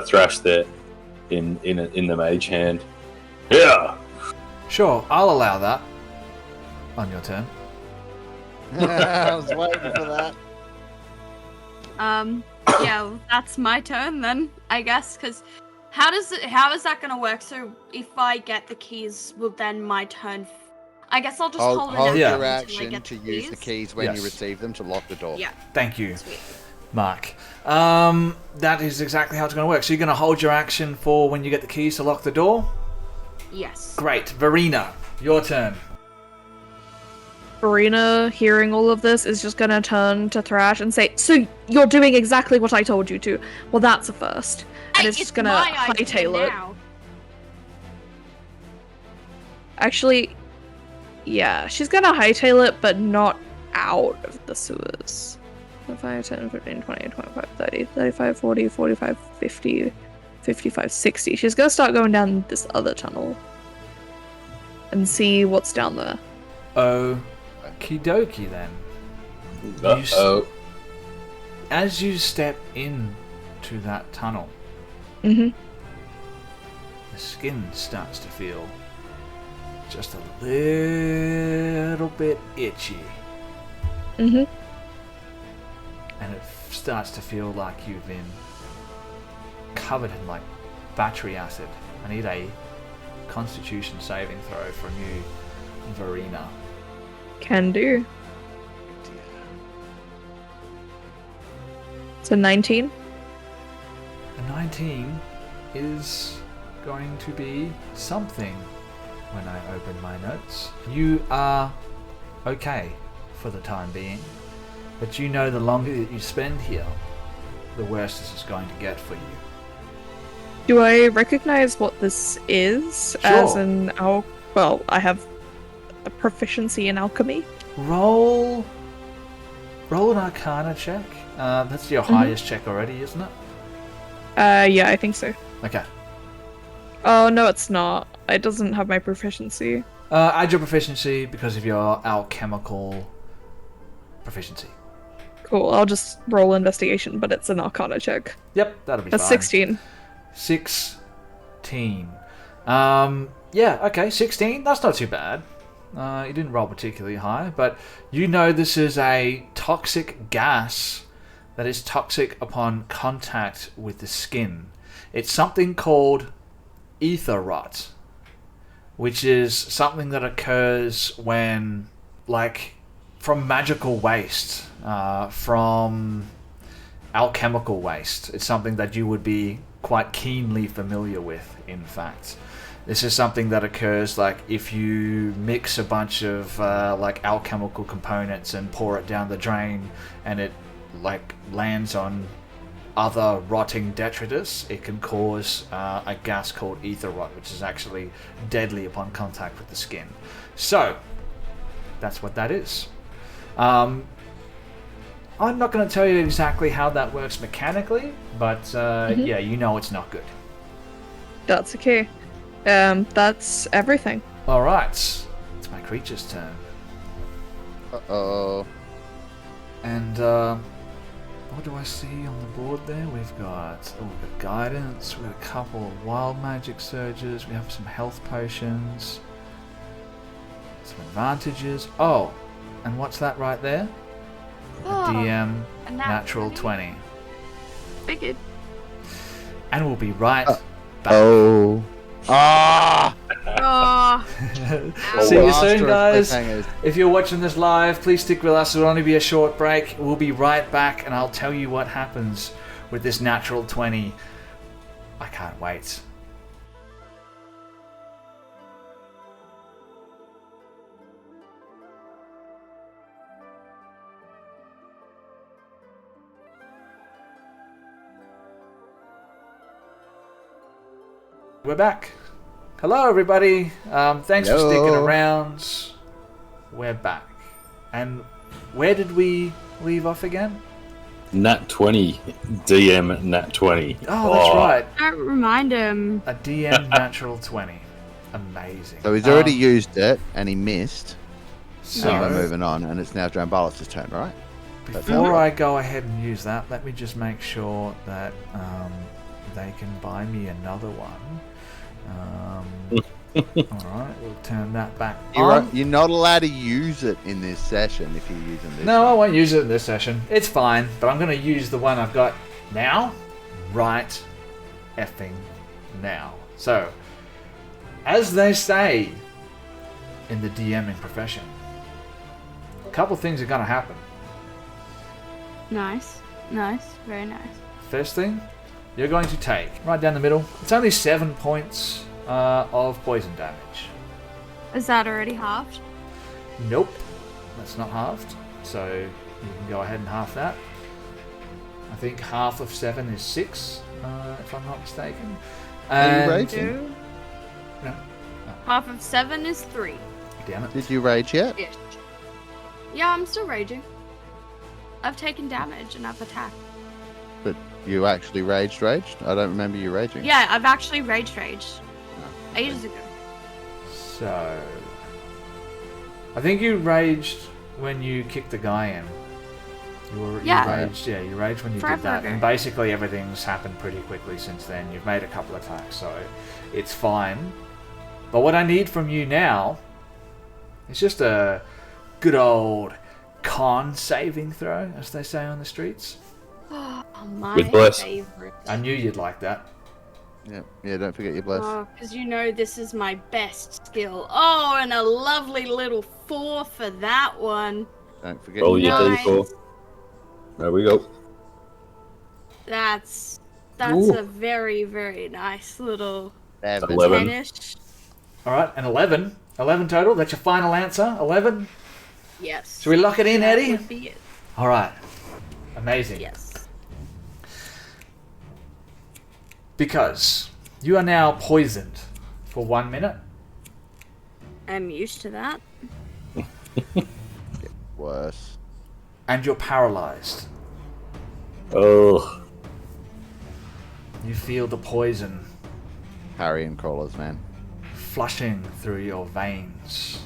[SPEAKER 6] Thrash there in the mage hand. Yeah!
[SPEAKER 2] Sure, I'll allow that. On your turn.
[SPEAKER 3] I was waiting for that.
[SPEAKER 5] Yeah, well, that's my turn then, I guess, because how is that gonna work? So if I get the keys, will then my turn... I guess I'll just hold
[SPEAKER 3] Hold
[SPEAKER 5] it
[SPEAKER 2] Yeah.
[SPEAKER 3] your
[SPEAKER 5] until I
[SPEAKER 3] action
[SPEAKER 5] get
[SPEAKER 3] to
[SPEAKER 5] the
[SPEAKER 3] use the keys when
[SPEAKER 2] Yes.
[SPEAKER 3] you receive them to lock the door.
[SPEAKER 5] Yeah,
[SPEAKER 2] Thank you,
[SPEAKER 5] sweet.
[SPEAKER 2] Mark. That is exactly how it's going to work. So you're going to hold your action for when you get the keys to lock the door?
[SPEAKER 5] Yes.
[SPEAKER 2] Great. Verena, your turn.
[SPEAKER 4] Verena, hearing all of this, is just gonna turn to Thrash and say, "So you're doing exactly what I told you to. Well, that's a first." And
[SPEAKER 5] Hey,
[SPEAKER 4] it's just
[SPEAKER 5] it's
[SPEAKER 4] gonna
[SPEAKER 5] my idea
[SPEAKER 4] hightail it.
[SPEAKER 5] now.
[SPEAKER 4] Actually, yeah, she's gonna hightail it, but not out of the sewers. 5, 10, 15, 20, 25, 30, 35, 40, 45, 50, 55, 60. She's gonna start going down this other tunnel and see what's down there.
[SPEAKER 2] Okie dokie then.
[SPEAKER 6] Uh-oh.
[SPEAKER 2] As you step in to that tunnel,
[SPEAKER 4] Mm-hmm.
[SPEAKER 2] the skin starts to feel just a little bit itchy.
[SPEAKER 4] Mm-hmm.
[SPEAKER 2] And it starts to feel like you've been covered in like battery acid. I need a constitution saving throw from you, Verena.
[SPEAKER 4] Can do. So 19.
[SPEAKER 2] A 19 is going to be something when I open my notes. You are okay for the time being, but you know the longer that you spend here, the worse this is going to get for you.
[SPEAKER 4] Do I recognize what this is?
[SPEAKER 2] Sure.
[SPEAKER 4] As in well, I have a proficiency in alchemy.
[SPEAKER 2] Roll an Arcana check. That's your highest check already, isn't it?
[SPEAKER 4] Yeah, I think so.
[SPEAKER 2] Okay.
[SPEAKER 4] Oh, no, it's not. It doesn't have my proficiency.
[SPEAKER 2] Add your proficiency because of your alchemical proficiency.
[SPEAKER 4] Cool, I'll just roll investigation, but it's an Arcana check.
[SPEAKER 2] Yep, that'll be
[SPEAKER 4] That's
[SPEAKER 2] fine.
[SPEAKER 4] 16.
[SPEAKER 2] 16. Yeah, okay, 16. That's not too bad. You didn't roll particularly high, but you know this is a toxic gas that is toxic upon contact with the skin. It's something called ether rot, which is something that occurs when, like, from magical waste, from alchemical waste. It's something that you would be quite keenly familiar with, in fact. This is something that occurs, like, if you mix a bunch of, like, alchemical components and pour it down the drain, and it, like, lands on other rotting detritus, it can cause a gas called ether rot, which is actually deadly upon contact with the skin. So, that's what that is. I'm not going to tell you exactly how that works mechanically, but yeah, you know it's not good.
[SPEAKER 4] That's okay. That's everything.
[SPEAKER 2] Alright, it's my creature's turn.
[SPEAKER 3] Uh-oh.
[SPEAKER 2] And what do I see on the board there? We've got guidance, we've got a couple of wild magic surges, we have some health potions, some advantages. Oh, and what's that right there? A DM
[SPEAKER 5] a
[SPEAKER 2] natural 20.
[SPEAKER 5] Figured.
[SPEAKER 2] And we'll be right back.
[SPEAKER 3] Oh. Ah!
[SPEAKER 5] Oh,
[SPEAKER 2] See you
[SPEAKER 3] Master
[SPEAKER 2] soon,
[SPEAKER 3] of
[SPEAKER 2] guys.
[SPEAKER 3] cliffhangers.
[SPEAKER 2] If you're watching this live, please stick with us. It'll only be a short break. We'll be right back, and I'll tell you what happens with this natural 20. I can't wait. We're back. Hello, everybody. Thanks for sticking
[SPEAKER 3] Hello.
[SPEAKER 2] around. We're back. And where did we leave off again?
[SPEAKER 6] Nat 20. DM Nat 20.
[SPEAKER 2] Oh, that's right.
[SPEAKER 5] don't remind him.
[SPEAKER 2] A DM natural 20. Amazing.
[SPEAKER 3] So he's already used it, and he missed.
[SPEAKER 2] So,
[SPEAKER 3] And we're moving on, and it's now Drambalis' turn, right?
[SPEAKER 2] before I go ahead and use that, let me just make sure that they can buy me another one. Alright, we'll turn that back on.
[SPEAKER 3] You're not allowed to use it in this session if you're using this.
[SPEAKER 2] No, I
[SPEAKER 3] one.
[SPEAKER 2] won't use it in this session. It's fine, but I'm going to use the one I've got now. Right effing now. So, as they say in the DMing profession, a couple things are going to happen.
[SPEAKER 5] Nice. Very nice.
[SPEAKER 2] First thing, you're going to take, right down the middle, it's only 7 points of poison damage.
[SPEAKER 5] Is that already halved?
[SPEAKER 2] Nope, that's not halved. So you can go ahead and half that. I think half of 7 is 6, if I'm not mistaken.
[SPEAKER 3] Are you
[SPEAKER 2] And
[SPEAKER 3] raging?
[SPEAKER 5] 2.
[SPEAKER 2] No.
[SPEAKER 5] Half of 7 is 3.
[SPEAKER 2] Damn it.
[SPEAKER 3] Did you rage yet?
[SPEAKER 5] Ish. Yeah, I'm still raging. I've taken damage and I've attacked.
[SPEAKER 3] But you actually raged? I don't remember you raging.
[SPEAKER 5] Yeah, I've actually raged. Ages ago.
[SPEAKER 2] So, I think you raged when you kicked the guy in. You
[SPEAKER 5] Yeah.
[SPEAKER 2] raged when you
[SPEAKER 5] Forever
[SPEAKER 2] did that.
[SPEAKER 5] ago.
[SPEAKER 2] And basically everything's happened pretty quickly since then. You've made a couple of attacks, so it's fine. But what I need from you now is just a good old con saving throw, as they say on the streets.
[SPEAKER 5] Oh, my
[SPEAKER 6] With bless.
[SPEAKER 5] favorite.
[SPEAKER 2] I knew you'd like that.
[SPEAKER 3] Yeah, don't forget your bless.
[SPEAKER 5] Oh, because you know this is my best skill. Oh, and a lovely little 4 for that one.
[SPEAKER 3] Don't forget
[SPEAKER 6] Roll
[SPEAKER 3] your
[SPEAKER 6] your
[SPEAKER 5] Nice.
[SPEAKER 6] D4. There we go.
[SPEAKER 5] That's
[SPEAKER 2] Ooh.
[SPEAKER 5] a very, very nice little
[SPEAKER 3] 11.
[SPEAKER 6] 11.
[SPEAKER 5] 10-ish.
[SPEAKER 2] Alright, and 11. 11 total, that's your final answer? 11?
[SPEAKER 5] Yes.
[SPEAKER 2] Should we lock it in,
[SPEAKER 5] That
[SPEAKER 2] Eddie?
[SPEAKER 5] would be it.
[SPEAKER 2] Alright. Amazing.
[SPEAKER 5] Yes.
[SPEAKER 2] because you are now poisoned for 1 minute.
[SPEAKER 5] I'm used to that.
[SPEAKER 3] Worse.
[SPEAKER 2] And you're paralyzed.
[SPEAKER 6] Oh.
[SPEAKER 2] You feel the poison
[SPEAKER 3] Carrion crawlers, man.
[SPEAKER 2] flushing through your veins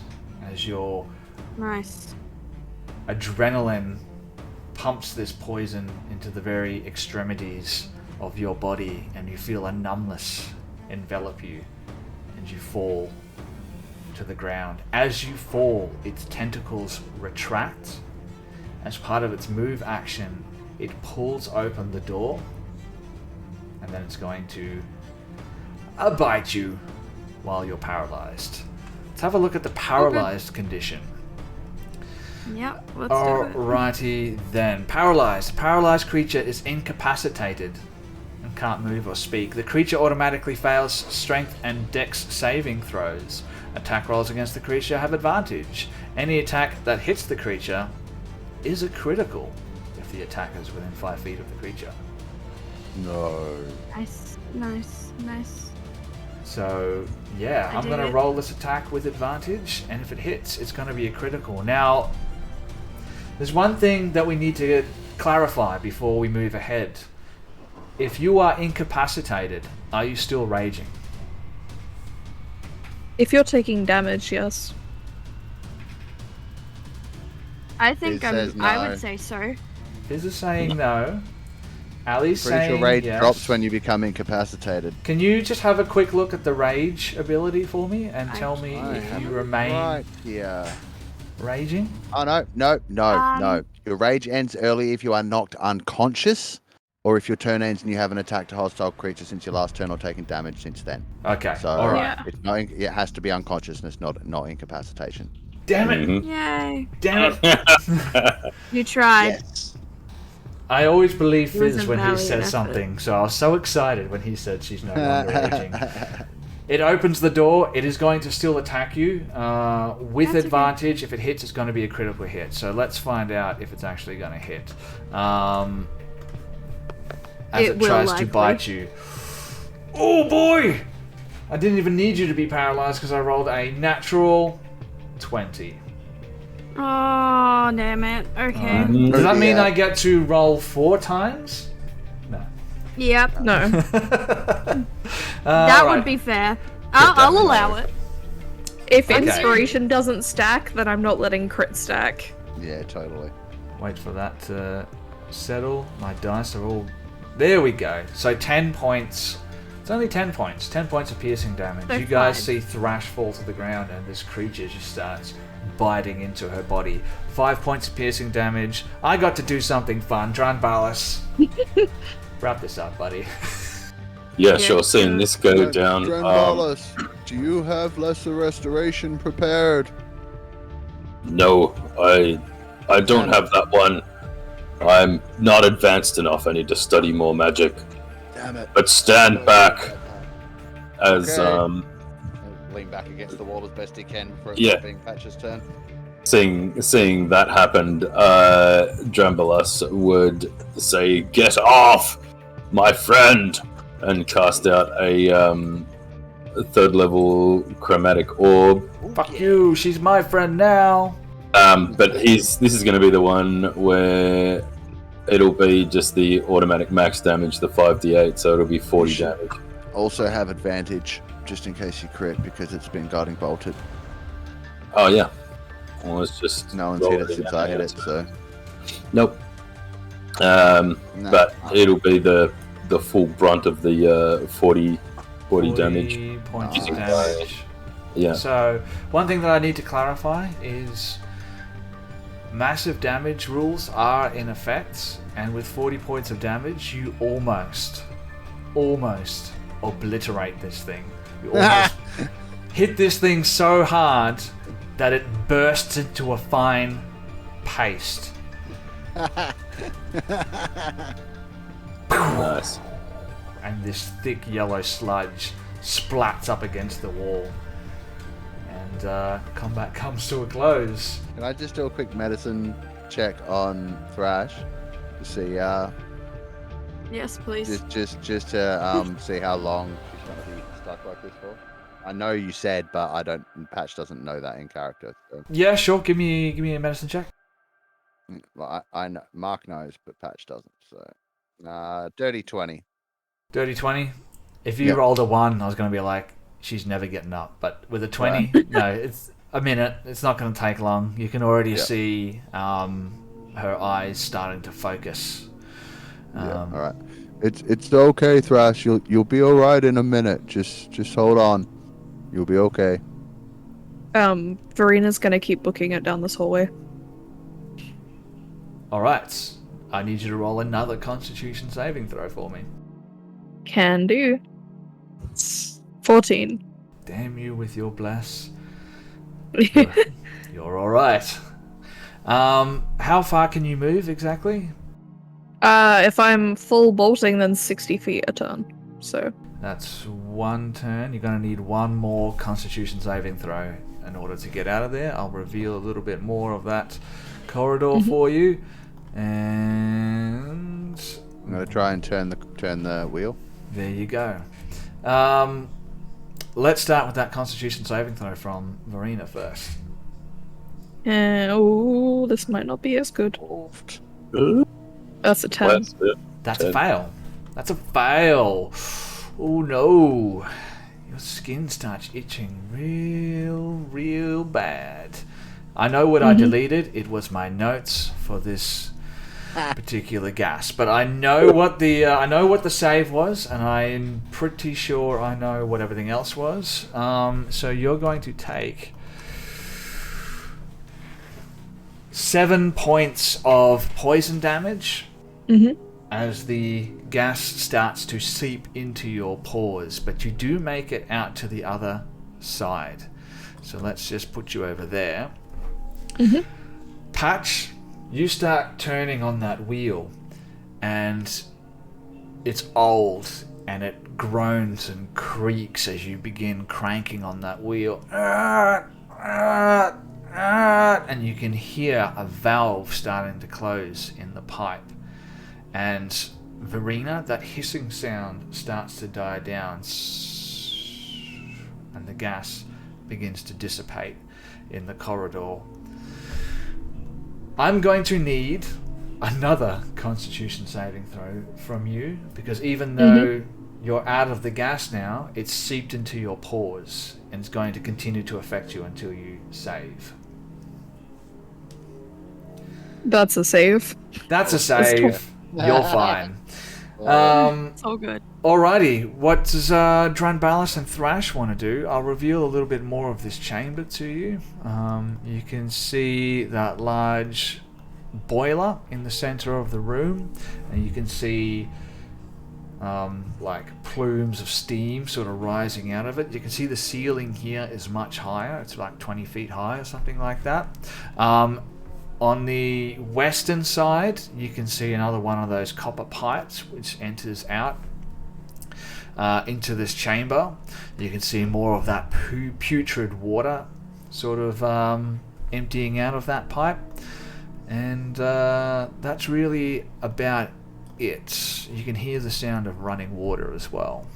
[SPEAKER 2] as your
[SPEAKER 5] Nice.
[SPEAKER 2] adrenaline pumps this poison into the very extremities of your body, and you feel a numbness envelop you, and you fall to the ground. As you fall, its tentacles retract. As part of its move action, it pulls open the door, and then it's going to bite you while you're paralyzed. Let's have a look at the paralyzed condition.
[SPEAKER 5] Yep, let's do it.
[SPEAKER 2] Alrighty then. Paralyzed. Paralyzed creature is incapacitated and can't move or speak. The creature automatically fails strength and dex saving throws. Attack rolls against the creature have advantage. Any attack that hits the creature is a critical if the attacker is within 5 feet of the creature.
[SPEAKER 3] No.
[SPEAKER 5] Nice.
[SPEAKER 2] So, yeah, I'm going to roll this attack with advantage, and if it hits, it's going to be a critical. Now, there's one thing that we need to clarify before we move ahead. If you are incapacitated, are you still raging?
[SPEAKER 4] If you're taking damage, yes.
[SPEAKER 5] I think
[SPEAKER 3] It says
[SPEAKER 5] I
[SPEAKER 3] no.
[SPEAKER 5] would say so.
[SPEAKER 2] Fizz is saying no. Ali's
[SPEAKER 3] Pretty
[SPEAKER 2] saying
[SPEAKER 3] sure rage
[SPEAKER 2] yes.
[SPEAKER 3] drops when you become incapacitated.
[SPEAKER 2] Can you just have a quick look at the rage ability for me and tell me
[SPEAKER 3] I
[SPEAKER 2] if
[SPEAKER 3] have
[SPEAKER 2] you
[SPEAKER 3] it
[SPEAKER 2] remain
[SPEAKER 3] right here.
[SPEAKER 2] raging?
[SPEAKER 3] Oh, no. No. Your rage ends early if you are knocked unconscious, or if your turn ends and you haven't attacked a hostile creature since your last turn or taken damage since then.
[SPEAKER 2] Okay,
[SPEAKER 3] So
[SPEAKER 2] alright.
[SPEAKER 4] Yeah.
[SPEAKER 3] it's not, it has to be unconsciousness, not incapacitation.
[SPEAKER 2] Damn it!
[SPEAKER 6] Mhm.
[SPEAKER 5] Yay.
[SPEAKER 2] Damn it!
[SPEAKER 5] You tried.
[SPEAKER 3] Yes.
[SPEAKER 2] I always believe
[SPEAKER 5] It was
[SPEAKER 2] Fizz
[SPEAKER 5] a
[SPEAKER 2] when he
[SPEAKER 5] valiant
[SPEAKER 2] says
[SPEAKER 5] effort.
[SPEAKER 2] something, so I was so excited when he said she's no longer raging. It opens the door. It is going to still attack you with
[SPEAKER 5] That's okay.
[SPEAKER 2] advantage. If it hits, it's going to be a critical hit. So let's find out if it's actually going to hit. As
[SPEAKER 5] It
[SPEAKER 2] it
[SPEAKER 5] will
[SPEAKER 2] tries
[SPEAKER 5] likely.
[SPEAKER 2] to bite you. Oh boy! I didn't even need you to be paralyzed because I rolled a natural 20.
[SPEAKER 5] Oh, damn it. Okay.
[SPEAKER 2] Does that mean
[SPEAKER 3] Yeah.
[SPEAKER 2] I get to roll 4 times? No.
[SPEAKER 5] Yep.
[SPEAKER 4] No.
[SPEAKER 5] That
[SPEAKER 2] Alright.
[SPEAKER 5] would be fair. I'll allow it.
[SPEAKER 4] If
[SPEAKER 2] Okay.
[SPEAKER 4] inspiration doesn't stack, then I'm not letting crit stack.
[SPEAKER 3] Yeah, totally.
[SPEAKER 2] Wait for that to settle. My dice are all... There we go. So 10 points. It's only 10 points. 10 points of piercing damage.
[SPEAKER 5] So
[SPEAKER 2] You guys
[SPEAKER 5] 5.
[SPEAKER 2] see Thrash fall to the ground and this creature just starts biting into her body. 5 points of piercing damage. I got to do something fun. Dran Ballas. Wrap this up, buddy.
[SPEAKER 6] Yeah, sure. Seeing this go down.
[SPEAKER 3] Do you have lesser restoration prepared?
[SPEAKER 6] No, I don't have that one. I'm not advanced enough. I need to study more magic.
[SPEAKER 3] Damn it.
[SPEAKER 6] But stand back as
[SPEAKER 3] Okay. Lean back against the wall as best he can before it's
[SPEAKER 6] Yeah.
[SPEAKER 3] being Patch's turn.
[SPEAKER 6] seeing that happened, Drambalus would say, "Get off, my friend," and cast out a 3rd level chromatic orb.
[SPEAKER 2] Fuck you. She's my friend now.
[SPEAKER 6] But this is going to be the one where it'll be just the automatic max damage, the 5d8, so it'll be 40 damage.
[SPEAKER 3] Also have advantage, just in case you crit, because it's been guarding bolted.
[SPEAKER 6] Oh yeah. Well, it's just
[SPEAKER 3] No one's
[SPEAKER 6] roll
[SPEAKER 3] hit it
[SPEAKER 6] again,
[SPEAKER 3] since I hit it, so...
[SPEAKER 6] Nope.
[SPEAKER 3] No.
[SPEAKER 6] But it'll be the full brunt of the 40 damage.
[SPEAKER 2] 40 points of
[SPEAKER 3] Nice.
[SPEAKER 2] damage.
[SPEAKER 6] Yeah.
[SPEAKER 2] So, one thing that I need to clarify is massive damage rules are in effect, and with 40 points of damage, you almost obliterate this thing. You almost hit this thing so hard that it bursts into a fine paste.
[SPEAKER 6] Nice.
[SPEAKER 2] And this thick yellow sludge splats up against the wall. And combat comes to a close.
[SPEAKER 3] Can I just do a quick medicine check on Thrash to see
[SPEAKER 5] Yes, please.
[SPEAKER 3] Just to see how long she's gonna be stuck like this for. I know you said, but I don't. Patch doesn't know that in character. So.
[SPEAKER 2] Yeah, sure. Give me a medicine check.
[SPEAKER 3] Well, I know Mark knows, but Patch doesn't. So, dirty 20.
[SPEAKER 2] Dirty 20. If you
[SPEAKER 3] Yep.
[SPEAKER 2] rolled a 1, I was going to be like, she's never getting up. But with a 20, no, it's a minute. It's not going to take long. You can already see her eyes starting to focus.
[SPEAKER 3] Yeah. All right. It's okay, Thrash. You'll be all right in a minute. Just hold on. You'll be okay.
[SPEAKER 4] Verena's gonna keep looking it down this hallway.
[SPEAKER 2] All right. I need you to roll another Constitution saving throw for me.
[SPEAKER 4] Can do. 14.
[SPEAKER 2] Damn you with your bless. You're all right. How far can you move exactly?
[SPEAKER 4] If I'm full bolting, then 60 feet a turn. So
[SPEAKER 2] That's one turn. You're going to need one more Constitution saving throw in order to get out of there. I'll reveal a little bit more of that corridor for you. And
[SPEAKER 3] I'm gonna try and turn the wheel.
[SPEAKER 2] there you go. Let's start with that Constitution saving throw from Verena first.
[SPEAKER 4] oh, this might not be as good. That's a 10.
[SPEAKER 6] That's it.
[SPEAKER 2] That's a fail. That's a fail. Oh no. Your skin starts itching real bad. I know what I deleted. It was my notes for this particular gas, but I know what the save was, and I'm pretty sure I know what everything else was. So you're going to take 7 points of poison damage as the gas starts to seep into your pores, but you do make it out to the other side. So let's just put you over there. Patch, you start turning on that wheel, and it's old, and it groans and creaks as you begin cranking on that wheel. And you can hear a valve starting to close in the pipe. And Verena, that hissing sound starts to die down, and the gas begins to dissipate in the corridor. I'm going to need another Constitution saving throw from you, because even though you're out of the gas now, it's seeped into your pores, and it's going to continue to affect you until you save.
[SPEAKER 4] That's a save.
[SPEAKER 2] That's a save. You're fine.
[SPEAKER 5] It's all good.
[SPEAKER 2] Alrighty, what does Dranbalis and Thrash want to do? I'll reveal a little bit more of this chamber to you. You can see that large boiler in the center of the room, and you can see like plumes of steam sort of rising out of it. You can see the ceiling here is much higher. It's like 20 feet high or something like that. On the western side, you can see another one of those copper pipes which enters out into this chamber. You can see more of that putrid water sort of emptying out of that pipe. And that's really about it. You can hear the sound of running water as well.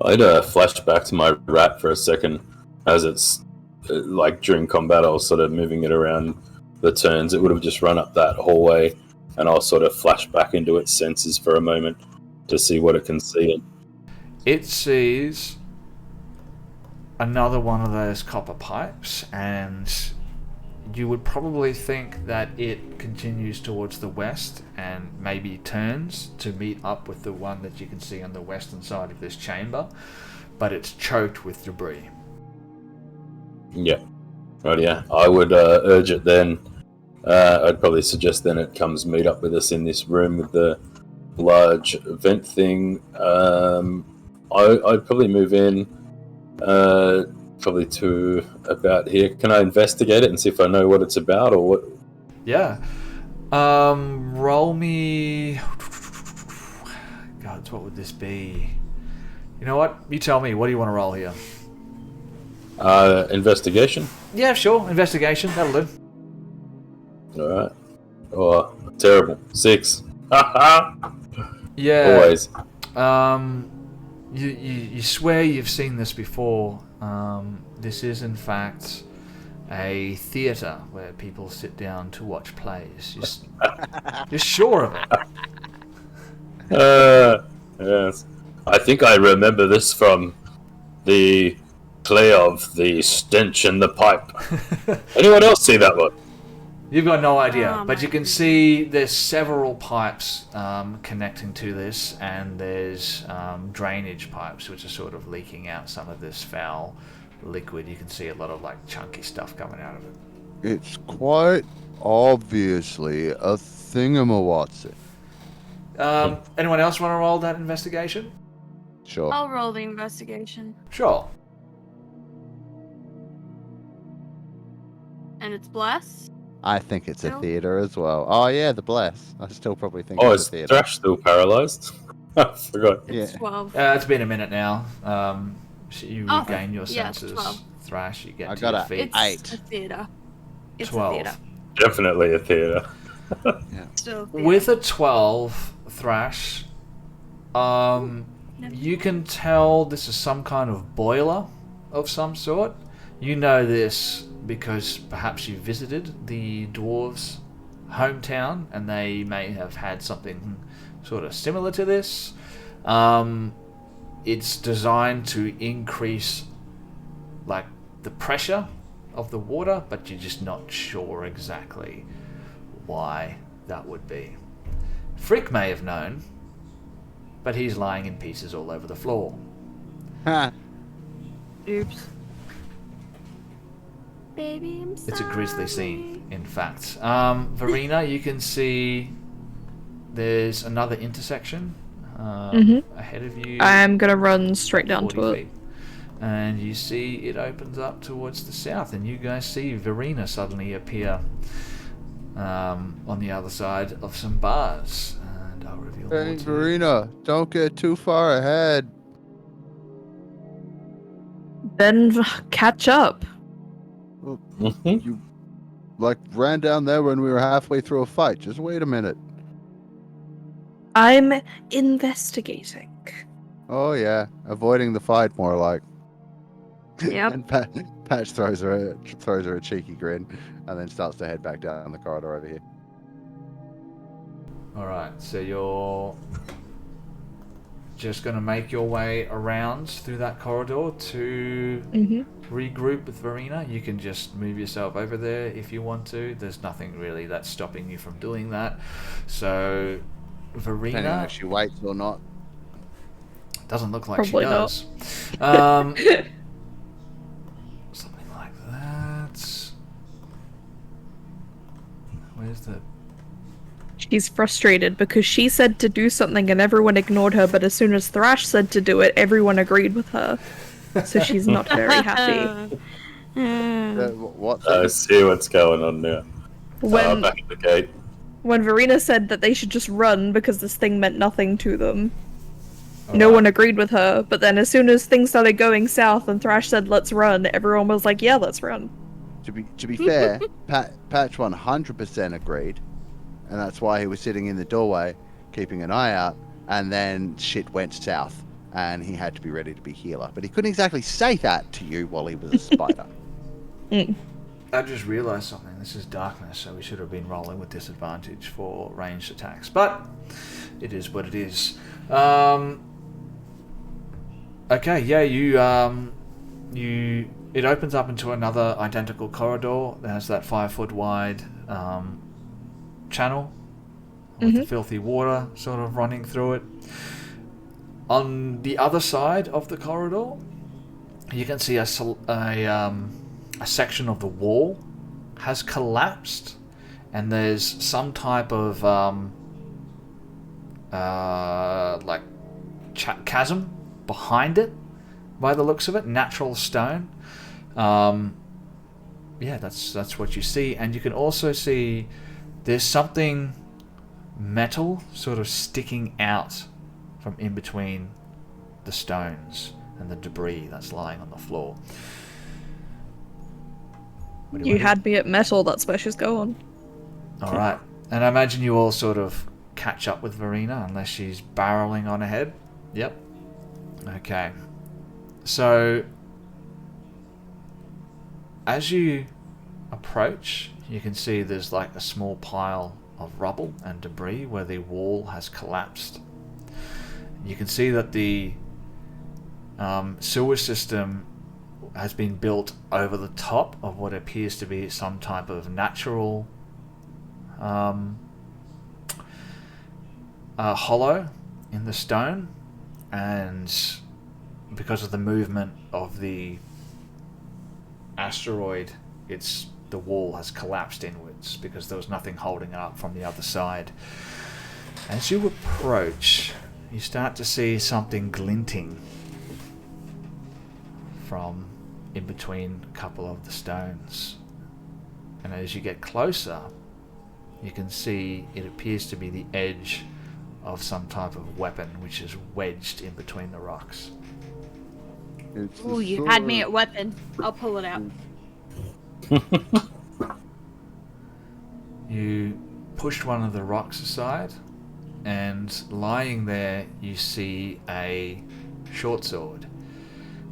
[SPEAKER 6] I'd flash back to my rat for a second, as it's like during combat I was sort of moving it around the turns. It would have just run up that hallway, and I'll sort of flash back into its senses for a moment to see what it can see.
[SPEAKER 2] It sees another one of those copper pipes, and you would probably think that it continues towards the west and maybe turns to meet up with the one that you can see on the western side of this chamber, but it's choked with debris.
[SPEAKER 6] Yeah. Right, yeah. I would urge it then. I'd probably suggest then it comes meet up with us in this room with the large vent thing. I'd probably move in probably to about here. Can I investigate it and see if I know what it's about or what?
[SPEAKER 2] Yeah. Roll me... God, what would this be? You know what? You tell me. What do you want to roll here?
[SPEAKER 6] Investigation?
[SPEAKER 2] Yeah, sure. Investigation. That'll do.
[SPEAKER 6] Alright. Oh, terrible. 6.
[SPEAKER 2] Yeah.
[SPEAKER 6] Always.
[SPEAKER 2] You swear you've seen this before. This is in fact a theatre where people sit down to watch plays. You're sure of it?
[SPEAKER 6] Yes. I think I remember this from the play of The Stench in the Pipe. Anyone else see that one?
[SPEAKER 2] You've got no idea,
[SPEAKER 5] Oh,
[SPEAKER 2] but you can see there's several pipes connecting to this, and there's drainage pipes which are sort of leaking out some of this foul liquid. You can see a lot of like chunky stuff coming out of it.
[SPEAKER 3] It's quite obviously a thingamawatsit.
[SPEAKER 2] Anyone else want to roll that investigation?
[SPEAKER 3] Sure.
[SPEAKER 5] I'll roll the investigation.
[SPEAKER 2] Sure.
[SPEAKER 5] And it's bless.
[SPEAKER 3] I think it's a
[SPEAKER 5] No.
[SPEAKER 3] theater as well. Oh yeah, the bless. I still probably think
[SPEAKER 6] Oh,
[SPEAKER 3] it's
[SPEAKER 6] is
[SPEAKER 3] a theater.
[SPEAKER 6] Thrash still paralyzed? I forgot.
[SPEAKER 5] It's
[SPEAKER 3] Yeah.
[SPEAKER 5] 12.
[SPEAKER 2] It's been a minute now. You
[SPEAKER 5] Oh,
[SPEAKER 2] regain your
[SPEAKER 5] yeah, it's
[SPEAKER 2] senses.
[SPEAKER 5] 12.
[SPEAKER 2] Thrash, you get
[SPEAKER 3] I
[SPEAKER 2] to
[SPEAKER 3] got
[SPEAKER 2] your
[SPEAKER 3] a
[SPEAKER 2] feet.
[SPEAKER 5] It's
[SPEAKER 3] 8.
[SPEAKER 5] a theater. It's
[SPEAKER 2] 12.
[SPEAKER 5] a theater.
[SPEAKER 6] Definitely a theater.
[SPEAKER 5] Still a theater.
[SPEAKER 2] With a 12, Thrash, you can tell this is some kind of boiler of some sort. You know this because perhaps you visited the dwarves' hometown and they may have had something sort of similar to this. It's designed to increase like the pressure of the water, but you're just not sure exactly why that would be. Frick may have known, but he's lying in pieces all over the floor.
[SPEAKER 3] Ha.
[SPEAKER 5] Oops. Baby, I'm sorry.
[SPEAKER 2] It's a grisly scene, in fact. Verena, you can see there's another intersection ahead of you.
[SPEAKER 4] I'm gonna run straight down
[SPEAKER 2] 40
[SPEAKER 4] to it.
[SPEAKER 2] feet. And you see it opens up towards the south, and you guys see Verena suddenly appear on the other side of some bars. And I'll reveal more
[SPEAKER 3] Hey,
[SPEAKER 2] to you.
[SPEAKER 3] Verena, don't get too far ahead.
[SPEAKER 4] Then catch up.
[SPEAKER 6] Mhm.
[SPEAKER 3] You like ran down there when we were halfway through a fight. Just wait a minute.
[SPEAKER 4] I'm investigating.
[SPEAKER 3] Oh yeah, avoiding the fight more like.
[SPEAKER 5] Yep.
[SPEAKER 3] And Patch throws her a cheeky grin, and then starts to head back down the corridor over here.
[SPEAKER 2] Alright, so you're just going to make your way around through that corridor to regroup with Verena. You can just move yourself over there if you want to. There's nothing really that's stopping you from doing that. So,
[SPEAKER 3] Depending on
[SPEAKER 2] Verena
[SPEAKER 3] if she waits or not.
[SPEAKER 2] doesn't look like
[SPEAKER 4] Probably
[SPEAKER 2] she
[SPEAKER 4] not.
[SPEAKER 2] does. Something like that. Where's the...
[SPEAKER 4] She's frustrated because she said to do something and everyone ignored her, but as soon as Thrash said to do it, everyone agreed with her. So she's not very happy.
[SPEAKER 3] What?
[SPEAKER 6] I see what's going on now.
[SPEAKER 4] When
[SPEAKER 6] Back at the gate.
[SPEAKER 4] when Verena said that they should just run because this thing meant nothing to them, no one agreed with her. But then as soon as things started going south and Thrash said let's run, everyone was like, yeah, let's run.
[SPEAKER 3] To be fair, Patch 100% agreed, and that's why he was sitting in the doorway, keeping an eye out. And then shit went south, and he had to be ready to be healer. But he couldn't exactly say that to you while he was a spider.
[SPEAKER 2] I just realised something. This is darkness, so we should have been rolling with disadvantage for ranged attacks. But it is what it is. Okay, yeah, it opens up into another identical corridor that has that 5-foot wide channel with the filthy water sort of running through it. On the other side of the corridor, you can see a section of the wall has collapsed, and there's some type of chasm behind it, by the looks of it. Natural stone. Yeah, that's what you see, and you can also see there's something metal sort of sticking out from in between the stones and the debris that's lying on the floor. What do
[SPEAKER 4] You
[SPEAKER 2] want to do?
[SPEAKER 4] had me at metal, that's where she's going.
[SPEAKER 2] All right, and I imagine you all sort of catch up with Verena unless she's barreling on ahead. Yep. Okay. So, as you approach, you can see there's like a small pile of rubble and debris where the wall has collapsed. You can see that the sewer system has been built over the top of what appears to be some type of natural hollow in the stone, and because of the movement of the asteroid, the wall has collapsed inwards because there was nothing holding it up from the other side. As you approach, you start to see something glinting from in between a couple of the stones. And as you get closer, you can see it appears to be the edge of some type of weapon which is wedged in between the rocks.
[SPEAKER 5] Ooh, you had me at weapon. I'll pull it out.
[SPEAKER 2] You pushed one of the rocks aside, and lying there you see a short sword.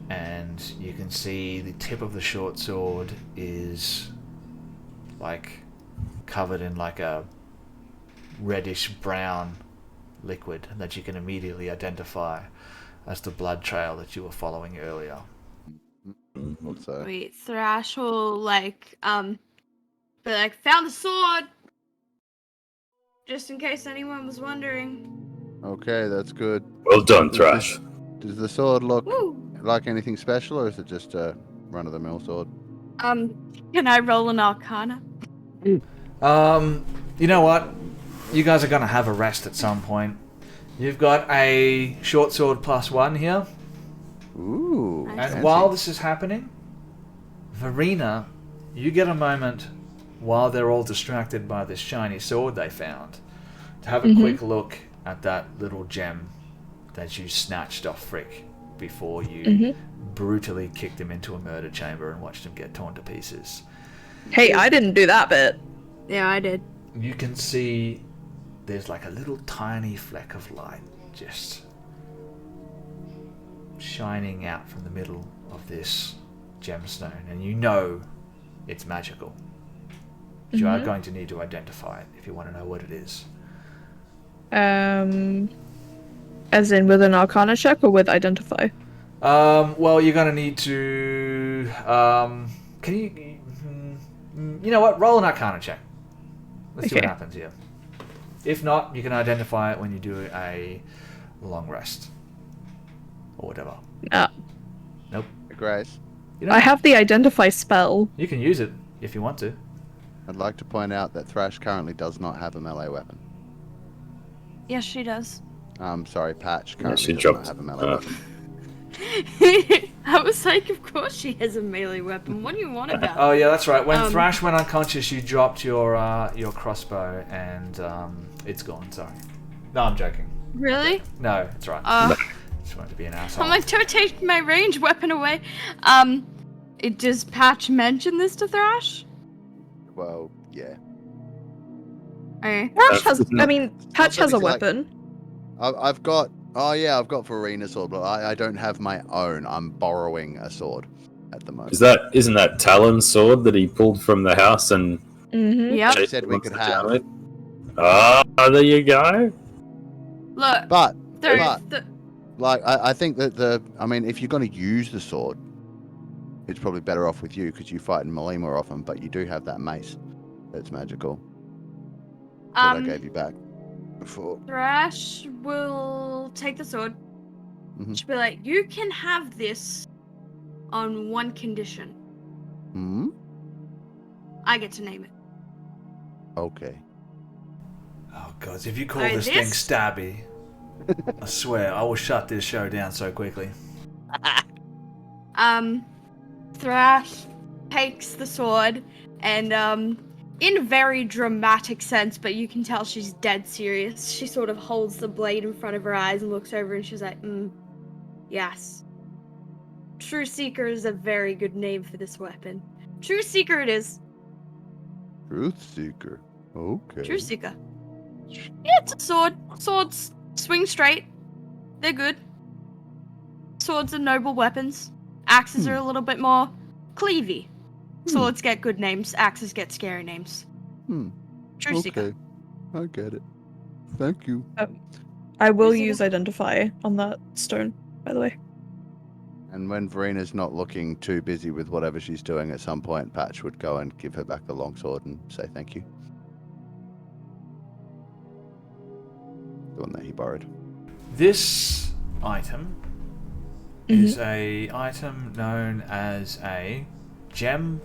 [SPEAKER 2] And you can see the tip of the short sword is like covered in like a reddish brown liquid that you can immediately identify as the blood trail that you were following earlier.
[SPEAKER 3] What's that?
[SPEAKER 5] Wait, Thrash will be like, found the sword! Just in case anyone was wondering.
[SPEAKER 3] Okay, that's good.
[SPEAKER 6] Well done, Thrash.
[SPEAKER 3] Does the sword look
[SPEAKER 5] Woo!
[SPEAKER 3] like anything special, or is it just a run-of-the-mill sword?
[SPEAKER 5] Can I roll an Arcana?
[SPEAKER 2] You know what? You guys are going to have a rest at some point. You've got a short sword +1 here.
[SPEAKER 3] Ooh.
[SPEAKER 5] And
[SPEAKER 2] And
[SPEAKER 3] fancy.
[SPEAKER 2] while this is happening, Verena, you get a moment while they're all distracted by this shiny sword they found to have a quick look at that little gem that you snatched off Frick before you brutally kicked him into a murder chamber and watched him get torn to pieces.
[SPEAKER 4] Hey, I didn't do that bit.
[SPEAKER 5] Yeah, I did.
[SPEAKER 2] You can see there's like a little tiny fleck of light just shining out from the middle of this gemstone, and you know it's magical. You are going to need to identify it if you want to know what it is.
[SPEAKER 4] As in with an Arcana check or with Identify?
[SPEAKER 2] Well, you're going to need to... can you... You know what? Roll an Arcana check. Let's see what
[SPEAKER 4] Okay.
[SPEAKER 2] happens here. If not, you can identify it when you do a long rest. Or whatever. Nope.
[SPEAKER 3] Grace,
[SPEAKER 2] You know,
[SPEAKER 4] I have the Identify spell.
[SPEAKER 2] you can use it if you want to.
[SPEAKER 3] I'd like to point out that Thrash currently does not have a melee weapon.
[SPEAKER 5] Yes, she does.
[SPEAKER 3] Sorry, Patch
[SPEAKER 6] Yeah,
[SPEAKER 3] currently
[SPEAKER 6] she
[SPEAKER 3] does
[SPEAKER 6] dropped.
[SPEAKER 3] not have a melee weapon.
[SPEAKER 5] I was like, of course she has a melee weapon. What do you want about?
[SPEAKER 2] Oh yeah, that's right. When Thrash went unconscious, you dropped your crossbow, and it's gone. Sorry. No, I'm joking.
[SPEAKER 5] Really?
[SPEAKER 2] No, it's right.
[SPEAKER 5] Uh,
[SPEAKER 2] Just wanted to be an asshole.
[SPEAKER 5] I'm like, don't take my ranged weapon away. Does Patch mention this to Thrash?
[SPEAKER 3] Well, yeah.
[SPEAKER 5] Okay.
[SPEAKER 4] Patch has, I mean, Patch has a
[SPEAKER 3] obviously, like-
[SPEAKER 4] weapon.
[SPEAKER 3] I've got... Oh, yeah, I've got Verena's sword, but I don't have my own. I'm borrowing a sword at the moment.
[SPEAKER 6] Isn't that Talon's sword that he pulled from the house and
[SPEAKER 4] Mm-hmm.
[SPEAKER 5] Yep.
[SPEAKER 3] They said we could have.
[SPEAKER 6] there you go.
[SPEAKER 5] Look,
[SPEAKER 3] But,
[SPEAKER 5] there's
[SPEAKER 3] like, I think that I mean, if you're going to use the sword, it's probably better off with you because you fight in melee more often, but you do have that mace that's magical that I gave you back before.
[SPEAKER 5] Thrash will take the sword.
[SPEAKER 3] Mhm.
[SPEAKER 5] She'll be like, you can have this on one condition.
[SPEAKER 3] Hmm?
[SPEAKER 5] I get to name it.
[SPEAKER 3] Okay.
[SPEAKER 2] Oh god, if you call
[SPEAKER 5] Alright,
[SPEAKER 2] this thing Stabby, I swear I will shut this show down so quickly.
[SPEAKER 5] Thrash takes the sword and, in a very dramatic sense, but you can tell she's dead serious, she sort of holds the blade in front of her eyes and looks over and she's like, yes. True Seeker is a very good name for this weapon. True Seeker it is.
[SPEAKER 3] Truth Seeker. Okay.
[SPEAKER 5] True Seeker. Yeah, it's a sword. Swords swing straight. They're good. Swords are noble weapons. Axes are a little bit more cleavy. Swords get good names. Axes get scary names. True seeker.
[SPEAKER 3] Okay, I get it. Thank you.
[SPEAKER 4] I will
[SPEAKER 5] Is it
[SPEAKER 4] use identify on that stone, by the way.
[SPEAKER 3] And when Verina's not looking too busy with whatever she's doing, at some point, Patch would go and give her back the longsword and say thank you. The one that he borrowed.
[SPEAKER 2] This item is a item known as a gem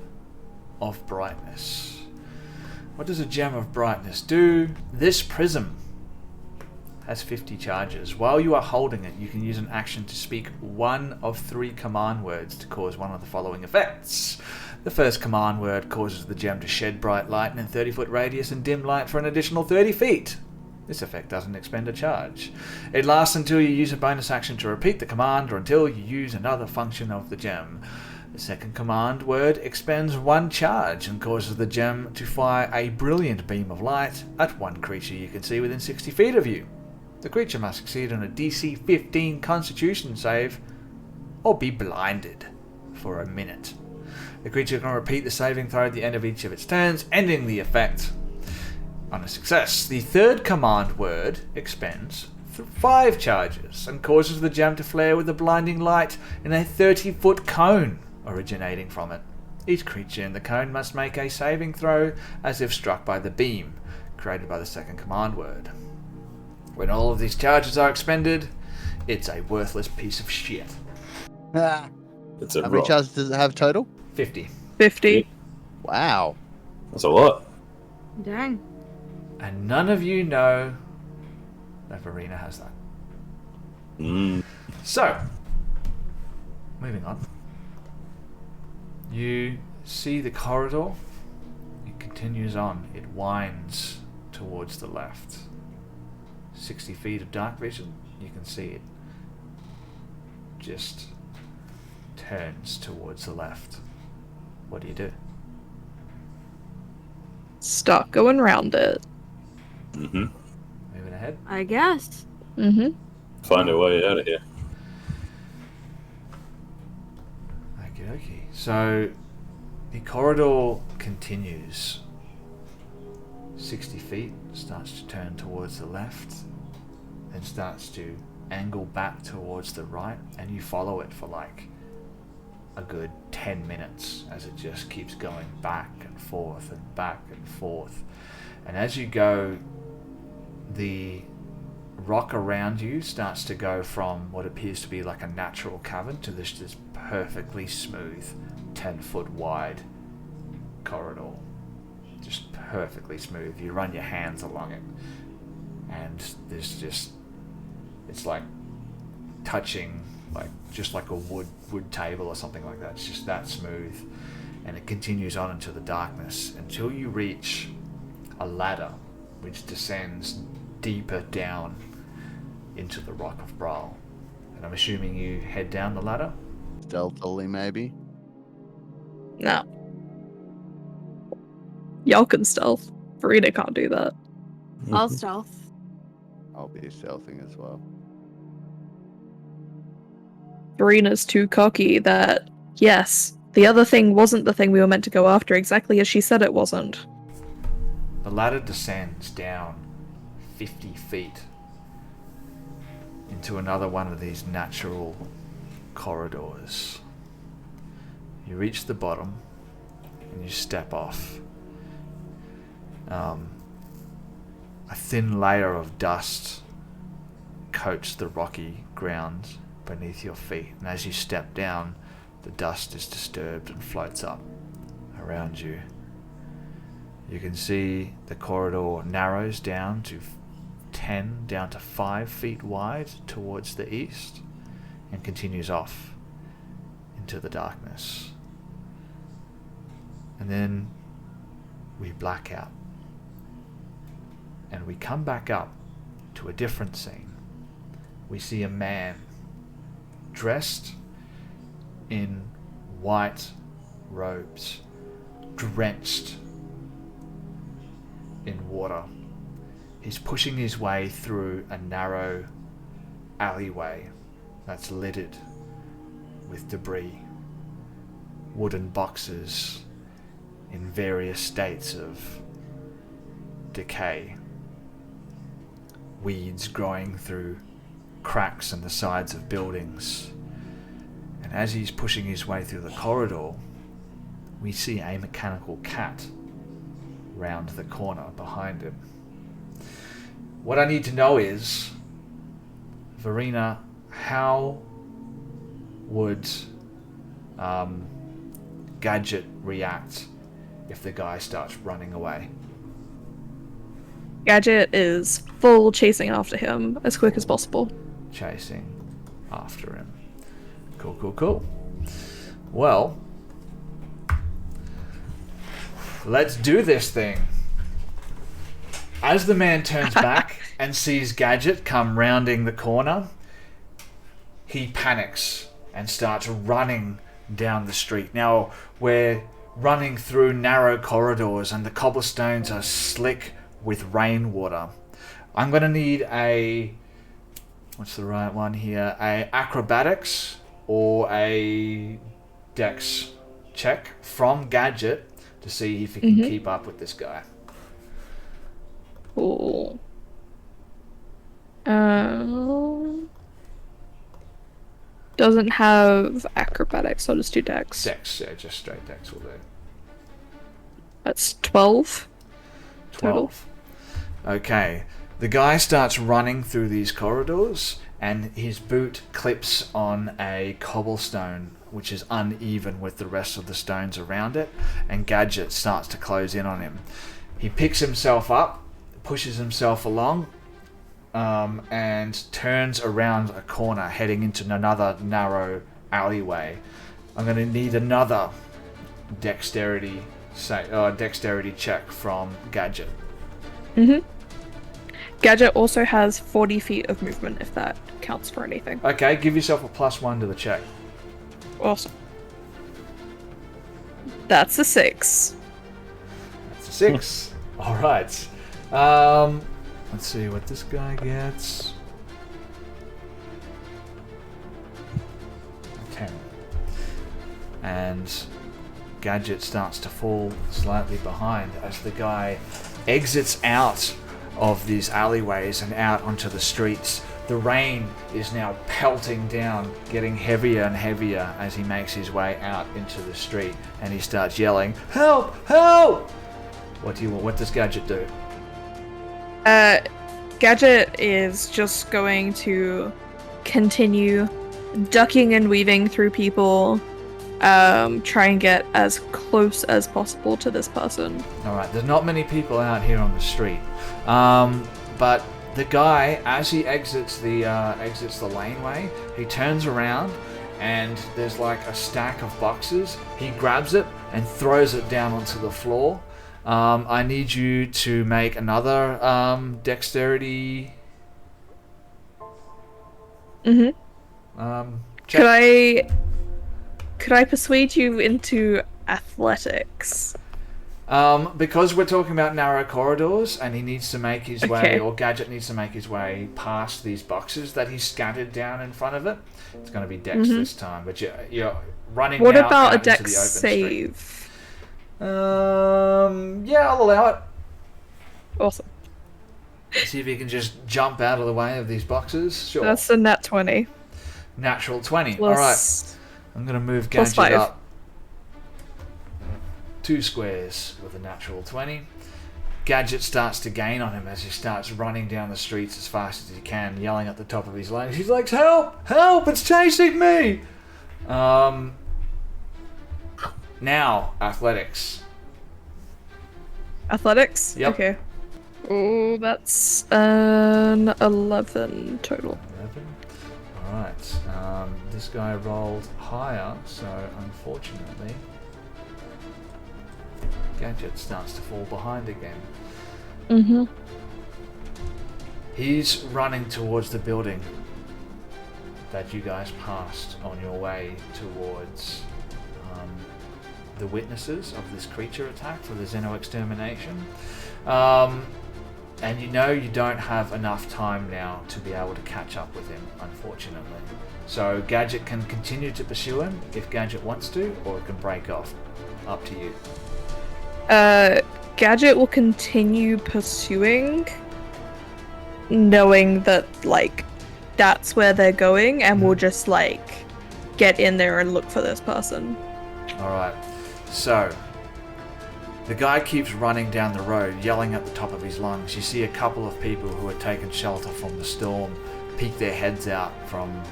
[SPEAKER 2] of brightness. What does a gem of brightness do? This prism has 50 charges. While you are holding it, you can use an action to speak one of 3 command words to cause one of the following effects. The first command word causes the gem to shed bright light in a 30-foot radius and dim light for an additional 30 feet. This effect doesn't expend a charge. It lasts until you use a bonus action to repeat the command or until you use another function of the gem. The second command word expends 1 charge and causes the gem to fire a brilliant beam of light at one creature you can see within 60 feet of you. The creature must succeed on a DC 15 Constitution save or be blinded for a minute. The creature can repeat the saving throw at the end of each of its turns, ending the effect on a success. The third command word expends 5 charges and causes the gem to flare with a blinding light in a 30-foot cone originating from it. Each creature in the cone must make a saving throw as if struck by the beam created by the second command word. When all of these charges are expended, it's a worthless piece of shit.
[SPEAKER 6] It's a
[SPEAKER 3] How many
[SPEAKER 6] rock.
[SPEAKER 3] charges does it have total?
[SPEAKER 2] 50.
[SPEAKER 4] 50.
[SPEAKER 3] Wow.
[SPEAKER 6] That's a lot.
[SPEAKER 5] Dang.
[SPEAKER 2] And none of you know that Verena has that. So, moving on. You see the corridor. It continues on. It winds towards the left. 60 feet of dark vision. You can see it just turns towards the left. What do you do?
[SPEAKER 4] Start going round it.
[SPEAKER 6] Mm-hmm.
[SPEAKER 2] Moving ahead.
[SPEAKER 5] I guess.
[SPEAKER 6] Find a way out of here.
[SPEAKER 2] Okay. So the corridor continues. 60 feet, starts to turn towards the left, then starts to angle back towards the right, and you follow it for like a good 10 minutes as it just keeps going back and forth and back and forth. And as you go, the rock around you starts to go from what appears to be like a natural cavern to this perfectly smooth 10-foot wide corridor. Just perfectly smooth. You run your hands along it and there's just, it's like touching like just like a wood table or something like that. It's just that smooth, and it continues on into the darkness until you reach a ladder which descends deeper down into the rock of Bral. And I'm assuming you head down the ladder.
[SPEAKER 3] Stealthily, maybe.
[SPEAKER 4] No. Y'all can stealth. Verena can't do that.
[SPEAKER 5] I'll stealth.
[SPEAKER 3] I'll be stealthing as well.
[SPEAKER 4] Verena's too cocky that, yes, the other thing wasn't the thing we were meant to go after, exactly as she said it wasn't.
[SPEAKER 2] The ladder descends down 50 feet into another one of these natural corridors. You reach the bottom and you step off. A thin layer of dust coats the rocky ground beneath your feet, and as you step down, the dust is disturbed and floats up around you. You can see the corridor narrows down to 10, down to 5 feet wide towards the east, and continues off into the darkness. And then we black out. And we come back up to a different scene. We see a man dressed in white robes, drenched in water. he's pushing his way through a narrow alleyway that's littered with debris, wooden boxes in various states of decay, weeds growing through cracks in the sides of buildings. And as he's pushing his way through the corridor, we see a mechanical cat round the corner behind him. What I need to know is, Verena, how would Gadget react if the guy starts running away?
[SPEAKER 4] Gadget is full chasing after him as quick as possible.
[SPEAKER 2] Chasing after him. Cool. Well, let's do this thing. As the man turns back and sees Gadget come rounding the corner, he panics and starts running down the street. Now, we're running through narrow corridors and the cobblestones are slick with rainwater. I'm going to need a... what's the right one here? A acrobatics or a dex check from Gadget to see if he can keep up with this guy.
[SPEAKER 4] Cool. Doesn't have acrobatics, I'll just do dex.
[SPEAKER 2] Dex, yeah, just straight dex will do.
[SPEAKER 4] That's 12.
[SPEAKER 2] 12. Okay. The guy starts running through these corridors and his boot clips on a cobblestone which is uneven with the rest of the stones around it, and Gadget starts to close in on him. He picks himself up, pushes himself along, and turns around a corner heading into another narrow alleyway. I'm going to need another dexterity check from Gadget.
[SPEAKER 4] Gadget also has 40 feet of movement, if that counts for anything.
[SPEAKER 2] Okay, give yourself a +1 to the check.
[SPEAKER 4] Awesome. That's a 6.
[SPEAKER 2] That's a 6. Alright. Let's see what this guy gets. 10. And Gadget starts to fall slightly behind as the guy exits out of these alleyways and out onto the streets. The rain is now pelting down, getting heavier and heavier as he makes his way out into the street, and he starts yelling, "Help! Help!" What does Gadget do?
[SPEAKER 4] Gadget is just going to continue ducking and weaving through people, try and get as close as possible to this person.
[SPEAKER 2] Alright, there's not many people out here on the street. But the guy, as he exits the laneway, he turns around and there's like a stack of boxes. He grabs it and throws it down onto the floor. I need you to make another dexterity check.
[SPEAKER 4] Could I persuade you into athletics?
[SPEAKER 2] Because we're talking about narrow corridors and he needs to make his way, or Gadget needs to make his way past these boxes that he's scattered down in front of it. It's going to be dex this time, but you're running
[SPEAKER 4] What
[SPEAKER 2] out
[SPEAKER 4] about a
[SPEAKER 2] into the
[SPEAKER 4] dex
[SPEAKER 2] open
[SPEAKER 4] save?
[SPEAKER 2] street. Yeah, I'll allow it.
[SPEAKER 4] Awesome.
[SPEAKER 2] See if you can just jump out of the way of these boxes. Sure.
[SPEAKER 4] That's a nat 20.
[SPEAKER 2] Natural 20.
[SPEAKER 4] Plus,
[SPEAKER 2] Alright. I'm going to move
[SPEAKER 4] plus
[SPEAKER 2] Gadget
[SPEAKER 4] 5.
[SPEAKER 2] up 2 squares with a natural 20. Gadget starts to gain on him as he starts running down the streets as fast as he can, yelling at the top of his lungs. He's like, "Help! Help! It's chasing me!" Now, athletics.
[SPEAKER 4] Athletics?
[SPEAKER 2] Yep.
[SPEAKER 4] Okay. Oh, that's an 11 total.
[SPEAKER 2] 11. Alright. This guy rolled higher, so unfortunately Gadget starts to fall behind again. He's running towards the building that you guys passed on your way towards the witnesses of this creature attack for the Xeno extermination. And you know you don't have enough time now to be able to catch up with him, unfortunately. So Gadget can continue to pursue him if Gadget wants to, or it can break off. Up to you.
[SPEAKER 4] Gadget will continue pursuing, knowing that, like, that's where they're going, and we'll just, like, get in there and look for this person.
[SPEAKER 2] Alright, so the guy keeps running down the road, yelling at the top of his lungs. You see a couple of people who are taking shelter from the storm peek their heads out from,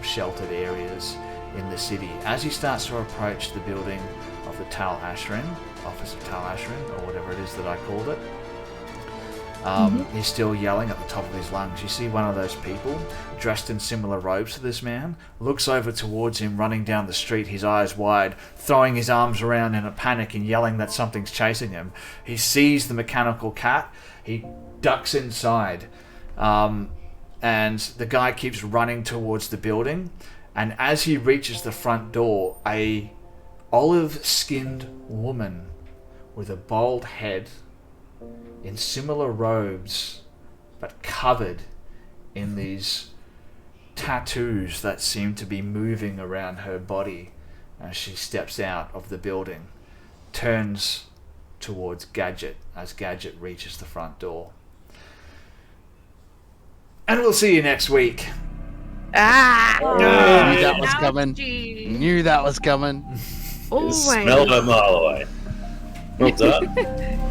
[SPEAKER 2] sheltered areas in the city. As he starts to approach the building of the Tal Ashrin, Office of Tal Ashrin, or whatever it is that I called it, he's still yelling at the top of his lungs. You see one of those people, dressed in similar robes to this man, looks over towards him, running down the street, his eyes wide, throwing his arms around in a panic and yelling that something's chasing him. He sees the mechanical cat, he ducks inside, and the guy keeps running towards the building, and as he reaches the front door, a olive-skinned woman with a bald head, in similar robes, but covered in these tattoos that seem to be moving around her body as she steps out of the building, turns towards Gadget as Gadget reaches the front door. And we'll see you next week.
[SPEAKER 3] Knew that was coming. Knew that was coming.
[SPEAKER 5] Always.
[SPEAKER 6] Smelled it a mile away. Well done.